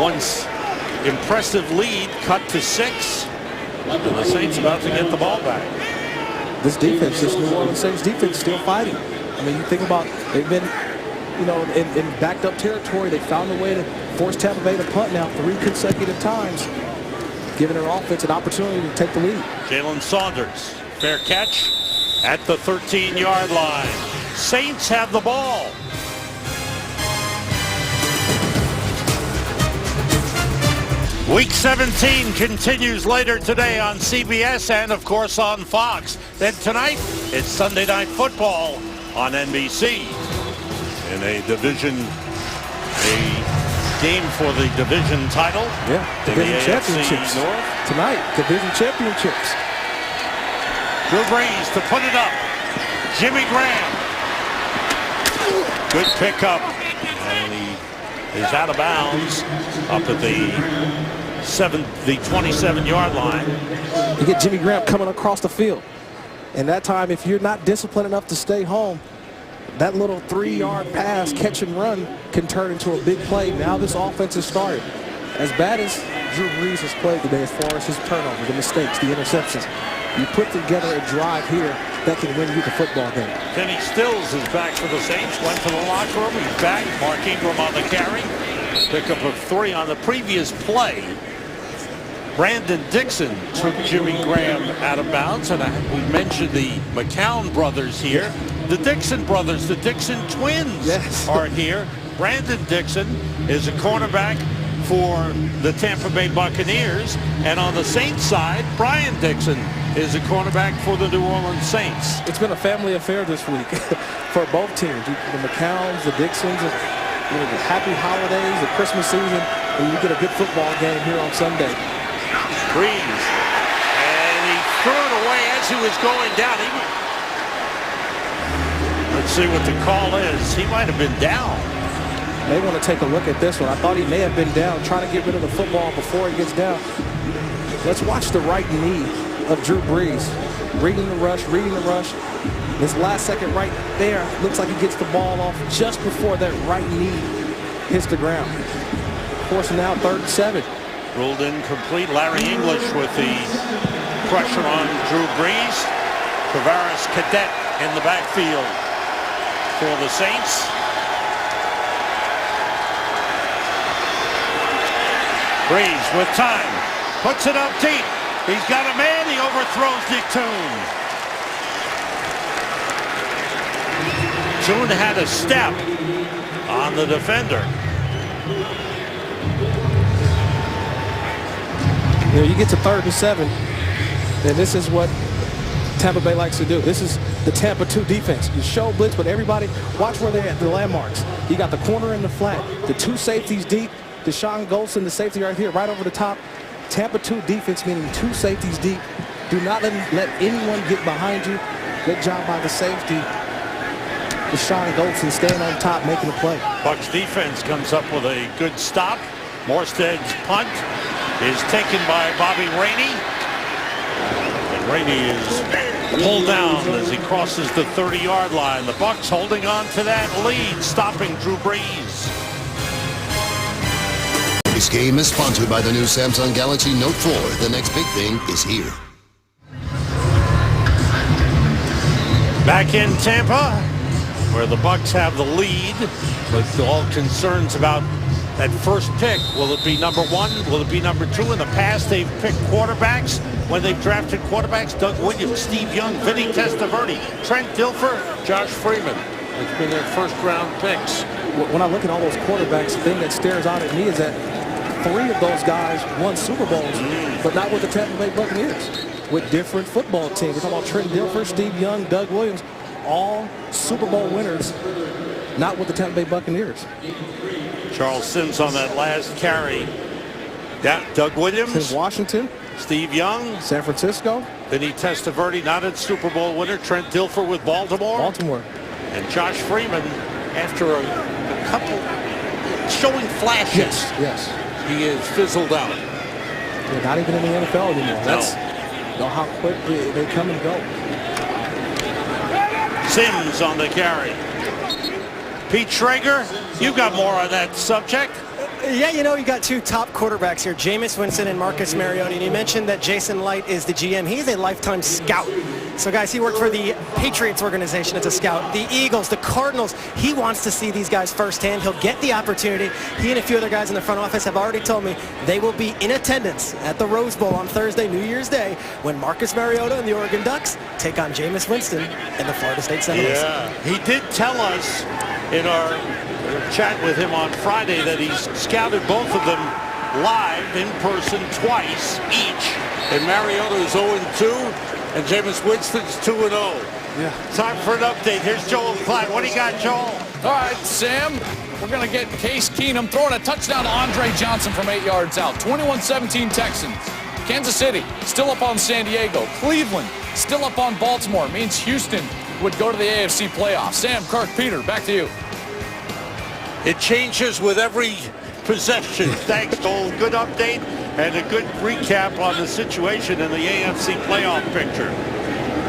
once impressive lead cut to 6, and the Saints about to get the ball back. This defense, this New Orleans Saints defense, still fighting. I mean, you think about, they've been, in backed up territory. They found a way to force Tampa Bay to punt now 3 consecutive times, giving their offense an opportunity to take the lead. Jalen Saunders, fair catch at the 13-yard line. Saints have the ball. Week 17 continues later today on CBS and, of course, on Fox. Then tonight, it's Sunday Night Football on NBC. In a game for the division title. Yeah, division championships. North. Tonight, division championships. Drew Brees to put it up. Jimmy Graham. Good pickup. And he is out of bounds up at the 27-yard line. You get Jimmy Graham coming across the field. And that time, if you're not disciplined enough to stay home, that little 3-yard pass, catch and run, can turn into a big play. Now this offense has started. As bad as Drew Brees has played today as far as his turnovers, the mistakes, the interceptions, you put together a drive here that can win you the football game. Kenny Stills is back for the Saints. Went to the locker room. He's back. Mark Ingram on the carry. Pickup of 3 on the previous play. Brandon Dixon took Jimmy Graham out of bounds. And we mentioned the McCown brothers here. The Dixon brothers, the Dixon twins are here. Brandon Dixon is a cornerback for the Tampa Bay Buccaneers. And on the Saints side, Brian Dixon is a cornerback for the New Orleans Saints. It's been a family affair this week for both teams. The McCowns, the Dixons, the happy holidays, the Christmas season, and you get a good football game here on Sunday. Brees, and he threw it away as he was going down. Let's see what the call is. He might have been down. They want to take a look at this one. I thought he may have been down, trying to get rid of the football before he gets down. Let's watch the right knee of Drew Brees. Reading the rush. This last second right there, looks like he gets the ball off just before that right knee hits the ground. Of course, now 3rd and 7. Ruled incomplete. Larry English with the pressure on Drew Brees. Tavares Cadet in the backfield for the Saints. Brees with time. Puts it up deep. He's got a man. He overthrows Nick Toon. Toon had a step on the defender. You know, you get to 3rd and 7, and this is what Tampa Bay likes to do. This is the Tampa 2 defense. You show blitz, but everybody, watch where they're at, the landmarks. You got the corner in the flat, the 2 safeties deep, Deshaun Golson, the safety right here, right over the top. Tampa 2 defense, meaning 2 safeties deep. Do not let anyone get behind you. Good job by the safety. Deshaun Golson staying on top, making a play. Bucs defense comes up with a good stop. Morstead's punt is taken by Bobby Rainey. And Rainey is pulled down as he crosses the 30-yard line. The Bucs holding on to that lead, stopping Drew Brees. This game is sponsored by the new Samsung Galaxy Note 4. The next big thing is here. Back in Tampa, where the Bucs have the lead, with all concerns about that first pick. Will it be number 1? Will it be number 2? In the past, they've picked quarterbacks. When they've drafted quarterbacks, Doug Williams, Steve Young, Vinny Testaverde, Trent Dilfer, Josh Freeman. It's been their first-round picks. When I look at all those quarterbacks, the thing that stares out at me is that 3 of those guys won Super Bowls, but not with the Tampa Bay Buccaneers, with different football teams. We're talking about Trent Dilfer, Steve Young, Doug Williams, all Super Bowl winners, not with the Tampa Bay Buccaneers. Charles Sims on that last carry. Doug Williams. In Washington. Steve Young. San Francisco. Vinny Testaverde, not a Super Bowl winner. Trent Dilfer with Baltimore. And Josh Freeman, after a couple showing flashes. Yes. He is fizzled out. They're not even in the NFL anymore. That's how quick they come and go. Sims on the carry. Pete Schrager, you've got more on that subject. Yeah, you know, you got 2 top quarterbacks here, Jameis Winston and Marcus Mariota. And you mentioned that Jason Light is the GM. He's a lifetime scout. So, guys, he worked for the Patriots organization as a scout, the Eagles, the Cardinals. He wants to see these guys firsthand. He'll get the opportunity. He and a few other guys in the front office have already told me they will be in attendance at the Rose Bowl on Thursday, New Year's Day, when Marcus Mariota and the Oregon Ducks take on Jameis Winston and the Florida State Seminoles. Yeah, he did tell us in our chat with him on Friday that he's scouted both of them live in person twice each. And Mariota is 0-2, and Jameis Winston's 2-0. Yeah. Time for an update. Here's Joel Klein. What do you got, Joel? All right, Sam, we're going to get Case Keenum throwing a touchdown to Andre Johnson from 8 yards out. 21-17 Texans. Kansas City still up on San Diego. Cleveland still up on Baltimore. Means Houston would go to the AFC playoffs. Sam, Kirk, Peter, back to you. It changes with every possession. Thanks, Joel. Good update and a good recap on the situation in the AFC playoff picture.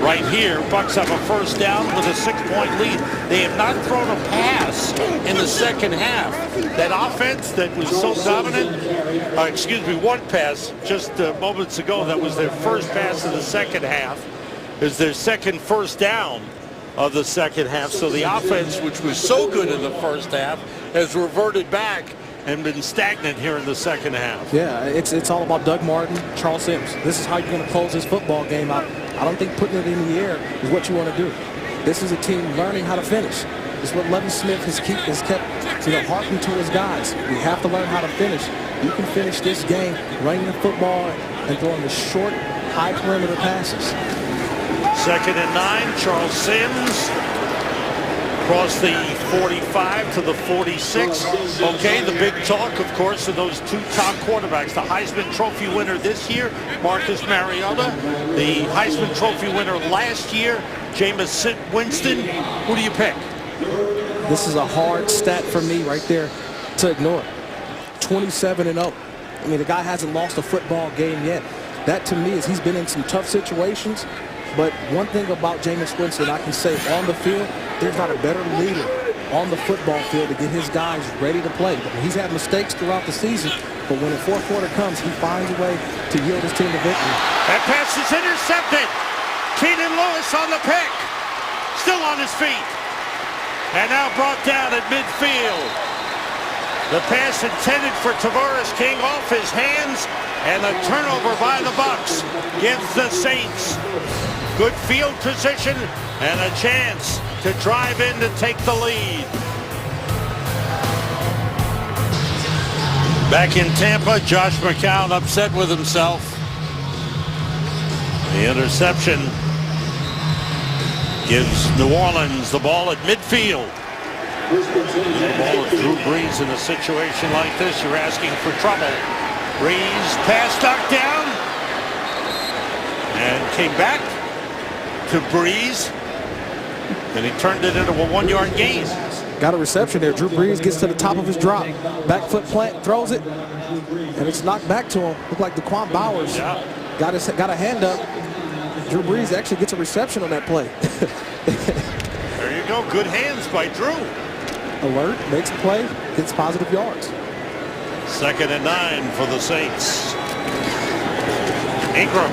Right here, Bucs have a first down with a 6-point lead. They have not thrown a pass in the second half. That offense that was so dominant, one pass just moments ago, that was their first pass in the second half, is their second first down of the second half. So the offense, which was so good in the first half, has reverted back and been stagnant here in the second half. Yeah, it's all about Doug Martin, Charles Sims. This is how you're going to close this football game out. I don't think putting it in the air is what you want to do. This is a team learning how to finish. It's what Lovie Smith has kept harping to his guys. We have to learn how to finish. You can finish this game running the football and throwing the short, high perimeter passes. 2nd and 9, Charles Sims across the 45 to the 46. Okay, the big talk, of course, of those two top quarterbacks. The Heisman Trophy winner this year, Marcus Mariota. The Heisman Trophy winner last year, Jameis Winston. Who do you pick? This is a hard stat for me right there to ignore. 27-0. I mean, the guy hasn't lost a football game yet. That, to me, is he's been in some tough situations. But one thing about Jameis Winston, I can say on the field, there's not a better leader on the football field to get his guys ready to play. He's had mistakes throughout the season, but when the fourth quarter comes, he finds a way to yield his team the victory. That pass is intercepted. Keenan Lewis on the pick. Still on his feet. And now brought down at midfield. The pass intended for Tavares King off his hands, and a turnover by the Bucs gives the Saints good field position and a chance to drive in to take the lead. Back in Tampa, Josh McCown upset with himself. The interception gives New Orleans the ball at midfield. The ball of Drew Brees in a situation like this, you're asking for trouble. Brees, pass knocked down, and came back to Brees, and he turned it into a 1-yard gain. Got a reception there. Drew Brees gets to the top of his drop. Back foot plant, throws it, and it's knocked back to him. Looked like Daquan Bowers got a hand up. Drew Brees actually gets a reception on that play. There you go. Good hands by Drew. Alert, makes a play, gets positive yards. 2nd and 9 for the Saints. Ingram.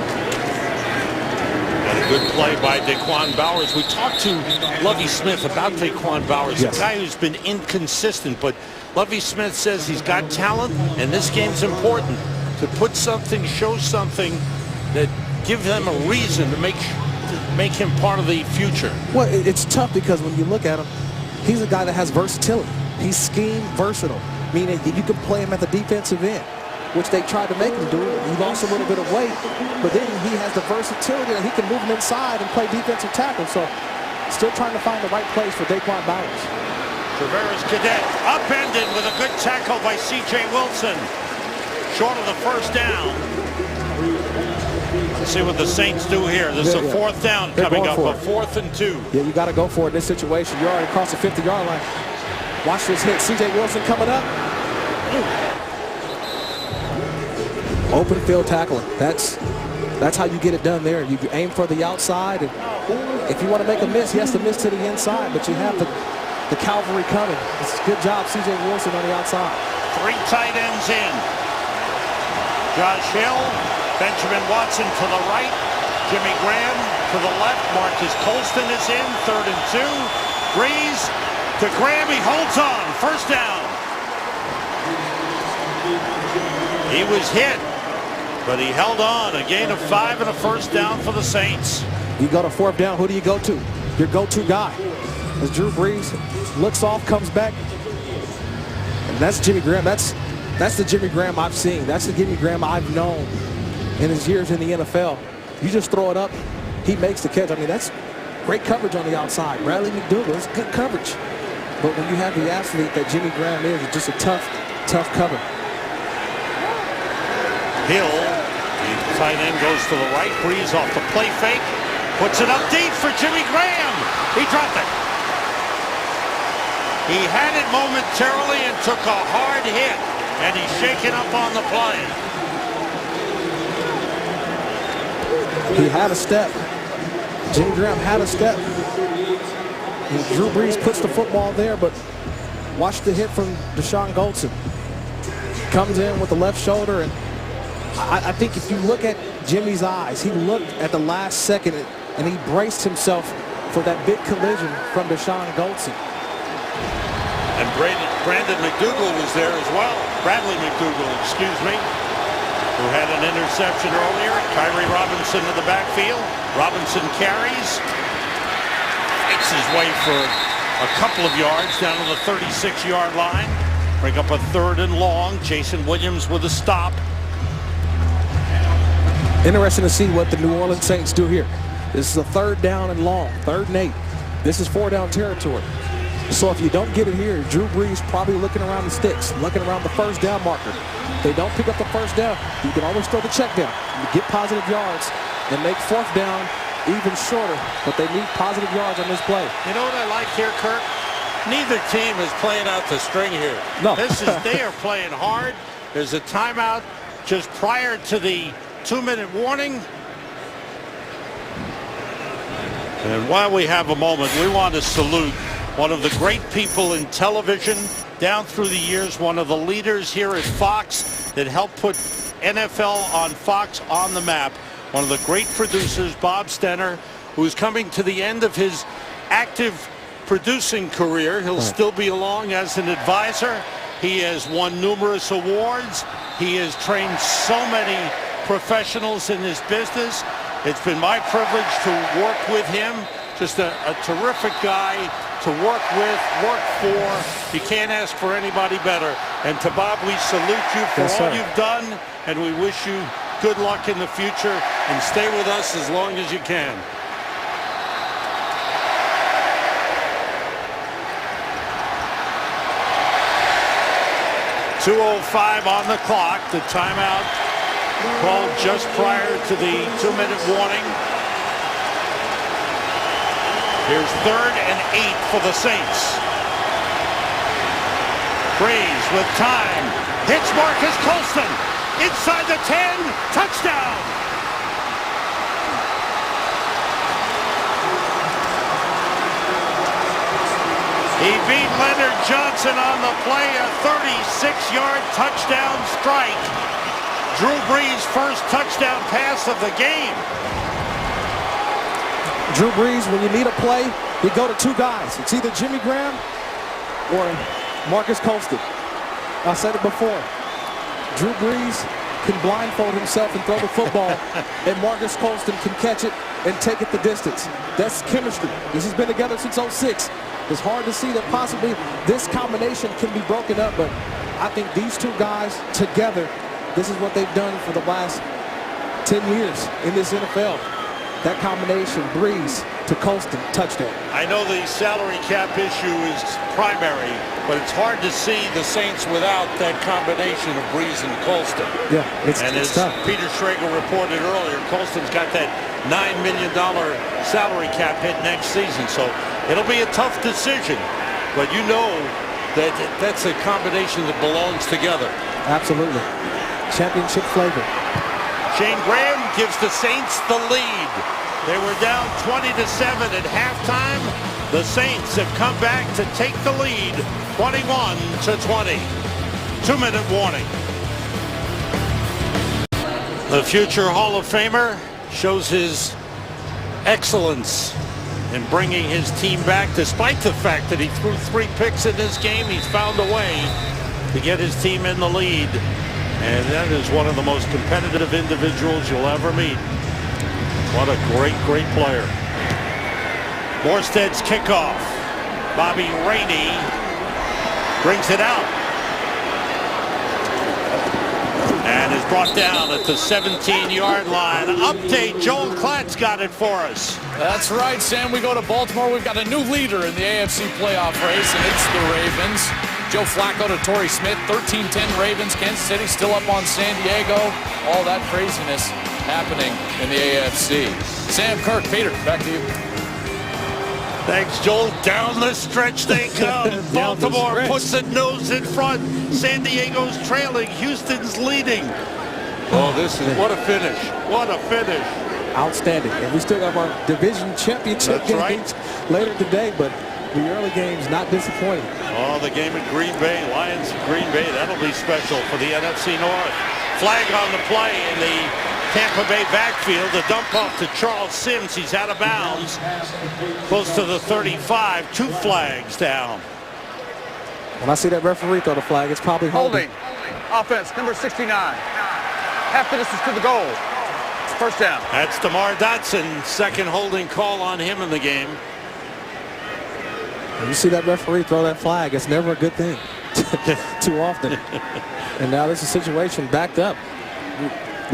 And a good play by Daquan Bowers. We talked to Lovie Smith about Daquan Bowers, a guy who's been inconsistent, but Lovie Smith says he's got talent, and this game's important to put something, show something that give them a reason to make him part of the future. Well, it's tough because when you look at him, he's a guy that has versatility. He's scheme versatile, meaning you can play him at the defensive end, which they tried to make him do. He lost a little bit of weight, but then he has the versatility that he can move him inside and play defensive tackle. So still trying to find the right place for Daquan Bowers. Tavares Cadet upended with a good tackle by C.J. Wilson. Short of the first down. Let's see what the Saints do here. This is a 4th down coming up, a 4th and 2. Yeah, you got to go for it in this situation. You're already across the 50-yard line. Watch this hit. C.J. Wilson coming up. Open field tackling. That's how you get it done there. You aim for the outside, and if you want to make a miss, he has to miss to the inside, but you have the cavalry coming. It's a good job, C.J. Wilson on the outside. 3 tight ends in. Josh Hill, Benjamin Watson to the right, Jimmy Graham to the left, Marcus Colston is in, 3rd and 2. Brees to Graham, he holds on, 1st down. He was hit, but he held on. A gain of 5 and a 1st down for the Saints. You go to 4th down, who do you go to? Your go-to guy. As Drew Brees looks off, comes back, and that's Jimmy Graham. That's That's the Jimmy Graham I've seen. That's the Jimmy Graham I've known in his years in the NFL. You just throw it up, he makes the catch. I mean, that's great coverage on the outside. Bradley McDougald is good coverage. But when you have the athlete that Jimmy Graham is, it's just a tough cover. Hill, the tight end, goes to the right. Breeze off the play fake. Puts it up deep for Jimmy Graham. He dropped it. He had it momentarily and took a hard hit. And he's shaken up on the play. He had a step. Jimmy Graham had a step. And Drew Brees puts the football there, but watch the hit from Deshaun Goldson. Comes in with the left shoulder, and I think if you look at Jimmy's eyes, he looked at the last second and he braced himself for that big collision from Deshaun Goldson. And Brandon McDougald was there as well. Bradley McDougald, excuse me, who had an interception earlier. Kyrie Robinson in the backfield. Robinson carries. Makes his way for a couple of yards down to the 36-yard line. Bring up a 3rd and long. Jason Williams with a stop. Interesting to see what the New Orleans Saints do here. This is a 3rd down and long, 3rd and 8. This is 4-down territory. So if you don't get it here, Drew Brees probably looking around the sticks, looking around the 1st down marker. If they don't pick up the 1st down, you can always throw the check down. You get positive yards and make 4th down even shorter, but they need positive yards on this play. You know what I like here, Kirk? Neither team is playing out the string here. No. They are playing hard. There's a timeout just prior to the 2-minute warning. And while we have a moment, we want to salute one of the great people in television down through the years, one of the leaders here at Fox that helped put NFL on Fox on the map. One of the great producers, Bob Stenner, who's coming to the end of his active producing career. He'll still be along as an advisor. He has won numerous awards. He has trained so many professionals in this business. It's been my privilege to work with him. Just a terrific guy to work with, work for. You can't ask for anybody better. And to Bob, we salute you for all you've done, and we wish you good luck in the future, and stay with us as long as you can. .205 on the clock. The timeout called just prior to the 2-minute warning. Here's 3rd and 8 for the Saints. Breeze with time. Hits Marcus Colston. Inside the 10. Touchdown. He beat Leonard Johnson on the play. A 36-yard touchdown strike. Drew Brees' first touchdown pass of the game. Drew Brees, when you need a play, you go to 2 guys. It's either Jimmy Graham or Marcus Colston. I said it before. Drew Brees can blindfold himself and throw the football, and Marcus Colston can catch it and take it the distance. That's chemistry. This has been together since '06. It's hard to see that possibly this combination can be broken up, but I think these 2 guys together, this is what they've done for the last 10 years in this NFL. That combination, Brees to Colston, touchdown. I know the salary cap issue is primary, but it's hard to see the Saints without that combination of Brees and Colston. Yeah, it's tough. Peter Schrager reported earlier, Colston's got that $9 million salary cap hit next season, so it'll be a tough decision, but you know that that's a combination that belongs together. Absolutely. Championship flavor. Shane Graham gives the Saints the lead. They were down 20-7 at halftime. The Saints have come back to take the lead, 21-20. 2-minute warning. The future Hall of Famer shows his excellence in bringing his team back. Despite the fact that he threw 3 picks in this game, he's found a way to get his team in the lead. And that is one of the most competitive individuals you'll ever meet. What a great, great player. Morstead's kickoff. Bobby Rainey brings it out. brought down at the 17-yard line. Update, Joel Klatt's got it for us. That's right, Sam. We go to Baltimore. We've got a new leader in the AFC playoff race, and it's the Ravens. Joe Flacco to Torrey Smith, 13-10 Ravens. Kansas City still up on San Diego. All that craziness happening in the AFC. Sam, Kirk, Peter, back to you. Thanks, Joel. Down the stretch they come. Baltimore puts the nose in front. San Diego's trailing. Houston's leading. Oh, this is what a finish. What a finish. Outstanding. And we still have our division championship games later today, but the early games not disappointing. Oh, the game at Green Bay. Lions at Green Bay. That'll be special for the NFC North. Flag on the play in the Tampa Bay backfield. The dump off to Charles Sims. He's out of bounds. Close to the 35. 2 flags down. When I see that referee throw the flag, it's probably holding. Offense, number 69. Half the distance to the goal. First down. That's DeMar Dotson. Second holding call on him in the game. When you see that referee throw that flag, it's never a good thing too often. And now this is a situation backed up.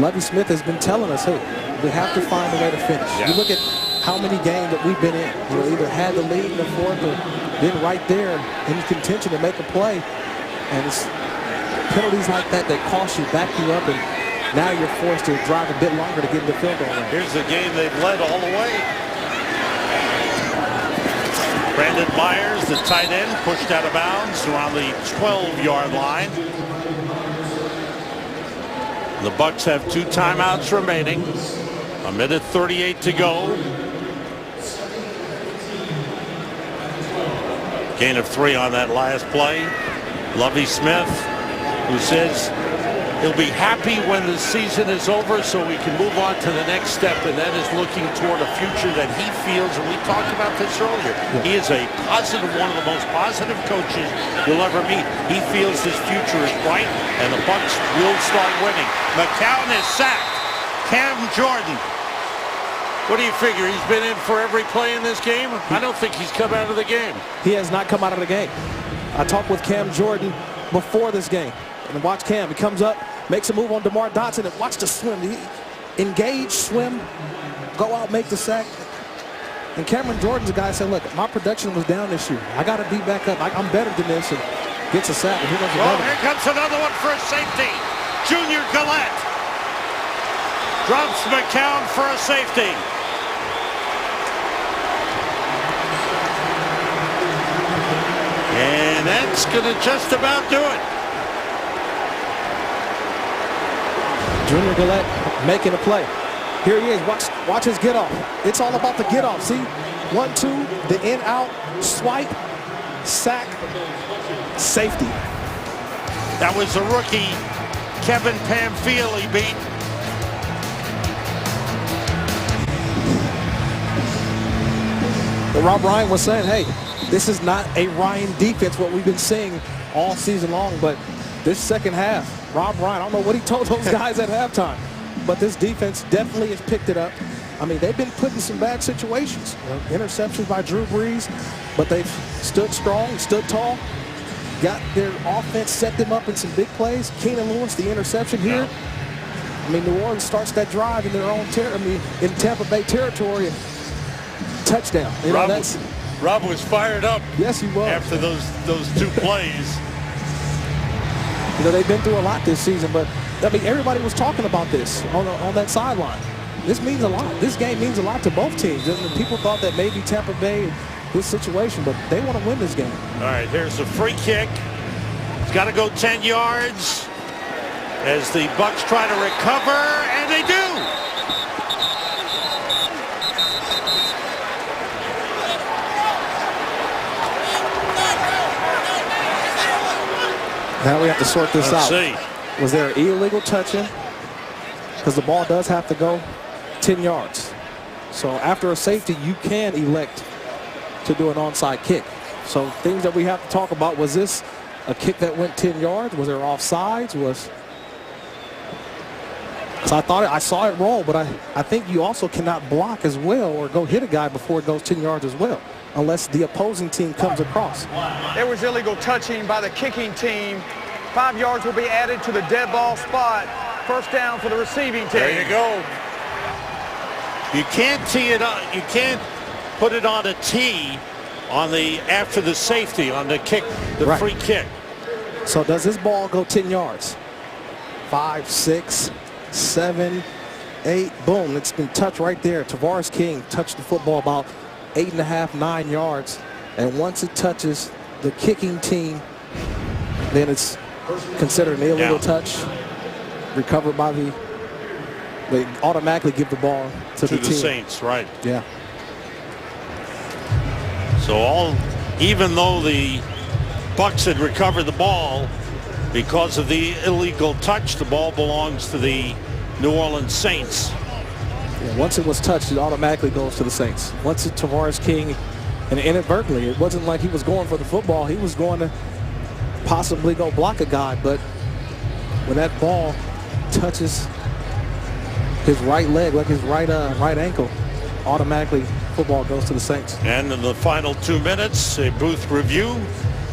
Lovie Smith has been telling us, hey, we have to find a way to finish. Yeah. You look at how many games that we've been in. You know, either had the lead in the fourth or been right there in contention to make a play. And it's penalties like that that cost you, back you up, and now you're forced to drive a bit longer to get in the field goal range. Here's the game they've led all the way. Brandon Myers, the tight end, pushed out of bounds around the 12-yard line. The Bucs have 2 timeouts remaining. 1:38 to go. Gain of 3 on that last play. Lovie Smith, who says he'll be happy when the season is over so we can move on to the next step, and that is looking toward a future that he feels, and we talked about this earlier, he is a positive, one of the most positive coaches you'll ever meet. He feels his future is bright, and the Bucs will start winning. McCown is sacked. Cam Jordan. What do you figure? He's been in for every play in this game? I don't think he's come out of the game. He has not come out of the game. I talked with Cam Jordan before this game. And watch Cam. He comes up, makes a move on DeMar Dotson, and watch the swim. He engage, swim, go out, make the sack. And Cameron Jordan's a guy who said, look, my production was down this year. I got to be back up. I'm better than this. And gets a sack. And here comes another one for a safety. Junior Gillette drops McCown for a safety. And that's going to just about do it. Junior Gillette making a play. Here he is. Watch his get off. It's all about the get off. See? 1-2, the in-out, swipe, sack, safety. That was the rookie, Kevin Pamphile, he beat. But Rob Ryan was saying, hey, this is not a Ryan defense, what we've been seeing all season long, but this second half, Rob Ryan, I don't know what he told those guys at halftime, but this defense definitely has picked it up. I mean, they've been put in some bad situations. You know, interceptions by Drew Brees, but they've stood strong, stood tall, got their offense, set them up in some big plays. Keenan Lewis, the interception here. I mean, New Orleans starts that drive in their own in Tampa Bay territory, and touchdown. You know, Rob was fired up. Yes, he was. After those 2 plays. You know, they've been through a lot this season, but I mean, everybody was talking about this on that sideline. This means a lot. This game means a lot to both teams. And people thought that maybe Tampa Bay, this situation, but they want to win this game. All right, here's a free kick. It's got to go 10 yards as the Bucs try to recover, and they do. Now we have to sort this out. Let's see. Was there an illegal touching? Because the ball does have to go 10 yards. So after a safety, you can elect to do an onside kick. So things that we have to talk about, was this a kick that went 10 yards? Was there offsides? So I saw it roll, but I think you also cannot block as well or go hit a guy before it goes 10 yards as well, unless the opposing team comes across. There was illegal touching by the kicking team. 5 yards will be added to the dead ball spot. First down for the receiving team. There you go. You can't tee it up. You can't put it on a tee on the after the safety on the kick, the Right. free kick. So does this ball go 10 yards? 5, 6, 7, 8. Boom. It's been touched right there. Tavares King touched the football about 8.5, 9 yards. And once it touches the kicking team, then it's considered an illegal touch. Recovered by they automatically give the ball to the team. Saints, right. Yeah. So even though the Bucs had recovered the ball, because of the illegal touch, the ball belongs to the New Orleans Saints. Yeah, once it was touched, it automatically goes to the Saints. Once it's Tavares King, and inadvertently, it wasn't like he was going for the football. He was going to possibly go block a guy, but when that ball touches his right leg, like his right ankle, automatically football goes to the Saints. And in the final 2 minutes, a booth review.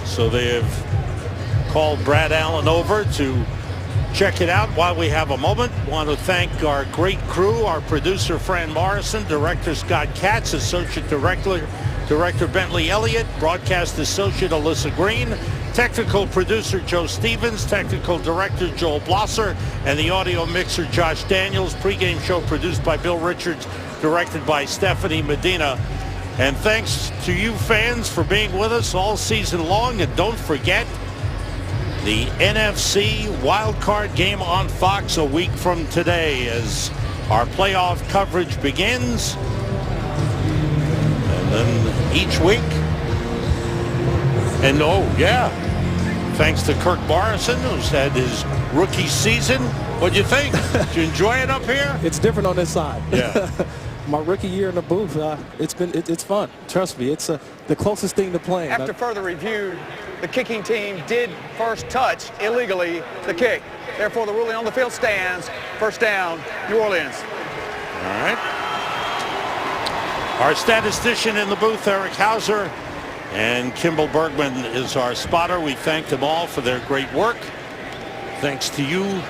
So they have called Brad Allen over to check it out while we have a moment. Want to thank our great crew, our producer Fran Morrison, director Scott Katz, associate director Bentley Elliott, broadcast associate Alyssa Green, technical producer Joe Stevens, technical director Joel Blosser, and the audio mixer Josh Daniels. Pre-game show produced by Bill Richards, directed by Stephanie Medina. And thanks to you fans for being with us all season long. And don't forget the NFC wildcard game on Fox a week from today as our playoff coverage begins. And then each week. And thanks to Kirk Morrison, who's had his rookie season. What'd you think? Did you enjoy it up here? It's different on this side. Yeah. My rookie year in the booth, it's fun. Trust me, it's the closest thing to playing. After further review, the kicking team did first touch illegally the kick. Therefore, the ruling on the field stands. First down, New Orleans. All right. Our statistician in the booth, Eric Hauser, and Kimball Bergman is our spotter. We thank them all for their great work. Thanks to you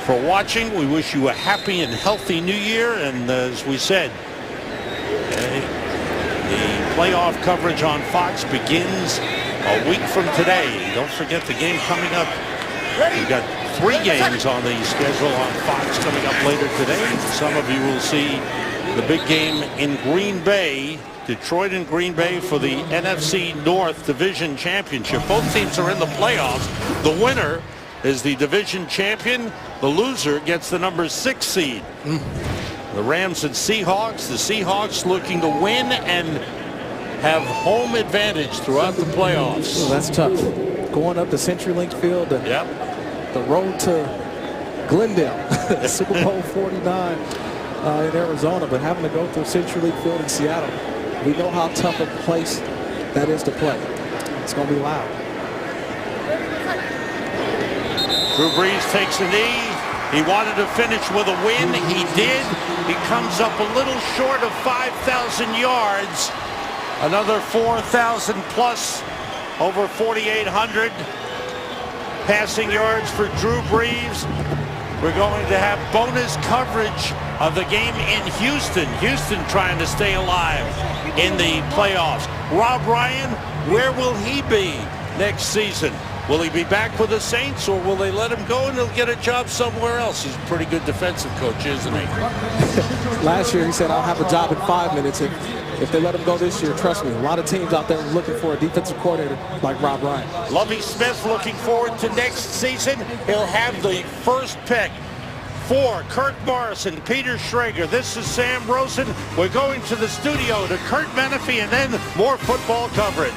for watching. We wish you a happy and healthy new year. And as we said, the playoff coverage on Fox begins a week from today. Don't forget the game coming up. We've got 3 games on the schedule on Fox coming up later today. Some of you will see the big game in Green Bay, Detroit and Green Bay for the NFC North Division Championship. Both teams are in the playoffs. The winner is the division champion. The loser gets the number 6 seed. The Rams and Seahawks. The Seahawks looking to win and have home advantage throughout the playoffs. Well, that's tough. Going up to CenturyLink Field, the road to Glendale, Super Bowl 49 in Arizona, but having to go through CenturyLink Field in Seattle, we know how tough a place that is to play. It's going to be loud. Drew Brees takes a knee. He wanted to finish with a win. He did. He comes up a little short of 5,000 yards. Another 4,000 plus, over 4,800 passing yards for Drew Brees. We're going to have bonus coverage of the game in Houston. Houston trying to stay alive in the playoffs. Rob Ryan, where will he be next season? Will he be back with the Saints, or will they let him go and he'll get a job somewhere else? He's a pretty good defensive coach, isn't he? Last year he said, I'll have a job in 5 minutes. If they let him go this year, trust me, a lot of teams out there looking for a defensive coordinator like Rob Ryan. Lovie Smith looking forward to next season. He'll have the first pick. For Kirk Morrison, Peter Schrager, this is Sam Rosen. We're going to the studio to Kurt Menefee and then more football coverage.